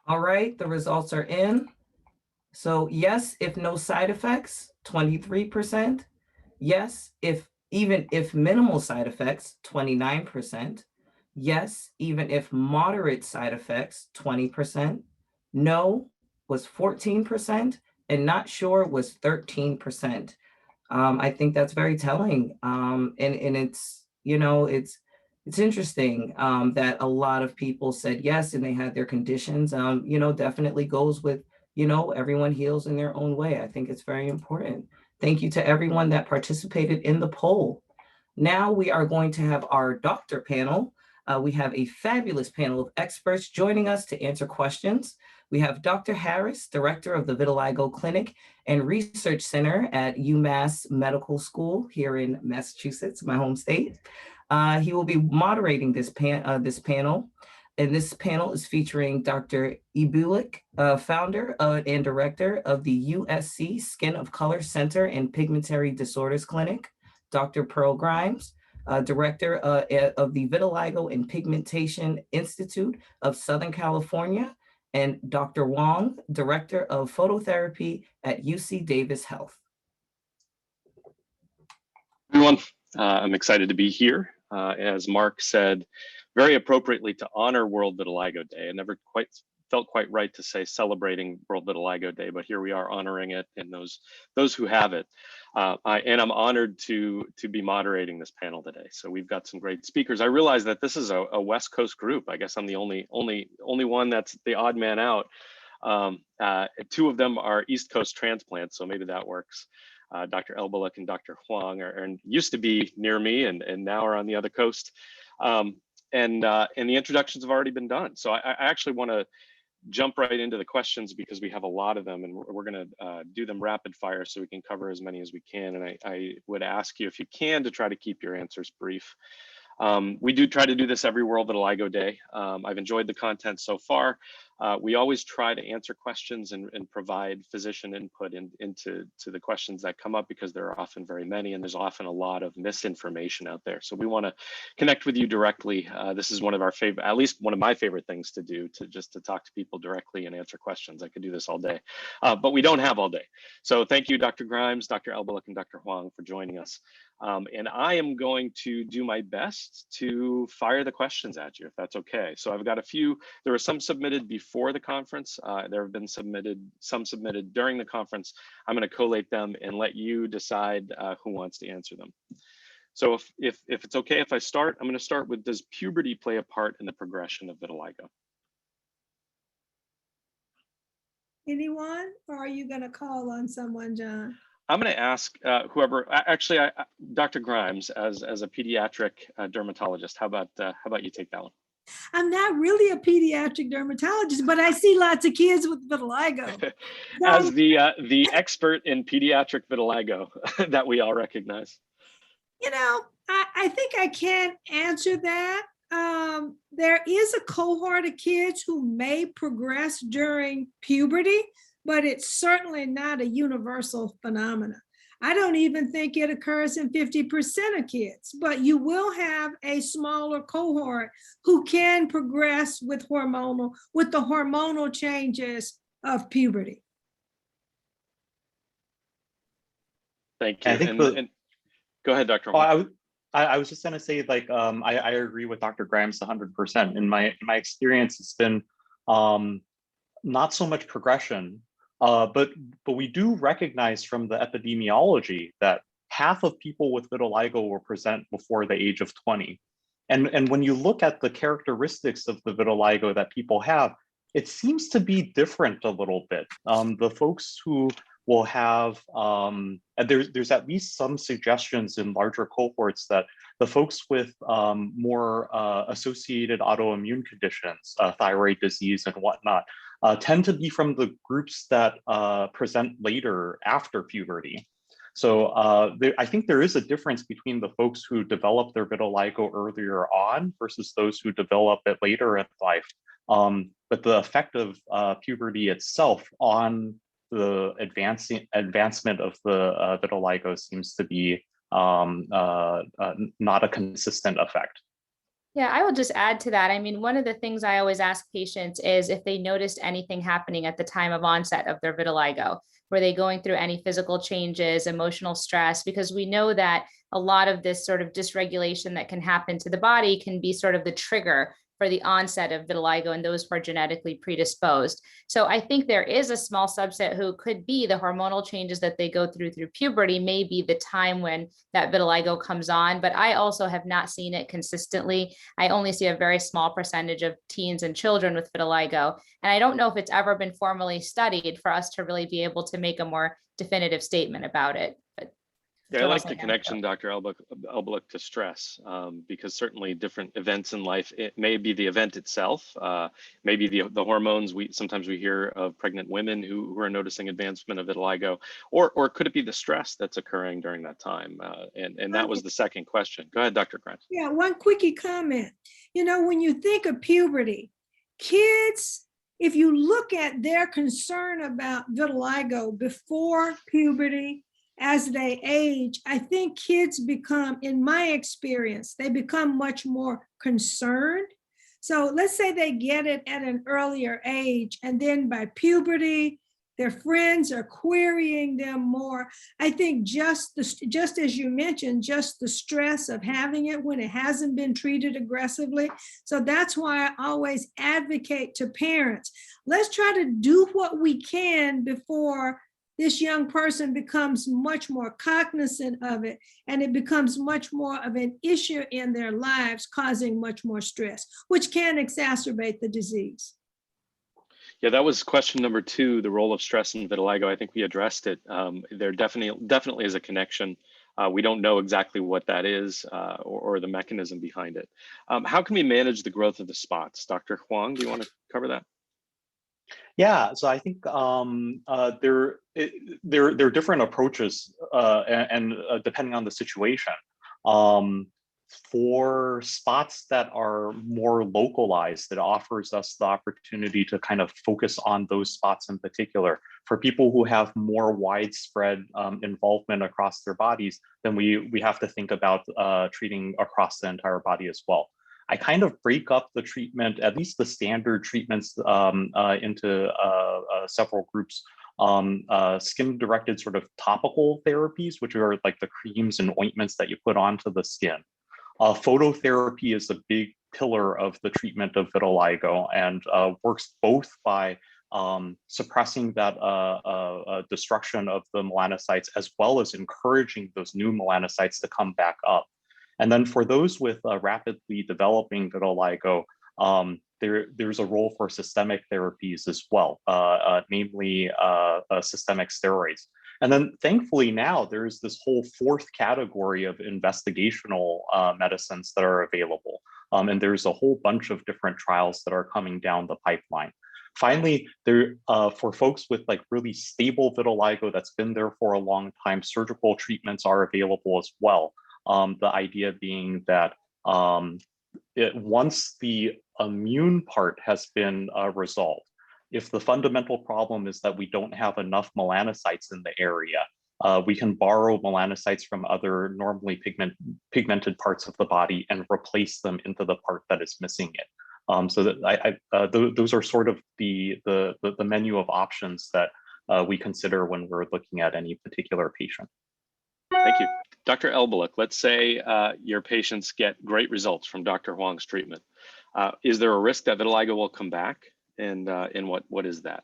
All right, the results are in. So yes, if no side effects, 23%. Yes, even if minimal side effects, 29%. Yes, even if moderate side effects, 20%. No was 14%, and not sure was 13%. I think that's very telling. And it's, it's interesting that a lot of people said yes, and they had their conditions, definitely goes with, everyone heals in their own way. I think it's very important. Thank you to everyone that participated in the poll. Now we are going to have our doctor panel. We have a fabulous panel of experts joining us to answer questions. We have Dr. Harris, Director of the Vitiligo Clinic and Research Center at UMass Medical School here in Massachusetts, my home state. He will be moderating this panel. And this panel is featuring Dr. Ibulik, founder and director of the USC Skin of Color Center and Pigmentary Disorders Clinic, Dr. Pearl Grimes, director of the Vitiligo and Pigmentation Institute of Southern California, and Dr. Wong, director of phototherapy at UC Davis Health. Everyone, I'm excited to be here. As Mark said, very appropriately to honor World Vitiligo Day. I never quite felt quite right to say celebrating World Vitiligo Day, but here we are honoring it and those who have it. And I'm honored to be moderating this panel today. So we've got some great speakers. I realize that this is a West Coast group. I guess I'm the only one that's the odd man out. Two of them are East Coast transplants, so maybe that works. Dr. Elbaluk and Dr. Huang used to be near me and now are on the other coast. And the introductions have already been done. So I actually want to jump right into the questions because we have a lot of them and we're going to do them rapid fire so we can cover as many as we can. And I would ask you, if you can, to try to keep your answers brief. We do try to do this every World Vitiligo Day. I've enjoyed the content so far. We always try to answer questions and provide physician input into the questions that come up, because there are often very many, and there's often a lot of misinformation out there. So we want to connect with you directly. This is one of our favorite, at least one of my favorite things to do, to talk to people directly and answer questions. I could do this all day, but we don't have all day. So thank you, Dr. Grimes, Dr. Elbelick, and Dr. Huang for joining us. And I am going to do my best to fire the questions at you, if that's okay. So I've got a few. There were some submitted before the conference. There have been some submitted during the conference. I'm going to collate them and let you decide who wants to answer them. So if it's okay if I start, I'm going to start with, does puberty play a part in the progression of vitiligo? Anyone, or are you going to call on someone, John? I'm going to ask whoever. Actually, Dr. Grimes, as a pediatric dermatologist, how about you take that one? I'm not really a pediatric dermatologist, but I see lots of kids with vitiligo. As the expert in pediatric vitiligo that we all recognize. You know, I think I can answer that. There is a cohort of kids who may progress during puberty, but it's certainly not a universal phenomenon. I don't even think it occurs in 50% of kids, but you will have a smaller cohort who can progress with the hormonal changes of puberty. Thank you. I think and go ahead, Dr. I was just going to say, like, I agree with Dr. Grimes 100%. In my experience, it's been not so much progression, but we do recognize from the epidemiology that half of people with vitiligo will present before the age of 20. And when you look at the characteristics of the vitiligo that people have, it seems to be different a little bit. The folks who will have, there's at least some suggestions in larger cohorts that the folks with more associated autoimmune conditions, thyroid disease and whatnot, tend to be from the groups that present later after puberty. So I think there is a difference between the folks who develop their vitiligo earlier on versus those who develop it later in life. But the effect of puberty itself on the advancement of the vitiligo seems to be not a consistent effect. Yeah, I will just add to that. I mean, one of the things I always ask patients is if they noticed anything happening at the time of onset of their vitiligo. Were they going through any physical changes, emotional stress? Because we know that a lot of this sort of dysregulation that can happen to the body can be sort of the trigger for the onset of vitiligo in those who are genetically predisposed. So I think there is a small subset who could be the hormonal changes that they go through puberty may be the time when that vitiligo comes on, but I also have not seen it consistently. I only see a very small percentage of teens and children with vitiligo, and I don't know if it's ever been formally studied for us to really be able to make a more definitive statement about it. But yeah, I like the connection, Dr. Elbelick, to stress, because certainly different events in life, it may be the event itself, maybe the hormones. Sometimes we hear of pregnant women who are noticing advancement of vitiligo, or could it be the stress that's occurring during that time? And that was the second question. Go ahead, Dr. Grimes. Yeah, one quickie comment. You know, when you think of puberty, kids, if you look at their concern about vitiligo before puberty, as they age, I think kids become, in my experience, they become much more concerned. So let's say they get it at an earlier age, and then by puberty, their friends are querying them more. I think just as you mentioned, just the stress of having it when it hasn't been treated aggressively. So that's why I always advocate to parents, let's try to do what we can before this young person becomes much more cognizant of it, and it becomes much more of an issue in their lives, causing much more stress, which can exacerbate the disease. Yeah, that was question number 2, the role of stress in vitiligo. I think we addressed it. There definitely is a connection. We don't know exactly what that is or the mechanism behind it. How can we manage the growth of the spots? Dr. Huang, do you want to cover that? Yeah, so I think there are different approaches and depending on the situation. for spots that are more localized, it offers us the opportunity to kind of focus on those spots in particular. For people who have more widespread involvement across their bodies, then we have to think about treating across the entire body as well. I kind of break up the treatment, at least the standard treatments, into several groups. Skin-directed sort of topical therapies, which are like the creams and ointments that you put onto the skin. Phototherapy is a big pillar of the treatment of vitiligo and works both by suppressing that destruction of the melanocytes, as well as encouraging those new melanocytes to come back up. And then for those with rapidly developing vitiligo, there's a role for systemic therapies as well, namely systemic steroids. And then thankfully now there's this whole fourth category of investigational medicines that are available. And there's a whole bunch of different trials that are coming down the pipeline. Finally, for folks with like really stable vitiligo that's been there for a long time, surgical treatments are available as well. The idea being that once the immune part has been resolved, if the fundamental problem is that we don't have enough melanocytes in the area, we can borrow melanocytes from other normally pigmented parts of the body and replace them into the part that is missing it. So that those are sort of the menu of options that we consider when we're looking at any particular patient. Thank you. Dr. Elbalik, let's say your patients get great results from Dr. Huang's treatment. Is there a risk that vitiligo will come back? And what is that?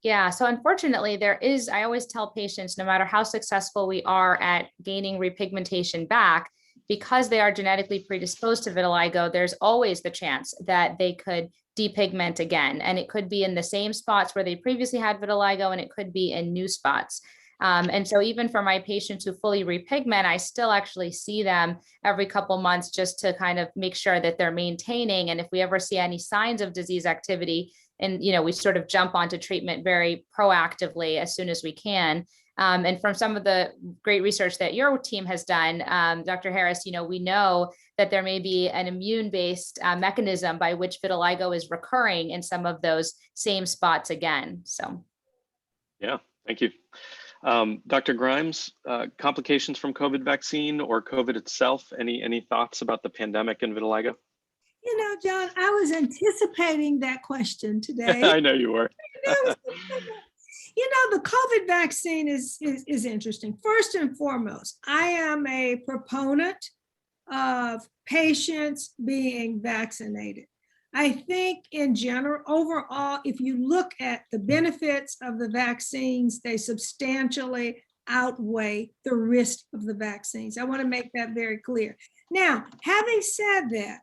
Yeah, so unfortunately there is, I always tell patients, no matter how successful we are at gaining repigmentation back, because they are genetically predisposed to vitiligo, there's always the chance that they could depigment again. And it could be in the same spots where they previously had vitiligo, and it could be in new spots. And so even for my patients who fully repigment, I still actually see them every couple months just to kind of make sure that they're maintaining. And if we ever see any signs of disease activity, and we sort of jump onto treatment very proactively as soon as we can. And from some of the great research that your team has done, Dr. Harris, we know that there may be an immune-based mechanism by which vitiligo is recurring in some of those same spots again. So, yeah, thank you. Dr. Grimes, complications from COVID vaccine or COVID itself, any thoughts about the pandemic and vitiligo? John, I was anticipating that question today. I know you were. The COVID vaccine is interesting. First and foremost, I am a proponent of patients being vaccinated. I think in general, overall, if you look at the benefits of the vaccines, they substantially outweigh the risk of the vaccines. I want to make that very clear. Now, having said that,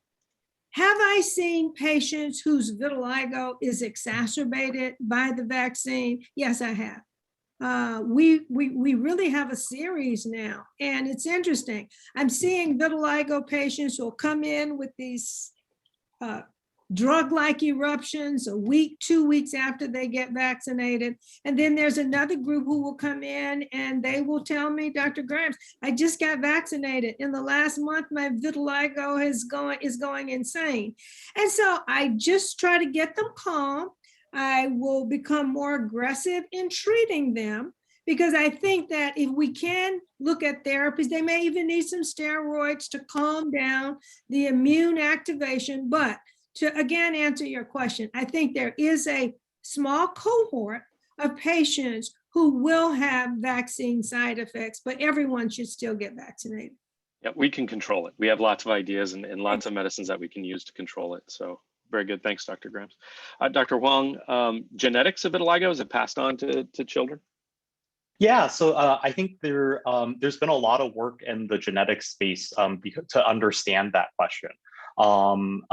have I seen patients whose vitiligo is exacerbated by the vaccine? Yes, I have. We really have a series now, and it's interesting. I'm seeing vitiligo patients who will come in with these drug-like eruptions a week, 2 weeks after they get vaccinated. And then there's another group who will come in and they will tell me, Dr. Grimes, I just got vaccinated. In the last month, my vitiligo is going insane. And so I just try to get them calm. I will become more aggressive in treating them, because I think that if we can look at therapies, they may even need some steroids to calm down the immune activation. But to again answer your question, I think there is a small cohort of patients who will have vaccine side effects, but everyone should still get vaccinated. Yeah, we can control it. We have lots of ideas and lots of medicines that we can use to control it. So very good. Thanks, Dr. Grimes. Dr. Huang, genetics of vitiligo, is it passed on to children? Yeah, so I think there's been a lot of work in the genetic space to understand that question. And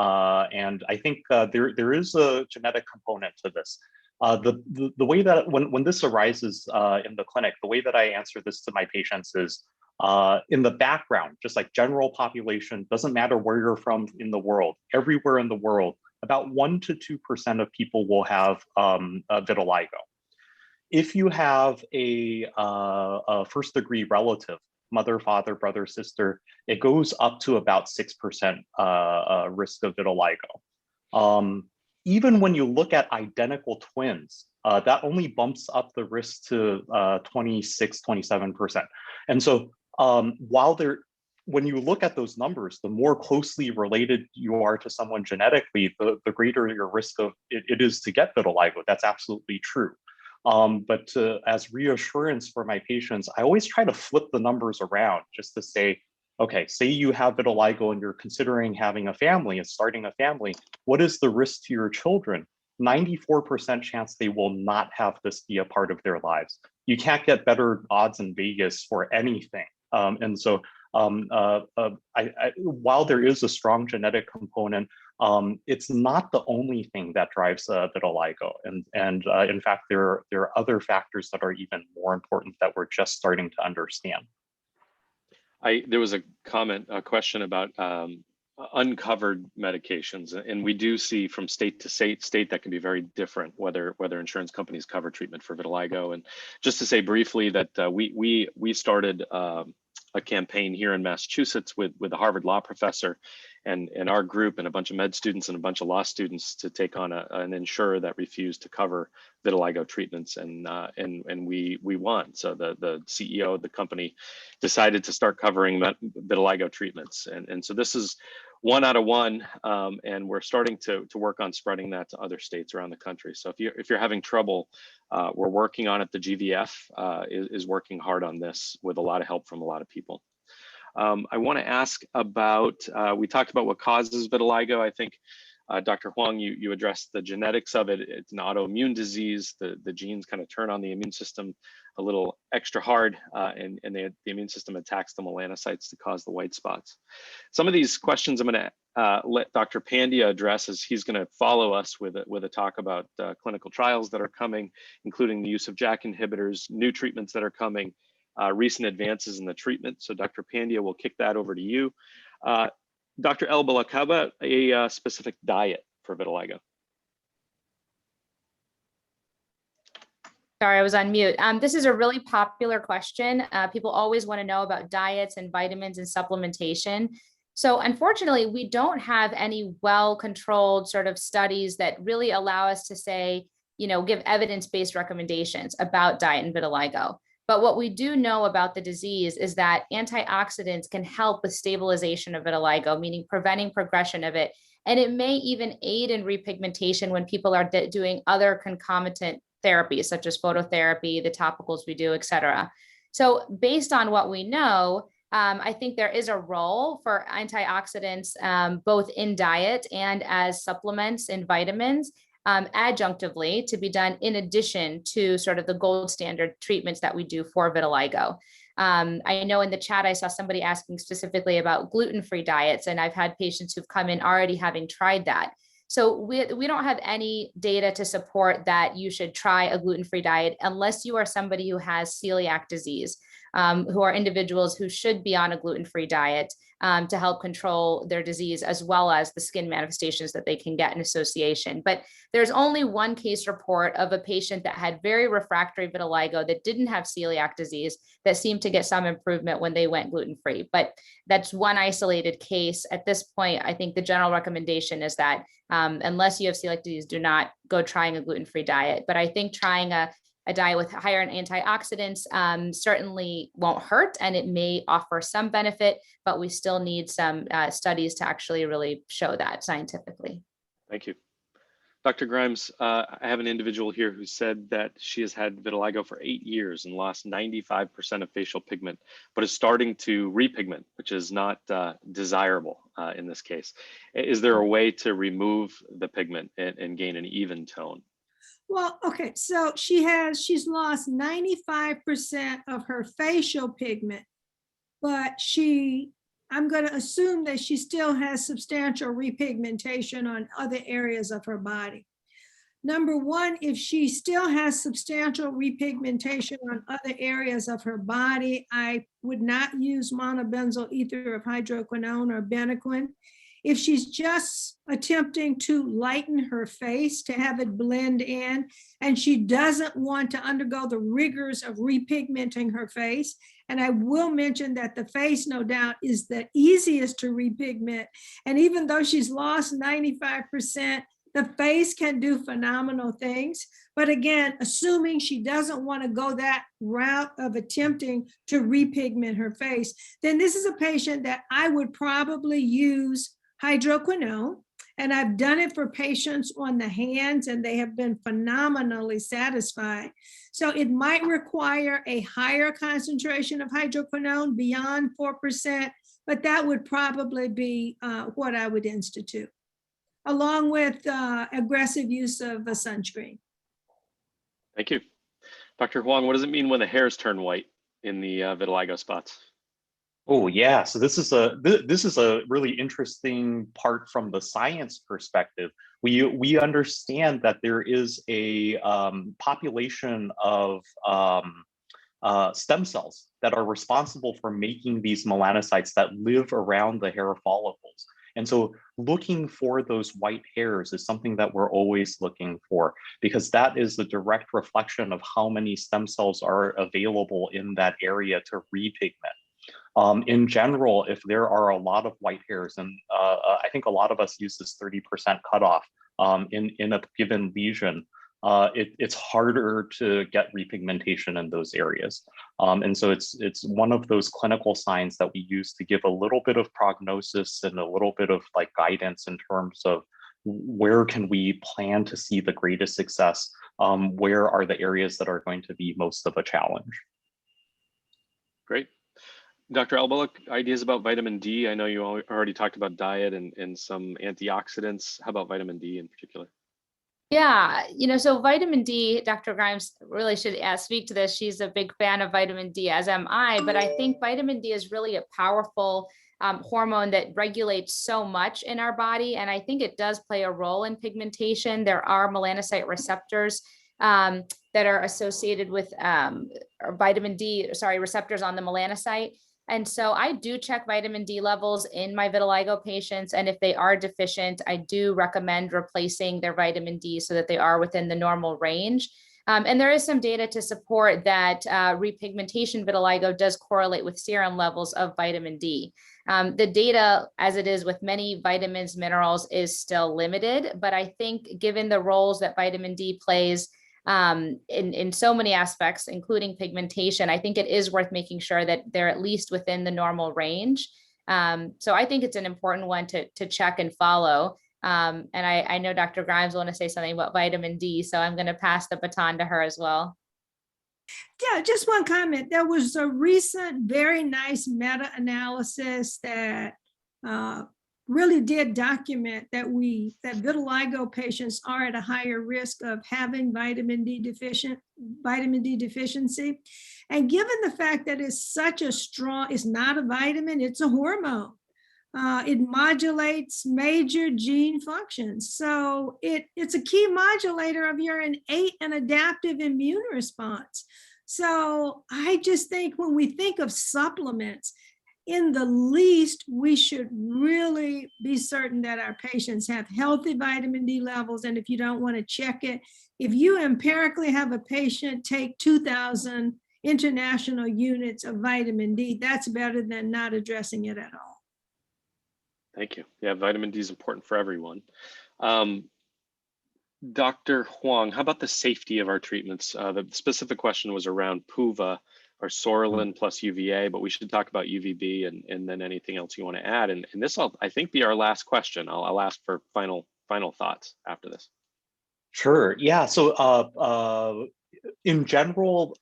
I think there is a genetic component to this. The way that when this arises in the clinic, the way that I answer this to my patients is in the background, just like general population, doesn't matter where you're from in the world, everywhere in the world, about 1 to 2% of people will have vitiligo. If you have a first-degree relative mother, father, brother, sister, it goes up to about 6% risk of vitiligo. Even when you look at identical twins, that only bumps up the risk to 26, 27%. And so when you look at those numbers, the more closely related you are to someone genetically, the greater your risk of it is to get vitiligo. That's absolutely true. But as reassurance for my patients, I always try to flip the numbers around just to say, okay, say you have vitiligo and you're considering having a family and starting a family, what is the risk to your children? 94% chance they will not have this be a part of their lives. You can't get better odds in Vegas for anything. And so while there is a strong genetic component, it's not the only thing that drives vitiligo. And in fact, there are other factors that are even more important that we're just starting to understand. There was a question about uncovered medications, and we do see from state to state that can be very different whether insurance companies cover treatment for vitiligo. And just to say briefly that we started a campaign here in Massachusetts with a Harvard law professor and our group and a bunch of med students and a bunch of law students to take on an insurer that refused to cover vitiligo treatments, and we won. So the CEO of the company decided to start covering vitiligo treatments, and so this is 1 out of 1, and we're starting to work on spreading that to other states around the country. So if you're having trouble, we're working on it. The GVF is working hard on this with a lot of help from a lot of people. I want to ask about, we talked about what causes vitiligo. I think Dr. Huang, you addressed the genetics of it. It's an autoimmune disease. The genes kind of turn on the immune system a little extra hard, and the immune system attacks the melanocytes to cause the white spots. Some of these questions I'm going to let Dr. Pandya address, as he's going to follow us with a talk about clinical trials that are coming, including the use of JAK inhibitors, new treatments that are coming, recent advances in the treatment. So Dr. Pandya, will kick that over to you. Dr. Elbalak, how about a specific diet for vitiligo? Sorry, I was on mute. This is a really popular question. People always want to know about diets and vitamins and supplementation. So unfortunately, we don't have any well-controlled sort of studies that really allow us to say, give evidence-based recommendations about diet and vitiligo. But what we do know about the disease is that antioxidants can help with stabilization of vitiligo, meaning preventing progression of it. And it may even aid in repigmentation when people are doing other concomitant therapies, such as phototherapy, the topicals we do, et cetera. So based on what we know, I think there is a role for antioxidants, both in diet and as supplements in vitamins, adjunctively, to be done in addition to sort of the gold standard treatments that we do for vitiligo. I know in the chat, I saw somebody asking specifically about gluten-free diets, and I've had patients who've come in already having tried that. So we don't have any data to support that you should try a gluten-free diet unless you are somebody who has celiac disease, who are individuals who should be on a gluten-free diet to help control their disease, as well as the skin manifestations that they can get in association. But there's only one case report of a patient that had very refractory vitiligo that didn't have celiac disease that seemed to get some improvement when they went gluten-free. But that's one isolated case. At this point, I think the general recommendation is that unless you have celiac disease, do not go trying a gluten-free diet. But I think trying a diet with higher in antioxidants certainly won't hurt, and it may offer some benefit, but we still need some studies to actually really show that scientifically. Thank you. Dr. Grimes, I have an individual here who said that she has had vitiligo for 8 years and lost 95% of facial pigment, but is starting to repigment, which is not desirable in this case. Is there a way to remove the pigment and gain an even tone? Well, okay, so she's lost 95% of her facial pigment, but I'm going to assume that she still has substantial repigmentation on other areas of her body. Number one, if she still has substantial repigmentation on other areas of her body, I would not use monobenzyl ether of hydroquinone or benequin. If she's just attempting to lighten her face to have it blend in, and she doesn't want to undergo the rigors of repigmenting her face, And I will mention that the face, no doubt, is the easiest to repigment. And even though she's lost 95%, the face can do phenomenal things. But again, assuming she doesn't want to go that route of attempting to repigment her face, then this is a patient that I would probably use hydroquinone. And I've done it for patients on the hands, and they have been phenomenally satisfied. So it might require a higher concentration of hydroquinone beyond 4%, but that would probably be what I would institute, along with aggressive use of a sunscreen. Thank you. Dr. Huang, what does it mean when the hairs turn white in the vitiligo spots? Oh yeah, so this is a really interesting part from the science perspective. We understand that there is a population of stem cells that are responsible for making these melanocytes that live around the hair follicles. And so looking for those white hairs is something that we're always looking for, because that is the direct reflection of how many stem cells are available in that area to repigment. In general, if there are a lot of white hairs, and I think a lot of us use this 30% cutoff in a given lesion, it's harder to get repigmentation in those areas. And so it's one of those clinical signs that we use to give a little bit of prognosis and a little bit of like guidance in terms of where can we plan to see the greatest success, where are the areas that are going to be most of a challenge. Great. Dr. Albulloch, ideas about vitamin D? I know you already talked about diet and some antioxidants. How about vitamin D in particular? Yeah, so vitamin D, Dr. Grimes really should speak to this. She's a big fan of vitamin D, as am I, but I think vitamin D is really a powerful hormone that regulates so much in our body. And I think it does play a role in pigmentation. There are melanocyte receptors that are associated with vitamin D, receptors on the melanocyte. And so I do check vitamin D levels in my vitiligo patients. And if they are deficient, I do recommend replacing their vitamin D so that they are within the normal range. And there is some data to support that repigmentation vitiligo does correlate with serum levels of vitamin D. The data, as it is with many vitamins, minerals, is still limited. But I think given the roles that vitamin D plays in so many aspects, including pigmentation, I think it is worth making sure that they're at least within the normal range. So I think it's an important one to check and follow. And I know Dr. Grimes will want to say something about vitamin D, so I'm going to pass the baton to her as well. Yeah, just one comment. There was a recent, very nice meta-analysis that really did document that vitiligo patients are at a higher risk of having vitamin D deficiency. And given the fact that it's not a vitamin, it's a hormone. It modulates major gene functions. So it's a key modulator of your innate and adaptive immune response. So I just think when we think of supplements, in the least, we should really be certain that our patients have healthy vitamin D levels. And if you don't want to check it, if you empirically have a patient take 2,000 international units of vitamin D, that's better than not addressing it at all. Thank you. Yeah, vitamin D is important for everyone. Dr. Huang, how about the safety of our treatments? The specific question was around PUVA or Sorolin plus UVA, but we should talk about UVB and then anything else you want to add. And this will, I think, be our last question. I'll ask for final thoughts after this. Sure. Yeah. So in general,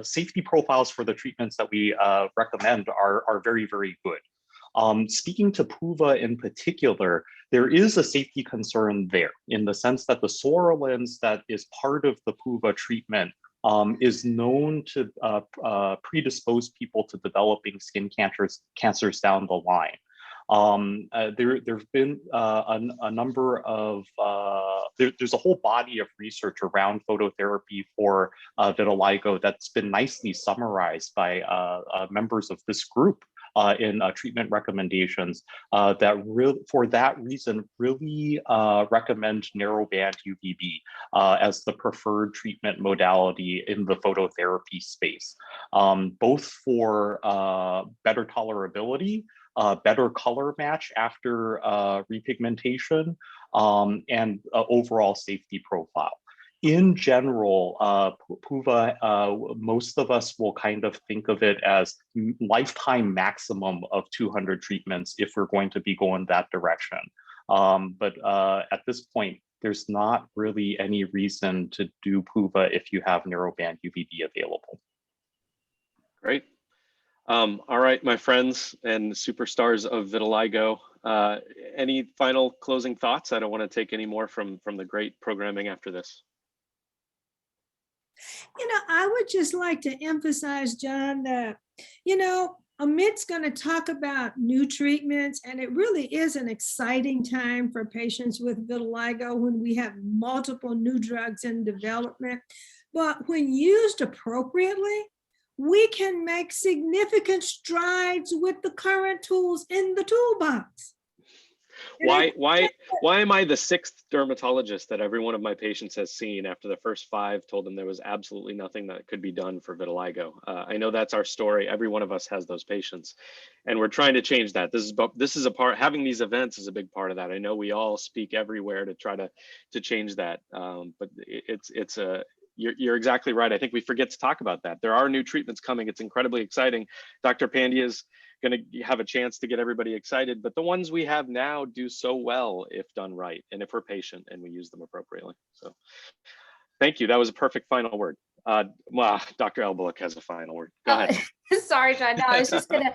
safety profiles for the treatments that we recommend are very, very good. Speaking to PUVA in particular, there is a safety concern there in the sense that the Sorolins that is part of the PUVA treatment is known to predispose people to developing skin cancers down the line. There've been a number of, there's a whole body of research around phototherapy for vitiligo that's been nicely summarized by members of this group in treatment recommendations for that reason really recommend narrowband UVB as the preferred treatment modality in the phototherapy space, both for better tolerability, better color match after repigmentation, and overall safety profile. In general, PUVA, most of us will kind of think of it as lifetime maximum of 200 treatments if we're going to be going that direction. But at this point, there's not really any reason to do PUVA if you have narrowband UVB available. Great. All right, my friends and superstars of vitiligo, any final closing thoughts? I don't want to take any more from the great programming after this. I would just like to emphasize, John, that, Amit's going to talk about new treatments, and it really is an exciting time for patients with vitiligo when we have multiple new drugs in development. But when used appropriately, we can make significant strides with the current tools in the toolbox. Why am I the sixth dermatologist that every one of my patients has seen after the first 5 told them there was absolutely nothing that could be done for vitiligo? I know that's our story. Every one of us has those patients, and we're trying to change that. This is a part. Having these events is a big part of that. I know we all speak everywhere to try to change that, but you're exactly right. I think we forget to talk about that. There are new treatments coming. It's incredibly exciting. Dr. Pandya is going to have a chance to get everybody excited, but the ones we have now do so well if done right and if we're patient and we use them appropriately. So thank you. That was a perfect final word. Dr. Elbullock has a final word. Go ahead. Sorry, John. No, I was just gonna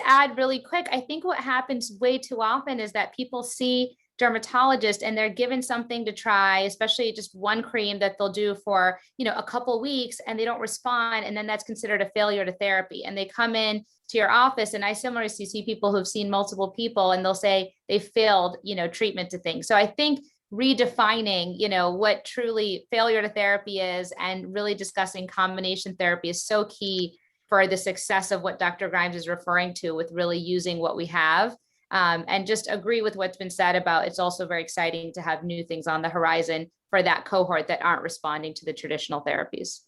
add really quick. I think what happens way too often is that people see dermatologist and they're given something to try, especially just one cream that they'll do for a couple weeks, and they don't respond, and then that's considered a failure to therapy. And they come in to your office, and I similarly see people who've seen multiple people, and they'll say they failed treatment to things. So I think redefining what truly failure to therapy is and really discussing combination therapy is so key for the success of what Dr. Grimes is referring to with really using what we have. And just agree with what's been said about it's also very exciting to have new things on the horizon for that cohort that aren't responding to the traditional therapies.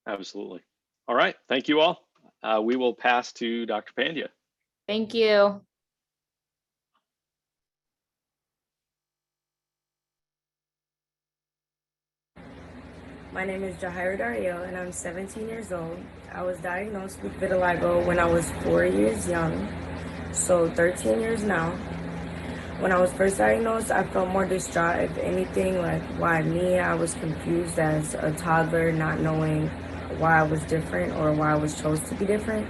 Absolutely. All right. Thank you all. We will pass to Dr. Pandya. Thank you. My name is Jahira Dario, and I'm 17 years old. I was diagnosed with vitiligo when I was 4 years young, so 13 years now. When I was first diagnosed, I felt more distraught, if anything, like why me? I was confused as a toddler, not knowing why I was different or why I was chosen to be different.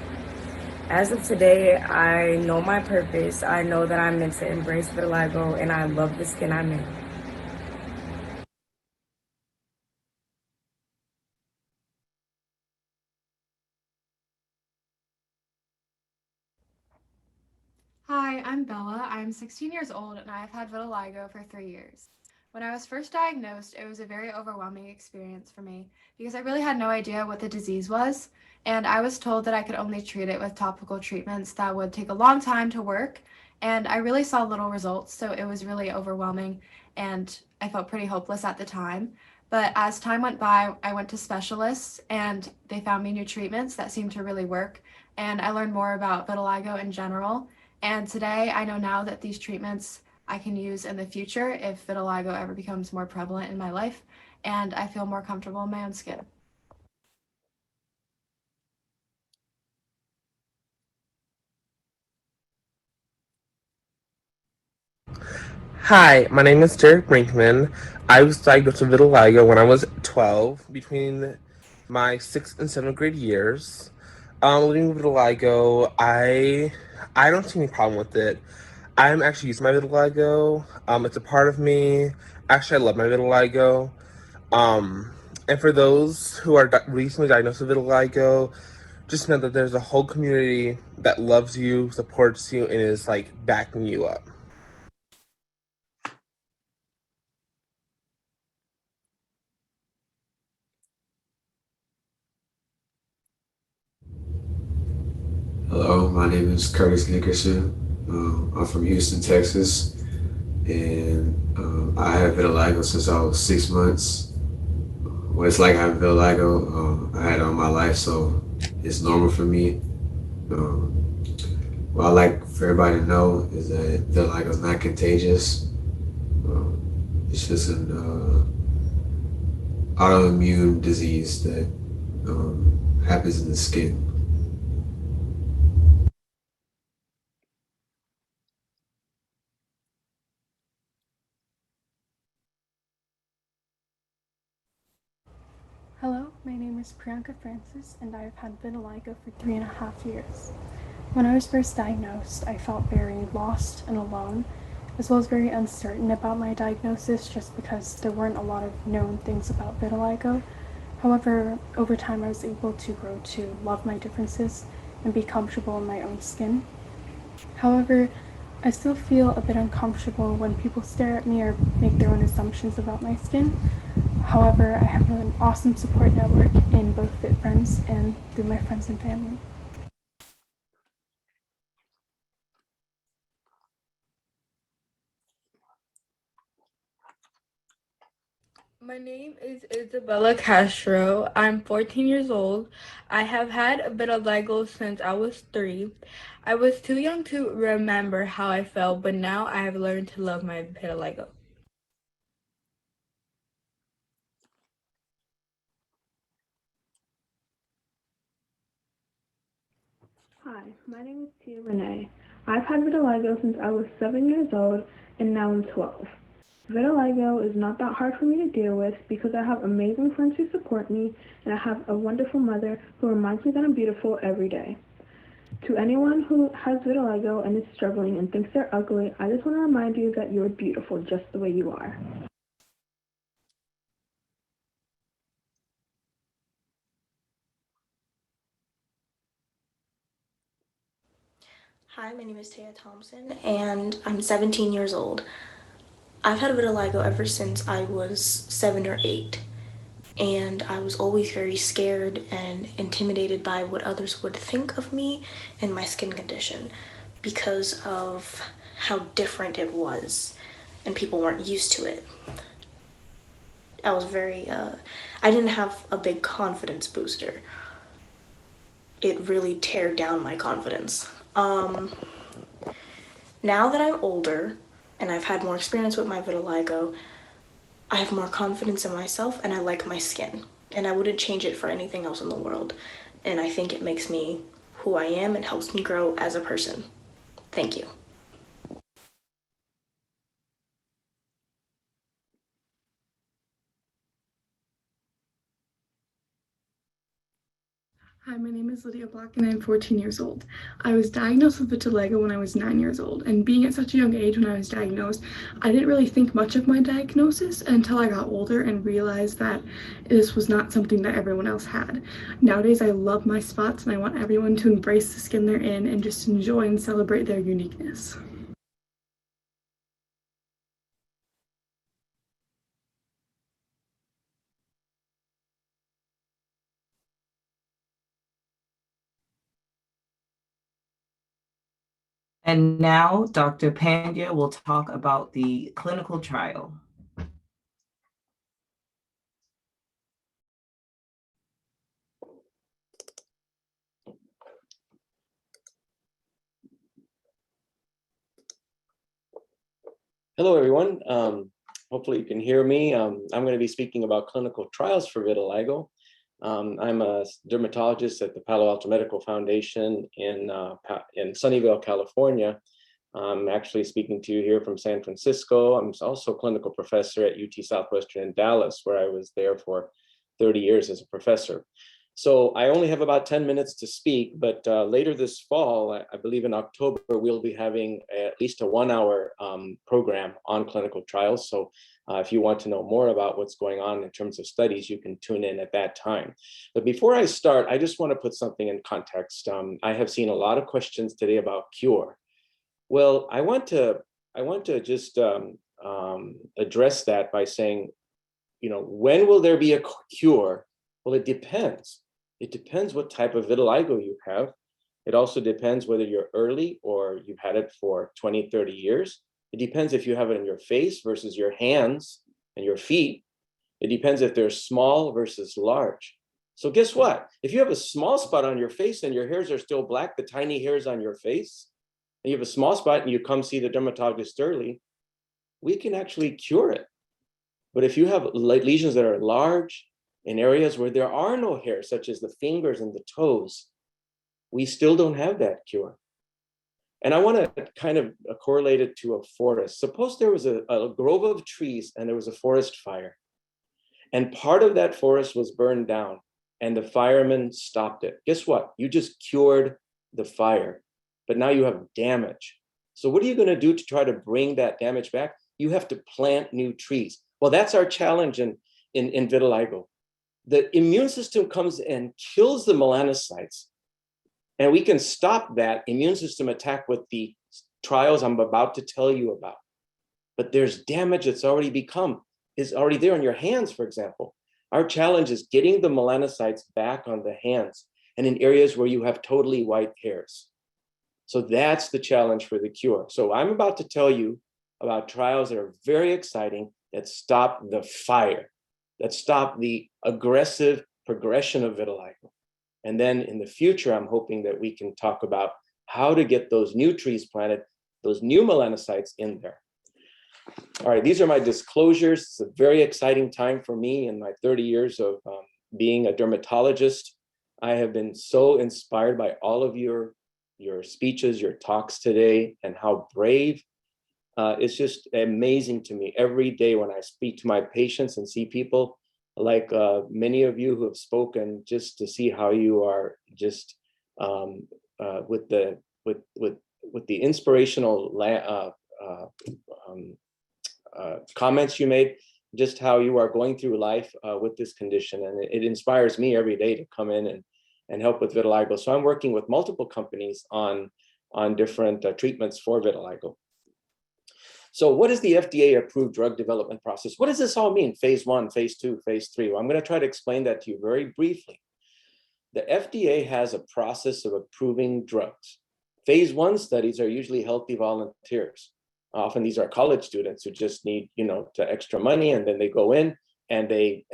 As of today, I know my purpose. I know that I'm meant to embrace vitiligo, and I love the skin I'm in. Hi, I'm Bella. I'm 16 years old and I've had vitiligo for 3 years. When I was first diagnosed, it was a very overwhelming experience for me because I really had no idea what the disease was, and I was told that I could only treat it with topical treatments that would take a long time to work, and I really saw little results, so it was really overwhelming and I felt pretty hopeless at the time. But as time went by, I went to specialists and they found me new treatments that seemed to really work, and I learned more about vitiligo in general. And today I know now that these treatments I can use in the future if vitiligo ever becomes more prevalent in my life, and I feel more comfortable in my own skin. Hi, my name is Derek Brinkman. I was diagnosed with vitiligo when I was 12, between my 6th and 7th grade years. Living with vitiligo, I don't see any problem with it. I'm actually used to my vitiligo. It's a part of me. Actually, I love my vitiligo. And for those who are recently diagnosed with vitiligo, just know that there's a whole community that loves you, supports you, and is backing you up. Hello, my name is Curtis Nickerson. I'm from Houston, Texas, and I have vitiligo since I was 6 months. Well, it's like I have vitiligo. I had it all my life, so it's normal for me. What I like for everybody to know is that vitiligo is not contagious. It's just an autoimmune disease that happens in the skin. Hello, my name is Priyanka Francis, and I have had vitiligo for 3.5 years. When I was first diagnosed, I felt very lost and alone, as well as very uncertain about my diagnosis just because there weren't a lot of known things about vitiligo. However, over time I was able to grow to love my differences and be comfortable in my own skin. However, I still feel a bit uncomfortable when people stare at me or make their own assumptions about my skin. However, I have an awesome support network in both Fit Friends and through my friends and family. My name is Isabella Castro. I'm 14 years old. I have had vitiligo since I was 3. I was too young to remember how I felt, but now I have learned to love my vitiligo. Hi, my name is Tia Renee. I've had vitiligo since I was 7 years old and now I'm 12. Vitiligo is not that hard for me to deal with because I have amazing friends who support me and I have a wonderful mother who reminds me that I'm beautiful every day. To anyone who has vitiligo and is struggling and thinks they're ugly, I just want to remind you that you're beautiful just the way you are. Hi, my name is Taya Thompson, and I'm 17 years old. I've had vitiligo ever since I was 7 or 8, and I was always very scared and intimidated by what others would think of me and my skin condition because of how different it was, and people weren't used to it. I was I didn't have a big confidence booster. It really teared down my confidence. Now that I'm older and I've had more experience with my vitiligo, I have more confidence in myself and I like my skin. And I wouldn't change it for anything else in the world. And I think it makes me who I am and helps me grow as a person. Thank you. Hi, my name is Lydia Black and I'm 14 years old. I was diagnosed with vitiligo when I was 9 years old, and being at such a young age when I was diagnosed, I didn't really think much of my diagnosis until I got older and realized that this was not something that everyone else had. Nowadays, I love my spots and I want everyone to embrace the skin they're in and just enjoy and celebrate their uniqueness. And now Dr. Pandya will talk about the clinical trial. Hello, everyone. Hopefully you can hear me. I'm going to be speaking about clinical trials for vitiligo. I'm a dermatologist at the Palo Alto Medical Foundation in Sunnyvale, California. I'm actually speaking to you here from San Francisco. I'm also a clinical professor at UT Southwestern in Dallas, where I was there for 30 years as a professor. So I only have about 10 minutes to speak, but later this fall, I believe in October, we'll be having at least a 1-hour program on clinical trials. So if you want to know more about what's going on in terms of studies, you can tune in at that time. But before I start, I just want to put something in context. I have seen a lot of questions today about cure. Well, I want to just address that by saying, when will there be a cure? Well, it depends. It depends what type of vitiligo you have. It also depends whether you're early or you've had it for 20, 30 years. It depends if you have it in your face versus your hands and your feet. It depends if they're small versus large. So guess what? If you have a small spot on your face and your hairs are still black, the tiny hairs on your face, and you have a small spot and you come see the dermatologist early, we can actually cure it. But if you have lesions that are large in areas where there are no hairs, such as the fingers and the toes, we still don't have that cure. And I want to kind of correlate it to a forest. Suppose there was a grove of trees and there was a forest fire. And part of that forest was burned down and the firemen stopped it. Guess what? You just cured the fire, but now you have damage. So what are you going to do to try to bring that damage back? You have to plant new trees. Well, that's our challenge in vitiligo. The immune system comes and kills the melanocytes, and we can stop that immune system attack with the trials I'm about to tell you about. But there's damage that's already is already there on your hands, for example. Our challenge is getting the melanocytes back on the hands and in areas where you have totally white hairs. So that's the challenge for the cure. So I'm about to tell you about trials that are very exciting that stop the fire, that stop the aggressive progression of vitiligo. And then in the future, I'm hoping that we can talk about how to get those new trees planted, those new melanocytes in there. All right, these are my disclosures. It's a very exciting time for me in my 30 years of being a dermatologist. I have been so inspired by all of your speeches, your talks today, and how brave. It's just amazing to me every day when I speak to my patients and see people like many of you who have spoken, just to see how you are just with the inspirational comments you made, just how you are going through life with this condition. And it inspires me every day to come in and help with vitiligo. So I'm working with multiple companies on different treatments for vitiligo. So what is the FDA approved drug development process? What does this all mean? Phase 1, phase 2, phase 3? Well, I'm going to try to explain that to you very briefly. The FDA has a process of approving drugs. Phase 1 studies are usually healthy volunteers. Often these are college students who just need, to extra money, and then they go in and they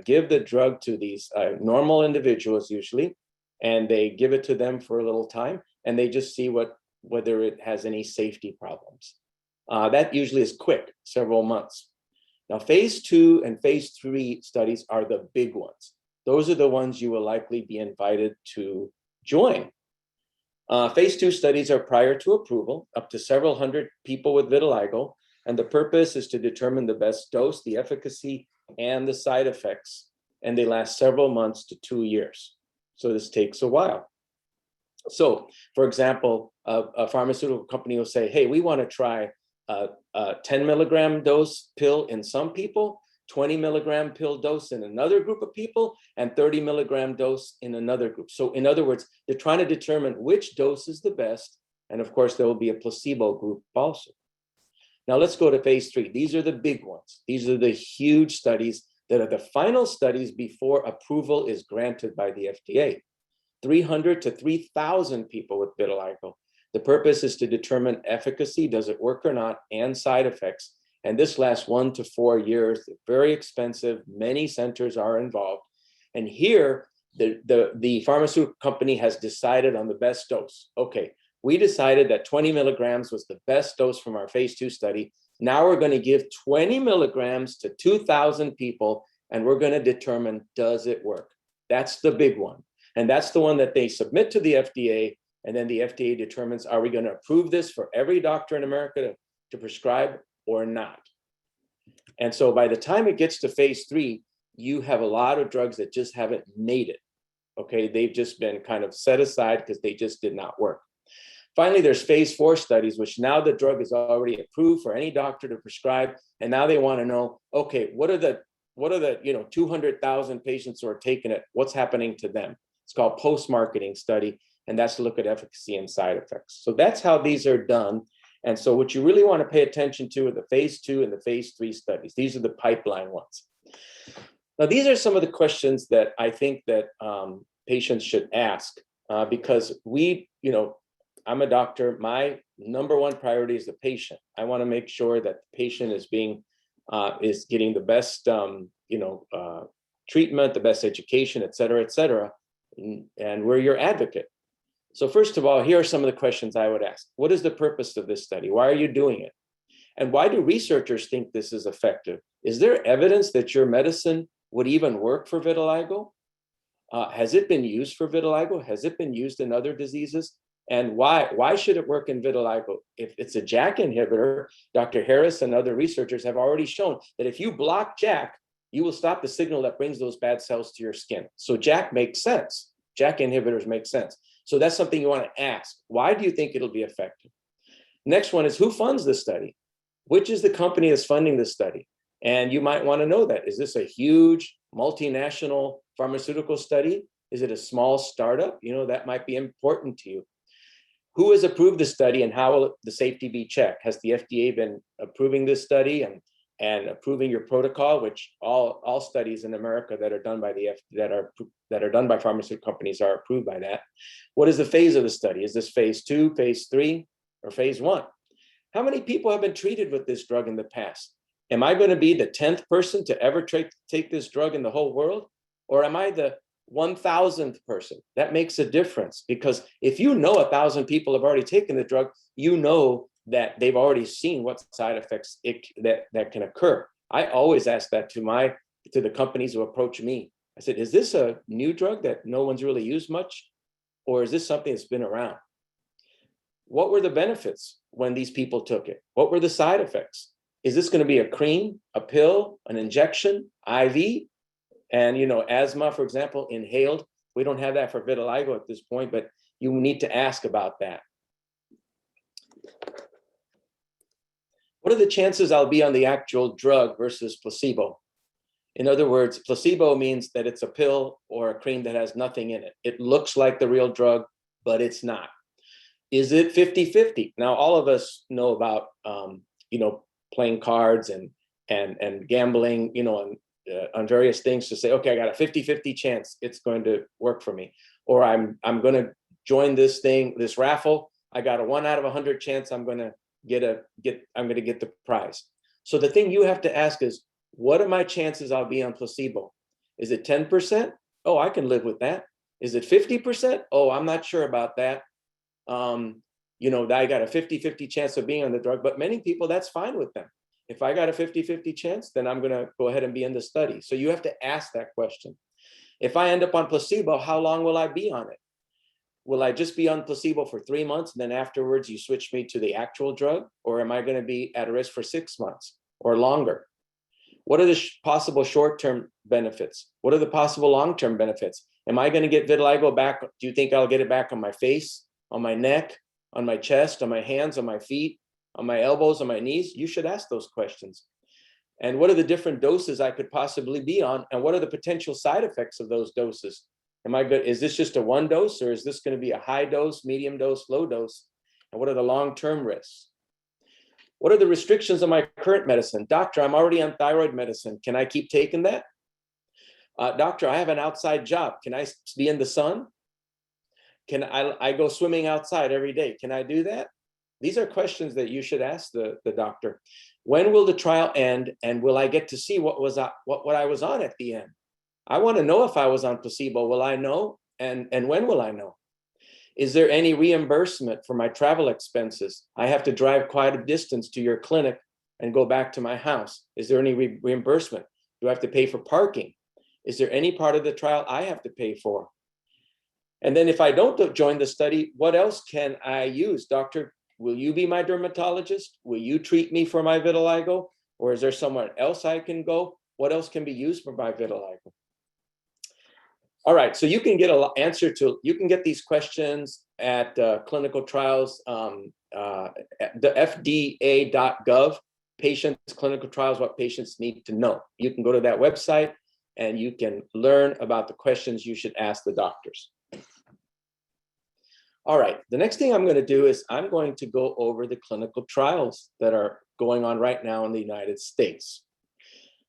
give the drug to these normal individuals usually, and they give it to them for a little time, and they just see whether it has any safety problems. That usually is quick, several months. Now, phase 2 and phase 3 studies are the big ones. Those are the ones you will likely be invited to join. Phase 2 studies are prior to approval, up to several hundred people with vitiligo, and the purpose is to determine the best dose, the efficacy, and the side effects, and they last several months to 2 years. So this takes a while. So, for example, a pharmaceutical company will say, hey, we want to try a 10 milligram dose pill in some people, 20 milligram pill dose in another group of people, and 30 milligram dose in another group. So in other words, they're trying to determine which dose is the best. And of course, there will be a placebo group also. Now let's go to phase 3. These are the big ones. These are the huge studies that are the final studies before approval is granted by the FDA. 300 to 3,000 people with vitiligo. The purpose is to determine efficacy, does it work or not, and side effects. And this lasts 1 to 4 years. Very expensive. Many centers are involved. And here, the pharmaceutical company has decided on the best dose. Okay, we decided that 20 milligrams was the best dose from our phase 2 study. Now we're going to give 20 milligrams to 2,000 people, and we're going to determine, does it work? That's the big one. And that's the one that they submit to the FDA. And then the FDA determines, are we going to approve this for every doctor in America to prescribe or not? And so by the time it gets to phase 3, you have a lot of drugs that just haven't made it. Okay, they've just been kind of set aside because they just did not work. Finally, there's phase 4 studies, which now the drug is already approved for any doctor to prescribe. And now they want to know, okay, what are the 200,000 patients who are taking it? What's happening to them? It's called post-marketing study. And that's to look at efficacy and side effects. So that's how these are done. And so what you really want to pay attention to are the phase 2 and the phase 3 studies. These are the pipeline ones. Now, these are some of the questions that I think that patients should ask because I'm a doctor. My number one priority is the patient. I want to make sure that the patient is getting the best, treatment, the best education, et cetera, et cetera. And we're your advocate. So first of all, here are some of the questions I would ask. What is the purpose of this study? Why are you doing it? And why do researchers think this is effective? Is there evidence that your medicine would even work for vitiligo? Has it been used for vitiligo? Has it been used in other diseases? And why should it work in vitiligo? If it's a JAK inhibitor, Dr. Harris and other researchers have already shown that if you block JAK, you will stop the signal that brings those bad cells to your skin. So JAK makes sense. JAK inhibitors make sense. So that's something you want to ask. Why do you think it'll be effective? Next one is, who funds this study? Which is the company that's funding this study? And you might want to know that. Is this a huge multinational pharmaceutical study? Is it a small startup? That might be important to you. Who has approved the study and how will the safety be checked? Has the FDA been approving this study and approving your protocol, which all studies in America that are done by that are done by pharmaceutical companies are approved by that? What is the phase of the study? Is this phase 2, phase 3, or phase 1? How many people have been treated with this drug in the past? Am I going to be the 10th person to ever take this drug in the whole world? Or am I the 1,000th person? That makes a difference, because if 1,000 people have already taken the drug, that they've already seen what side effects that can occur. I always ask that to the companies who approach me. I said, is this a new drug that no one's really used much? Or is this something that's been around? What were the benefits when these people took it? What were the side effects? Is this going to be a cream, a pill, an injection, IV? And asthma, for example, inhaled. We don't have that for vitiligo at this point, but you need to ask about that. What are the chances I'll be on the actual drug versus placebo? In other words, placebo means that it's a pill or a cream that has nothing in it. It looks like the real drug, but it's not. Is it 50-50? Now, all of us know about, playing cards and gambling, on various things to say, okay, I got a 50-50 chance it's going to work for me. Or I'm going to join this raffle. I got a 1 out of 100 chance I'm going to get the prize. So the thing you have to ask is, what are my chances I'll be on placebo? Is it 10%? Oh, I can live with that. Is it 50%? Oh, I'm not sure about that. I got a 50-50 chance of being on the drug, but many people, that's fine with them. If I got a 50-50 chance, then I'm going to go ahead and be in the study. So you have to ask that question. If I end up on placebo, how long will I be on it? Will I just be on placebo for 3 months and then afterwards you switch me to the actual drug? Or am I going to be at risk for 6 months or longer? What are the possible short-term benefits? What are the possible long-term benefits? Am I going to get vitiligo back? Do you think I'll get it back on my face, on my neck, on my chest, on my hands, on my feet, on my elbows, on my knees? You should ask those questions. And what are the different doses I could possibly be on? And what are the potential side effects of those doses? Is this just a 1 dose, or is this going to be a high dose, medium dose, low dose? And what are the long-term risks? What are the restrictions on my current medicine? Doctor, I'm already on thyroid medicine. Can I keep taking that? Doctor, I have an outside job. Can I be in the sun? Can I go swimming outside every day? Can I do that? These are questions that you should ask the doctor. When will the trial end, and will I get to see what I was on at the end? I want to know if I was on placebo. Will I know? And when will I know? Is there any reimbursement for my travel expenses? I have to drive quite a distance to your clinic and go back to my house. Is there any reimbursement? Do I have to pay for parking? Is there any part of the trial I have to pay for? And then if I don't join the study, what else can I use? Doctor, will you be my dermatologist? Will you treat me for my vitiligo? Or is there somewhere else I can go? What else can be used for my vitiligo? All right, so you can get you can get these questions at clinical trials, the FDA.gov, patients, clinical trials, what patients need to know. You can go to that website and you can learn about the questions you should ask the doctors. All right, the next thing I'm going to do is I'm going to go over the clinical trials that are going on right now in the United States.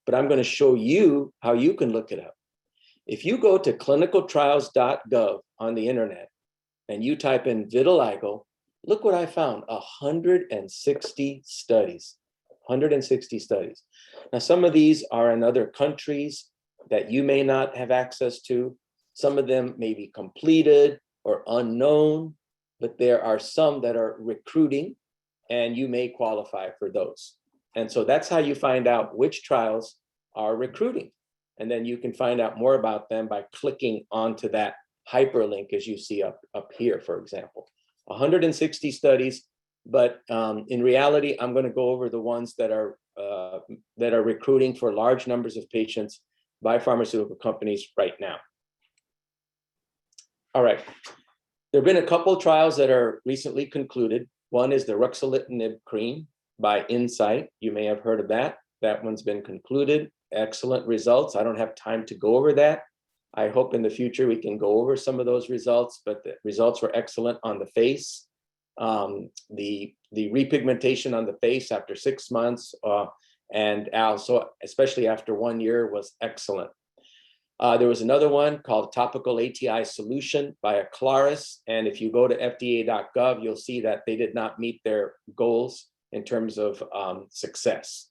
But I'm going to show you how you can look it up. If you go to clinicaltrials.gov on the internet and you type in vitiligo, look what I found, 160 studies, 160 studies. Now, some of these are in other countries that you may not have access to. Some of them may be completed or unknown, but there are some that are recruiting, and you may qualify for those. And so that's how you find out which trials are recruiting. And then you can find out more about them by clicking onto that hyperlink as you see up here, for example. 160 studies, but in reality, I'm going to go over the ones that are recruiting for large numbers of patients by pharmaceutical companies right now. All right, there have been a couple of trials that are recently concluded. One is the ruxolitinib cream by Incyte. You may have heard of that. That one's been concluded. Excellent results. I don't have time to go over that. I hope in the future we can go over some of those results, but the results were excellent on the face. The repigmentation on the face after 6 months and also especially after 1 year was excellent. There was another one called Topical ATI Solution by Aclaris. And if you go to fda.gov, you'll see that they did not meet their goals in terms of success.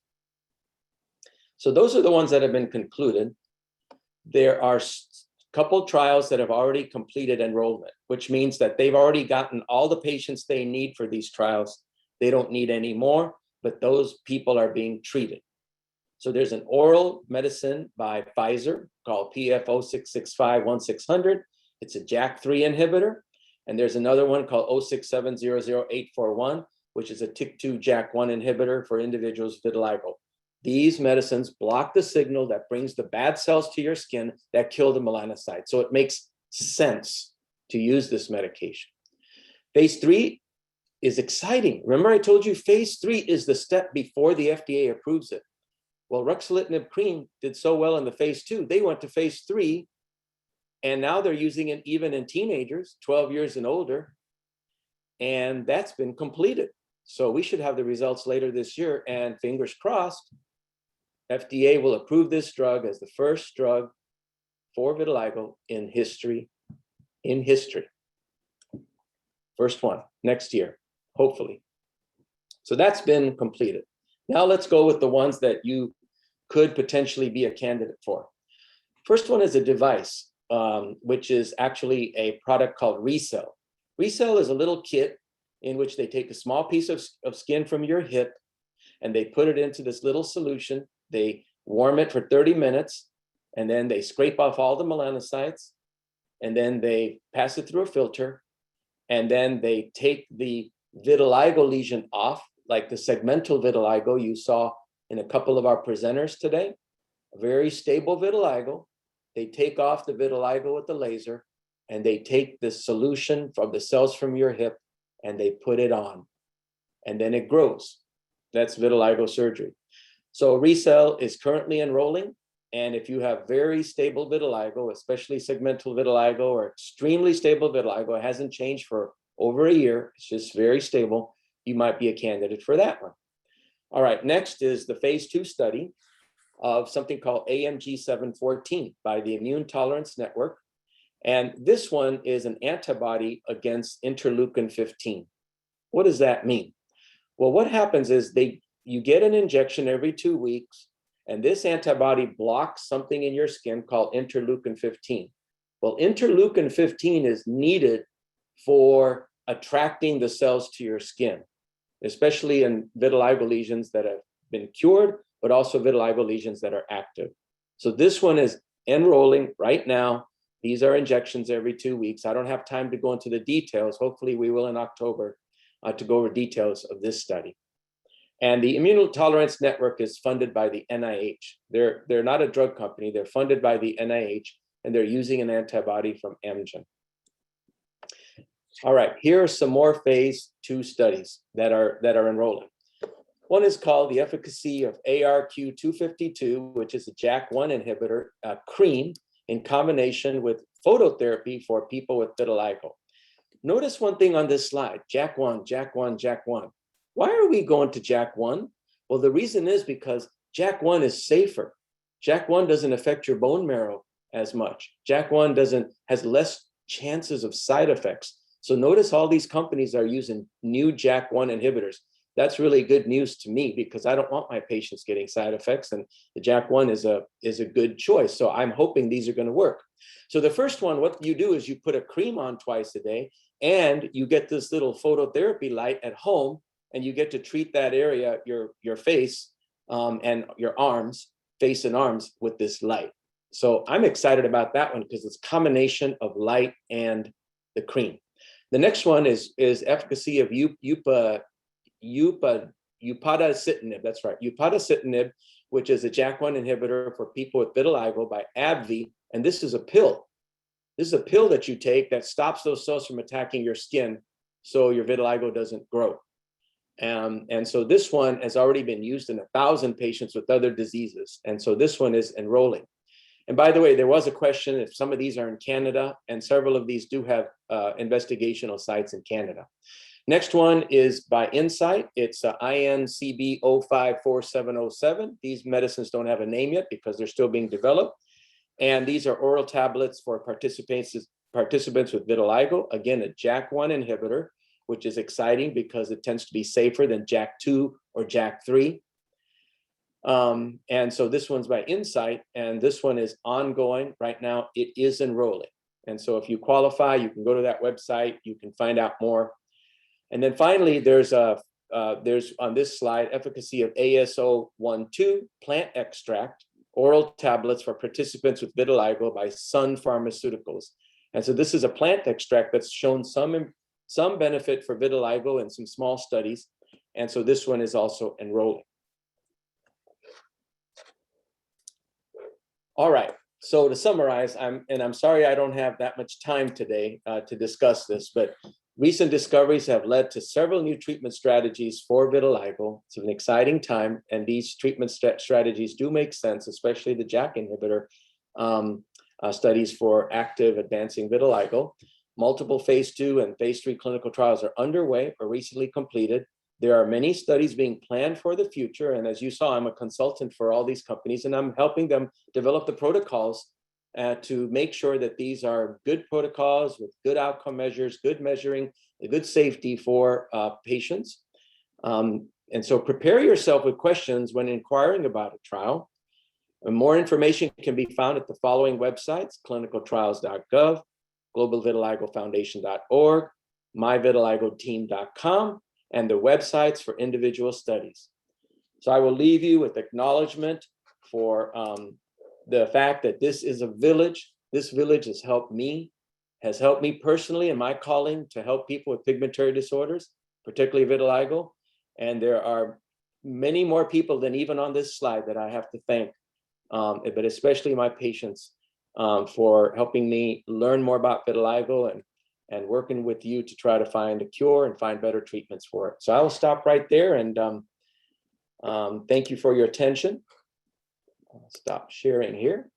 So those are the ones that have been concluded. There are a couple trials that have already completed enrollment, which means that they've already gotten all the patients they need for these trials. They don't need any more, but those people are being treated. So there's an oral medicine by Pfizer called PF06651600. It's a JAK3 inhibitor. And there's another one called 067000841, which is a TYK2 JAK1 inhibitor for individuals with vitiligo. These medicines block the signal that brings the bad cells to your skin that kill the melanocytes. So it makes sense to use this medication. Phase 3 is exciting. Remember I told you phase 3 is the step before the FDA approves it. Well, ruxolitinib cream did so well in the phase 2, they went to phase 3, and now they're using it even in teenagers, 12 years and older, and that's been completed. So we should have the results later this year, and fingers crossed, FDA will approve this drug as the first drug for vitiligo in history. First one next year, hopefully. So that's been completed. Now let's go with the ones that you could potentially be a candidate for. First one is a device, which is actually a product called RECELL. RECELL is a little kit in which they take a small piece of skin from your hip and they put it into this little solution. They warm it for 30 minutes and then they scrape off all the melanocytes and then they pass it through a filter and then they take the vitiligo lesion off, like the segmental vitiligo you saw in a couple of our presenters today, a very stable vitiligo. They take off the vitiligo with the laser and they take the solution from the cells from your hip and they put it on and then it grows. That's vitiligo surgery. So RECELL is currently enrolling. And if you have very stable vitiligo, especially segmental vitiligo or extremely stable vitiligo, it hasn't changed for over a year, it's just very stable, you might be a candidate for that one. All right, next is the phase 2 study of something called AMG 714 by the Immune Tolerance Network. And this one is an antibody against interleukin 15. What does that mean? Well, what happens is you get an injection every 2 weeks, and this antibody blocks something in your skin called interleukin 15. Well, interleukin 15 is needed for attracting the cells to your skin, especially in vitiligo lesions that have been cured, but also vitiligo lesions that are active. So this one is enrolling right now. These are injections every 2 weeks. I don't have time to go into the details. Hopefully we will in October to go over details of this study. And the Immune Tolerance Network is funded by the NIH. They're not a drug company. They're funded by the NIH, and they're using an antibody from Amgen. All right, here are some more phase 2 studies that are enrolling. One is called the Efficacy of ARQ-252, which is a JAK1 inhibitor cream in combination with phototherapy for people with vitiligo. Notice one thing on this slide, JAK1, JAK1, JAK1. Why are we going to JAK1? Well, the reason is because JAK1 is safer. JAK1 doesn't affect your bone marrow as much. JAK1 has less chances of side effects. So notice all these companies are using new JAK1 inhibitors. That's really good news to me because I don't want my patients getting side effects, and the JAK1 is a good choice. So I'm hoping these are going to work. So the first one, what you do is you put a cream on twice a day, and you get this little phototherapy light at home, and you get to treat that area, your face and your arms, face and arms, with this light. So I'm excited about that one because it's a combination of light and the cream. The next one is efficacy of upadacitinib. That's right, upadacitinib, which is a JAK1 inhibitor for people with vitiligo by AbbVie, and this is a pill. This is a pill that you take that stops those cells from attacking your skin, so your vitiligo doesn't grow. And so this one has already been used in 1,000 patients with other diseases, and so this one is enrolling. And by the way, there was a question if some of these are in Canada, and several of these do have investigational sites in Canada. Next one is by Insight. It's INCB 054707. These medicines don't have a name yet because they're still being developed. And these are oral tablets for participants with vitiligo. Again, a JAK1 inhibitor, which is exciting because it tends to be safer than JAK2 or JAK3. And so this one's by Insight, and this one is ongoing right now. It is enrolling. And so if you qualify, you can go to that website, you can find out more. And then finally, there's on this slide, efficacy of ASO12 plant extract, oral tablets for participants with vitiligo by Sun Pharmaceuticals. And so this is a plant extract that's shown some benefit for vitiligo in some small studies. And so this one is also enrolling. All right, so to summarize, I'm sorry I don't have that much time today to discuss this, but recent discoveries have led to several new treatment strategies for vitiligo. It's an exciting time, and these treatment strategies do make sense, especially the JAK inhibitor studies for active advancing vitiligo. Multiple phase 2 and phase 3 clinical trials are underway or recently completed. There are many studies being planned for the future. And as you saw, I'm a consultant for all these companies, and I'm helping them develop the protocols to make sure that these are good protocols with good outcome measures, good measuring, good safety for patients. And so prepare yourself with questions when inquiring about a trial. And more information can be found at the following websites: clinicaltrials.gov, globalvitiligofoundation.org, myvitiligoteam.com, and the websites for individual studies. So I will leave you with acknowledgement for the fact that this is a village. This village has helped me personally in my calling to help people with pigmentary disorders, particularly vitiligo. And there are many more people than even on this slide that I have to thank, but especially my patients for helping me learn more about vitiligo and working with you to try to find a cure and find better treatments for it. So I will stop right there, and thank you for your attention. I'll stop sharing here.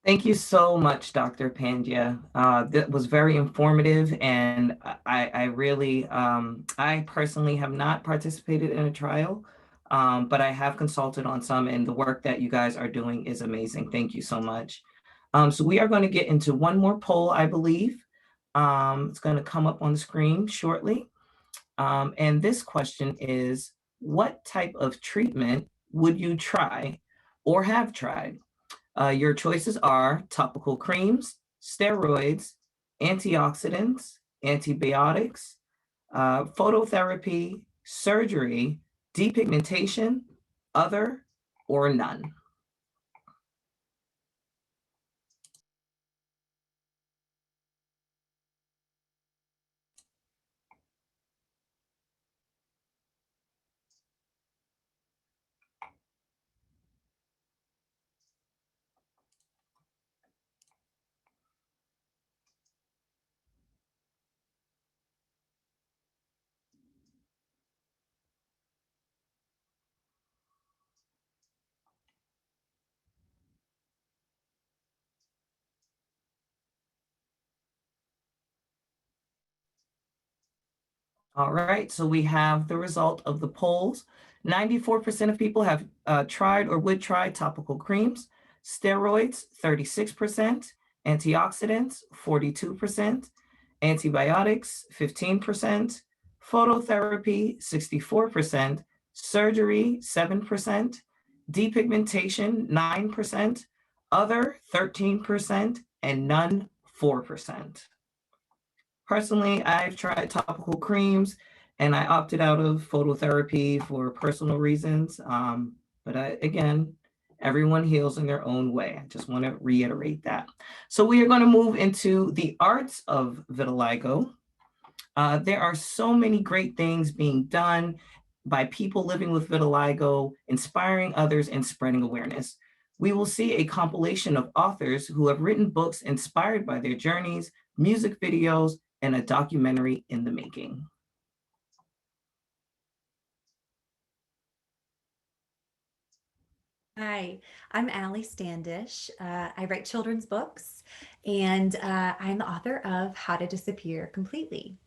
Thank you so much, Dr. Pandya. That was very informative, and I really, I personally have not participated in a trial, but I have consulted on some, and the work that you guys are doing is amazing. Thank you so much. So we are going to get into one more poll, I believe. It's going to come up on the screen shortly. And this question is, what type of treatment would you try or have tried? Your choices are topical creams, steroids, antioxidants, antibiotics, phototherapy, surgery, depigmentation, other, or none. All right, so we have the result of the polls. 94% of people have tried or would try topical creams, steroids, 36%, antioxidants, 42%, antibiotics, 15%, phototherapy, 64%, surgery, 7%, depigmentation, 9%, other, 13%, and none, 4%. Personally, I've tried topical creams and I opted out of phototherapy for personal reasons. Again, everyone heals in their own way. I just want to reiterate that. So we are going to move into the arts of vitiligo. There are so many great things being done by people living with vitiligo, inspiring others and spreading awareness. We will see a compilation of authors who have written books inspired by their journeys, music videos, and a documentary in the making. Hi, I'm Allie Standish. I write children's books, and I'm the author of How to Disappear Completely.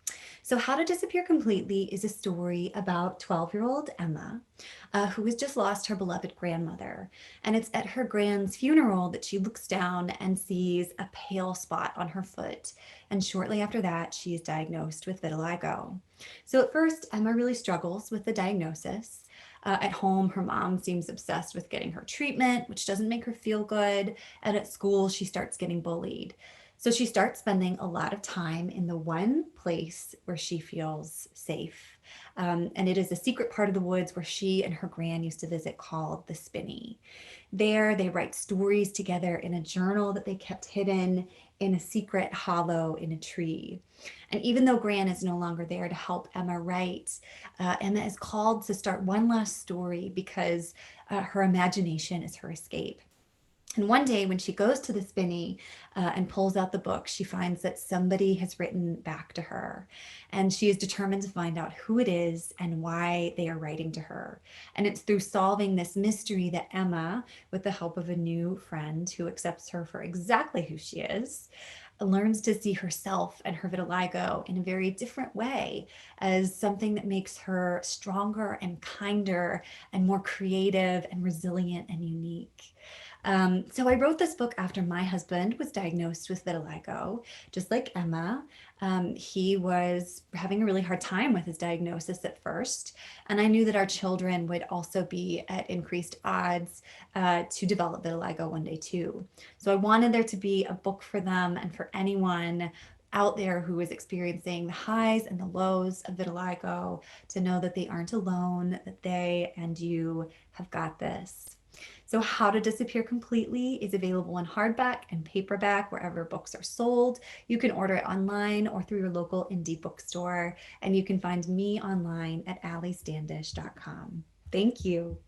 So How to Disappear Completely is a story about 12-year-old Emma, who has just lost her beloved grandmother. And it's at her grand's funeral that she looks down and sees a pale spot on her foot. And shortly after that, she is diagnosed with vitiligo. So at first, Emma really struggles with the diagnosis. At home, her mom seems obsessed with getting her treatment, which doesn't make her feel good. And at school, she starts getting bullied. So she starts spending a lot of time in the one place where she feels safe. And it is a secret part of the woods where she and her gran used to visit called the Spinney. There, they write stories together in a journal that they kept hidden in a secret hollow in a tree. And even though Gran is no longer there to help Emma write, Emma is called to start one last story because her imagination is her escape. And one day when she goes to the Spinney and pulls out the book, she finds that somebody has written back to her. And she is determined to find out who it is and why they are writing to her. And it's through solving this mystery that Emma, with the help of a new friend who accepts her for exactly who she is, learns to see herself and her vitiligo in a very different way, as something that makes her stronger and kinder and more creative and resilient and unique. So I wrote this book after my husband was diagnosed with vitiligo, just like Emma. He was having a really hard time with his diagnosis at first, and I knew that our children would also be at increased odds to develop vitiligo one day too. So I wanted there to be a book for them and for anyone out there who is experiencing the highs and the lows of vitiligo to know that they aren't alone, that they and you have got this. So How to Disappear Completely is available in hardback and paperback wherever books are sold. You can order it online or through your local indie bookstore, and you can find me online at alliestandish.com. Thank you.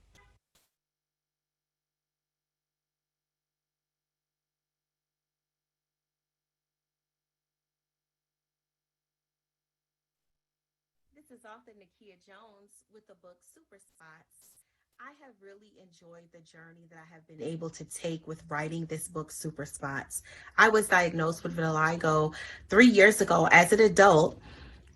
This is author Nakia Jones with the book Super Spots. I have really enjoyed the journey that I have been able to take with writing this book, Super Spots. I was diagnosed with vitiligo 3 years ago as an adult,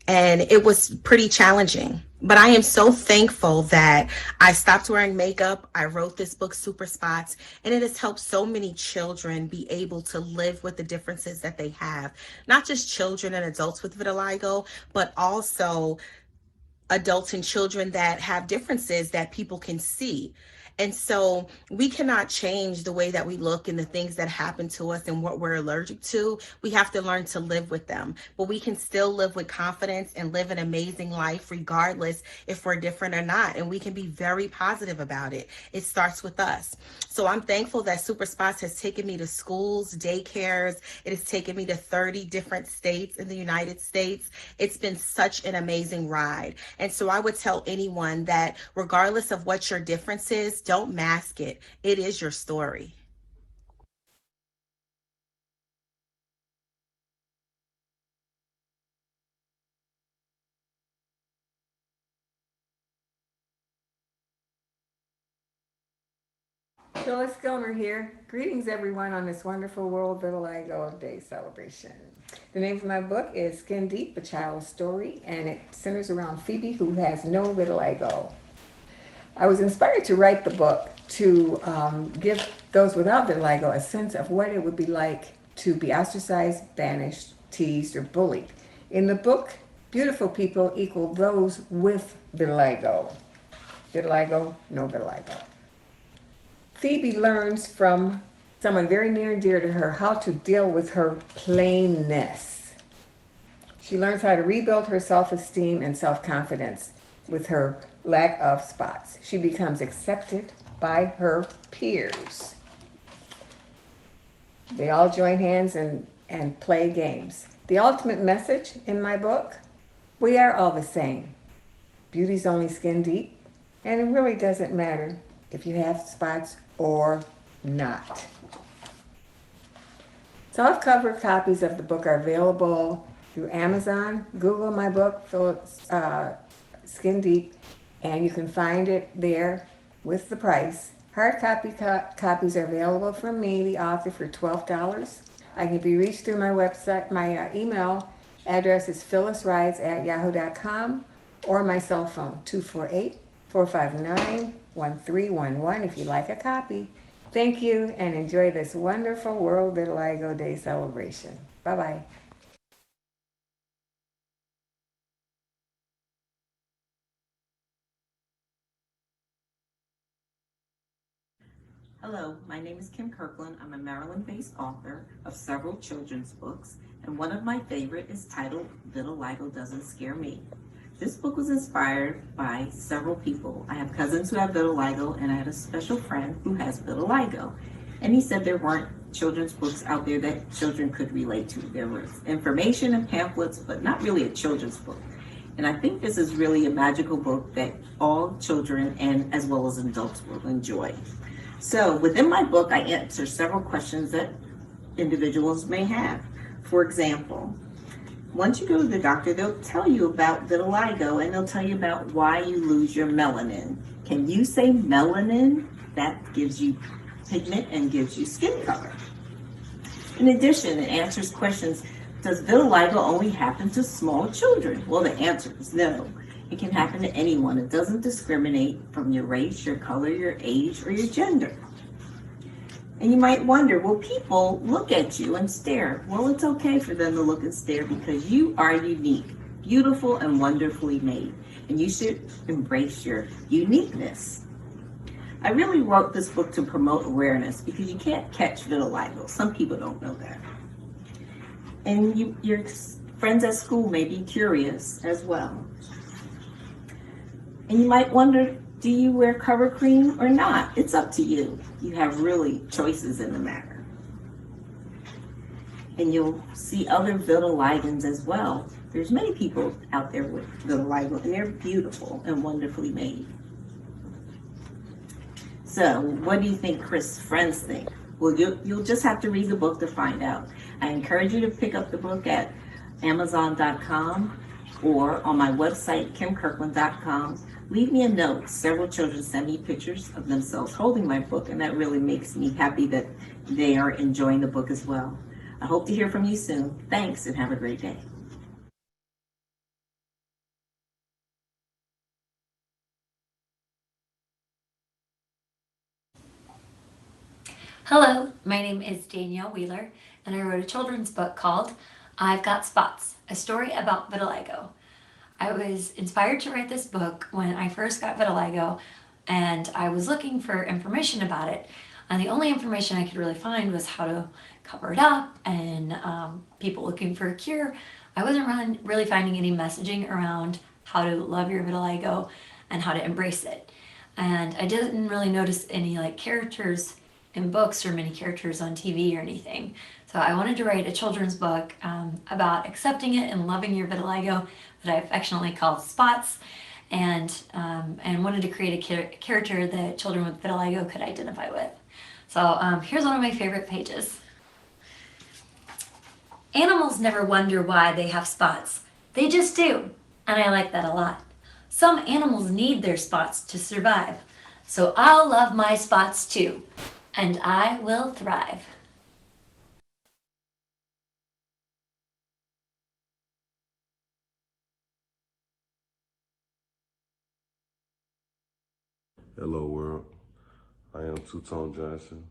and it was pretty challenging. But I am so thankful that I stopped wearing makeup. I wrote this book, Super Spots, and it has helped so many children be able to live with the differences that they have. Not just children and adults with vitiligo, but also adults and children that have differences that people can see. And so we cannot change the way that we look and the things that happen to us and what we're allergic to. We have to learn to live with them, but we can still live with confidence and live an amazing life regardless if we're different or not. And we can be very positive about it. It starts with us. So I'm thankful that Super Spots has taken me to schools, daycares. It has taken me to 30 different states in the United States. It's been such an amazing ride. And so I would tell anyone that regardless of what your difference is, don't mask it. It is your story. Phyllis Gilmer here. Greetings, everyone, on this wonderful World Vitiligo Day celebration. The name of my book is Skin Deep, A Child's Story, and it centers around Phoebe, who has no vitiligo. I was inspired to write the book to give those without vitiligo a sense of what it would be like to be ostracized, banished, teased, or bullied. In the book, beautiful people equal those with vitiligo. Vitiligo, no vitiligo. Phoebe learns from someone very near and dear to her how to deal with her plainness. She learns how to rebuild her self-esteem and self-confidence with her lack of spots. She becomes accepted by her peers. They all join hands and play games. The ultimate message in my book, we are all the same. Beauty's only skin deep, and it really doesn't matter if you have spots or not. Softcover copies of the book are available through Amazon. Google my book, Skin Deep, and you can find it there with the price. Hard copies are available from me, the author, for $12. I can be reached through my website. My email address is phyllisrides@yahoo.com or my cell phone, 248-459-1311 if you'd like a copy. Thank you and enjoy this wonderful World Vitiligo Day celebration. Bye-bye. Hello, my name is Kim Kirkland. I'm a Maryland-based author of several children's books, and one of my favorite is titled Vitiligo Doesn't Scare Me. This book was inspired by several people. I have cousins who have vitiligo, and I had a special friend who has vitiligo. And he said there weren't children's books out there that children could relate to. There was information and pamphlets, but not really a children's book. And I think this is really a magical book that all children and as well as adults will enjoy. So within my book, I answer several questions that individuals may have. For example, once you go to the doctor, they'll tell you about vitiligo and they'll tell you about why you lose your melanin. Can you say melanin? That gives you pigment and gives you skin color. In addition, it answers questions, does vitiligo only happen to small children? Well, the answer is no. It can happen to anyone. It doesn't discriminate from your race, your color, your age, or your gender. And you might wonder, will people look at you and stare? Well, it's okay for them to look and stare because you are unique, beautiful, and wonderfully made. And you should embrace your uniqueness. I really wrote this book to promote awareness because you can't catch vitiligo. Some people don't know that. And your friends at school may be curious as well. And you might wonder, do you wear cover cream or not? It's up to you. You have really choices in the matter. And you'll see other vitiligans as well. There's many people out there with vitiligo, and they're beautiful and wonderfully made. So what do you think Chris' friends think? Well, you'll just have to read the book to find out. I encourage you to pick up the book at Amazon.com or on my website, KimKirkland.com. Leave me a note. Several children send me pictures of themselves holding my book, and that really makes me happy that they are enjoying the book as well. I hope to hear from you soon. Thanks, and have a great day. Hello, my name is Danielle Wheeler, and I wrote a children's book called I've Got Spots, a story about vitiligo. I was inspired to write this book when I first got vitiligo, and I was looking for information about it, and the only information I could really find was how to cover it up and people looking for a cure. I wasn't really finding any messaging around how to love your vitiligo and how to embrace it. And I didn't really notice any characters in books or many characters on TV or anything. So I wanted to write a children's book about accepting it and loving your vitiligo that I affectionately called Spots, and wanted to create a character that children with vitiligo could identify with. So here's one of my favorite pages. Animals never wonder why they have spots. They just do, and I like that a lot. Some animals need their spots to survive, so I'll love my spots too, and I will thrive. Hello world, I am Two-Tone Johnson.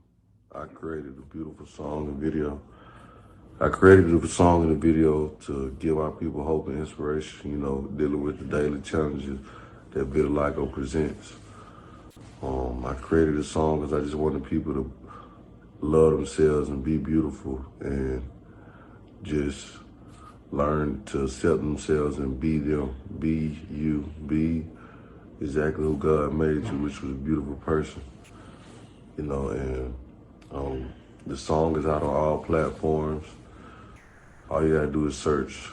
I created a beautiful song and video. I created the song and the video to give our people hope and inspiration, dealing with the daily challenges that Vitiligo presents. I created a song because I just wanted people to love themselves and be beautiful and just learn to accept themselves and be them, be you, be exactly who God made you, which was a beautiful person. The song is out on all platforms. All you gotta do is search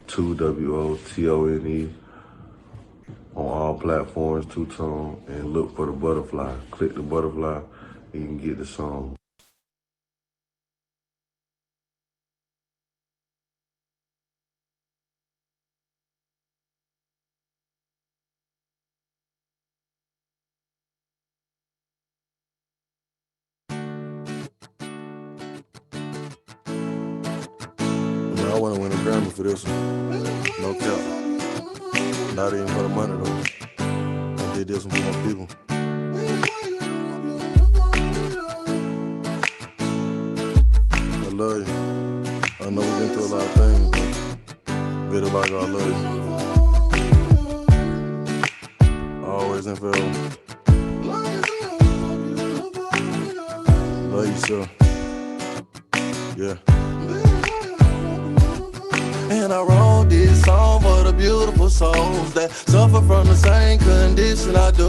2WOTONE on all platforms, Two-Tone, and look for the butterfly. Click the butterfly and you can get the song. I want to win a Grammy for this one. No cap. Not even for the money though. I did this one for my people. I love you. I know we've been through a lot of things, but Vitiligo, I love you. Always and forever. Love you, sir. Yeah. And I wrote this song for the beautiful souls that suffer from the same condition I do.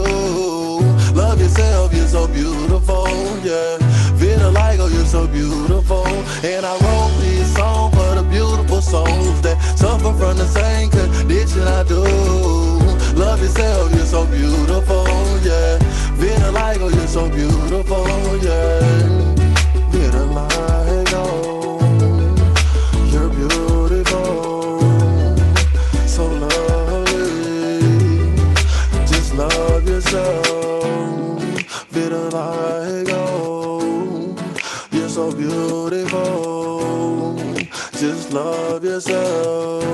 Love yourself, you're so beautiful, yeah. Vitiligo, you're so beautiful. And I wrote this song for the beautiful souls that suffer from the same condition I do. Love yourself, you're so beautiful, yeah. Vitiligo, you're so beautiful, yeah. Vitiligo, you're beautiful, so lovely. Just love yourself. Vitiligo, you're so beautiful. Just love yourself.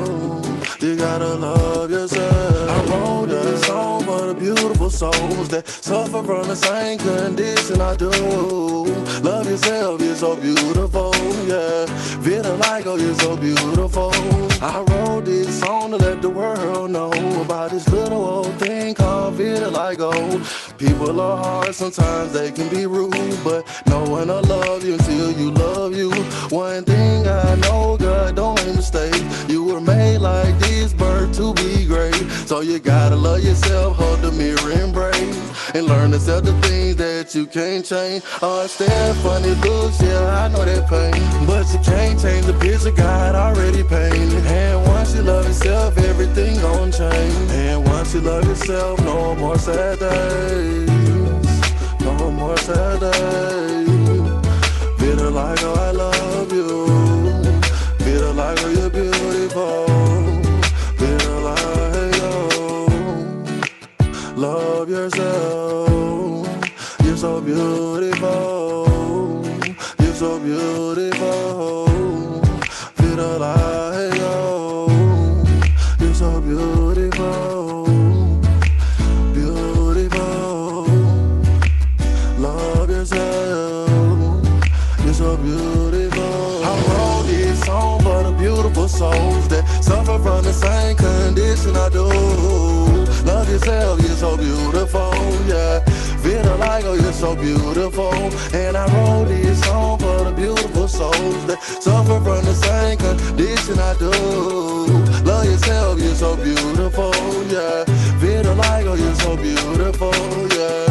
You gotta love yourself. I wrote this song for the beautiful souls that suffer from the same condition I do. Love yourself, you're so beautiful, yeah. Vitiligo, you're so beautiful. I wrote this song to let the world know about this little old thing called vitiligo. People are hard, sometimes they can be rude, but no one will love you until you love you. One thing I know, God don't make mistakes. You were made like this, birth to be great. So you gotta love yourself, hold the mirror, embrace, and learn to accept the things that you can't change. Understand funny looks, yeah, I know that pain, but you can't change the picture God already painted. And once you love yourself, everything gon' change. And once you love yourself, no more sad days, no more sad days. Vitiligo, I love you. Vitiligo, you're beautiful. Vitiligo, love yourself. You're so beautiful. You're so beautiful. Vitiligo, you're so beautiful. Beautiful. Love yourself. You're so beautiful. I wrote this song for the beautiful souls that suffer from the same condition I do. Love yourself, you're so beautiful, yeah. Vitiligo, you're so beautiful. And I wrote this song for the beautiful souls that suffer from the same condition I do. Love yourself, you're so beautiful, yeah. Vitiligo, you're so beautiful, yeah.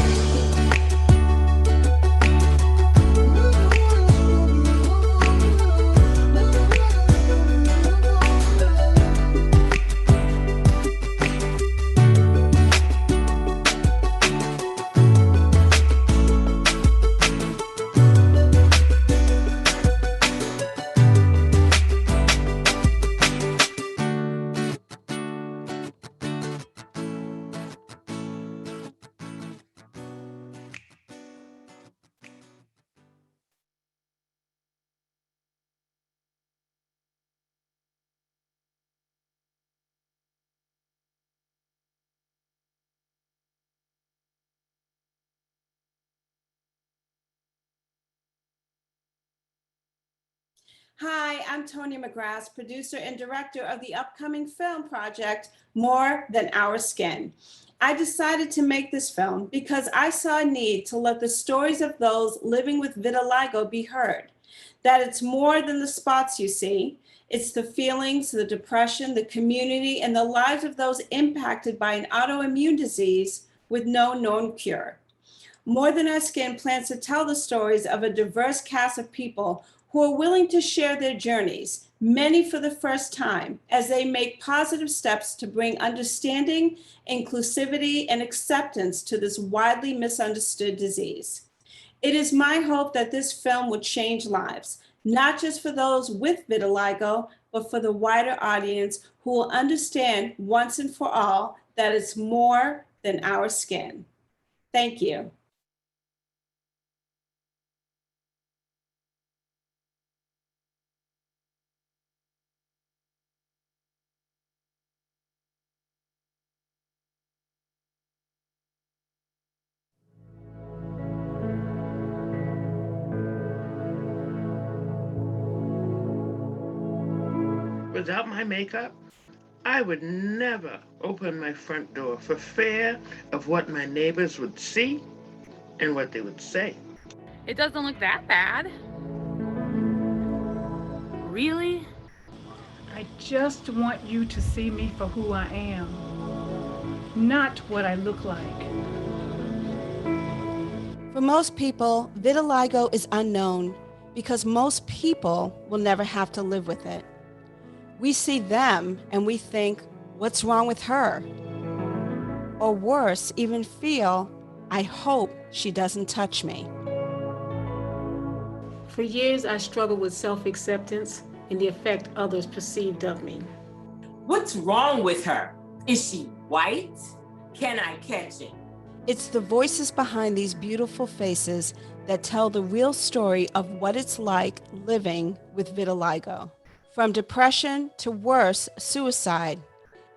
Hi, I'm Tonya McGrath, producer and director of the upcoming film project, More Than Our Skin. I decided to make this film because I saw a need to let the stories of those living with vitiligo be heard. That it's more than the spots you see. It's the feelings, the depression, the community, and the lives of those impacted by an autoimmune disease with no known cure. More Than Our Skin plans to tell the stories of a diverse cast of people who are willing to share their journeys, many for the first time, as they make positive steps to bring understanding, inclusivity, and acceptance to this widely misunderstood disease. It is my hope that this film will change lives, not just for those with vitiligo, but for the wider audience who will understand once and for all that it's more than our skin. Thank you. Without my makeup, I would never open my front door for fear of what my neighbors would see and what they would say. It doesn't look that bad. Really? I just want you to see me for who I am, not what I look like. For most people, vitiligo is unknown because most people will never have to live with it. We see them and we think, what's wrong with her? Or worse, even feel, I hope she doesn't touch me. For years, I struggled with self-acceptance and the effect others perceived of me. What's wrong with her? Is she white? Can I catch it? It's the voices behind these beautiful faces that tell the real story of what it's like living with vitiligo. From depression to worse, suicide.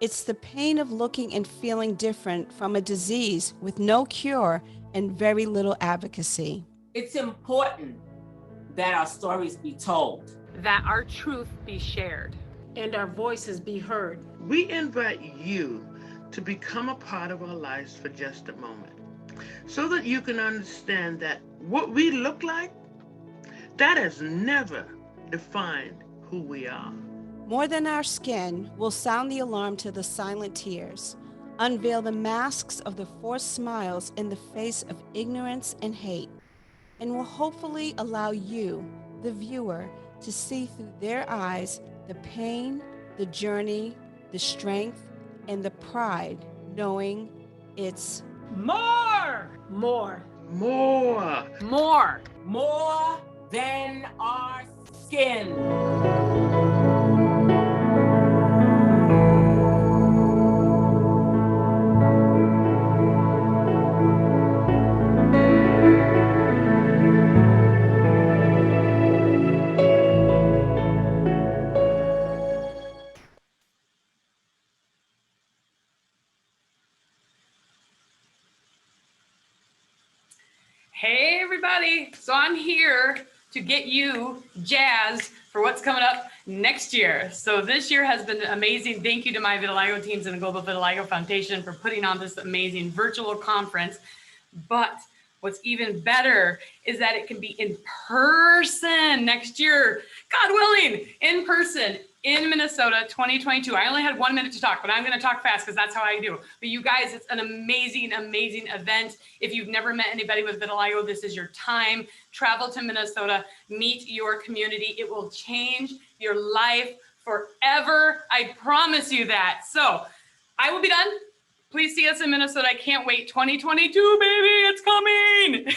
It's the pain of looking and feeling different from a disease with no cure and very little advocacy. It's important that our stories be told. That our truth be shared. And our voices be heard. We invite you to become a part of our lives for just a moment, so that you can understand that what we look like, that has never defined who we are. More Than Our Skin will sound the alarm to the silent tears, unveil the masks of the forced smiles in the face of ignorance and hate, and will hopefully allow you, the viewer, to see through their eyes the pain, the journey, the strength, and the pride, knowing it's more, more, more, more, more than our skin. Hey everybody, so I'm here to get you jazzed for what's coming up next year. So this year has been amazing. Thank you to my vitiligo teams and the Global Vitiligo Foundation for putting on this amazing virtual conference. But what's even better is that it can be in person next year, God willing, in person in Minnesota 2022. I only had 1 minute to talk, but I'm going to talk fast because that's how I do. But you guys, it's an amazing, amazing event. If you've never met anybody with vitiligo, this is your time. Travel to Minnesota, meet your community. It will change your life forever. I promise you that. So I will be done. Please see us in Minnesota. I can't wait. 2022, baby, it's coming.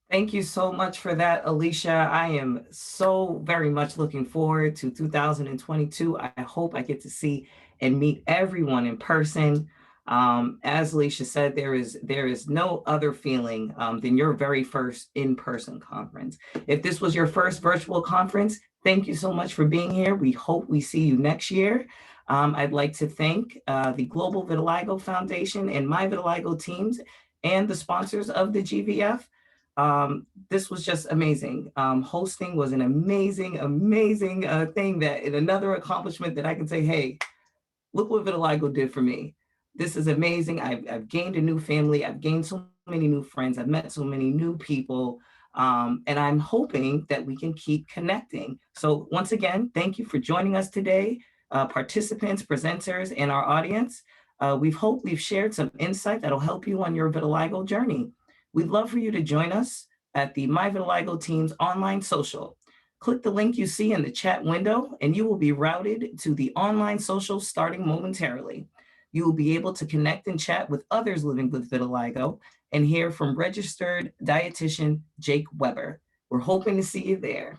Thank you so much for that, Alicia. I am so very much looking forward to 2022. I hope I get to see and meet everyone in person. As Alicia said, there is no other feeling than your very first in-person conference. If this was your first virtual conference, thank you so much for being here. We hope we see you next year. I'd like to thank the Global Vitiligo Foundation and MyVitiligo teams and the sponsors of the GVF. This was just amazing. Hosting was an amazing, amazing thing that, and another accomplishment that I can say, hey, look what Vitiligo did for me. This is amazing. I've gained a new family. I've gained so many new friends. I've met so many new people. And I'm hoping that we can keep connecting. So once again, thank you for joining us today, participants, presenters, and our audience. We've shared some insight that'll help you on your vitiligo journey. We'd love for you to join us at the MyVitiligo team's online social. Click the link you see in the chat window and you will be routed to the online social starting momentarily. You will be able to connect and chat with others living with vitiligo and hear from registered dietitian Jake Weber. We're hoping to see you there.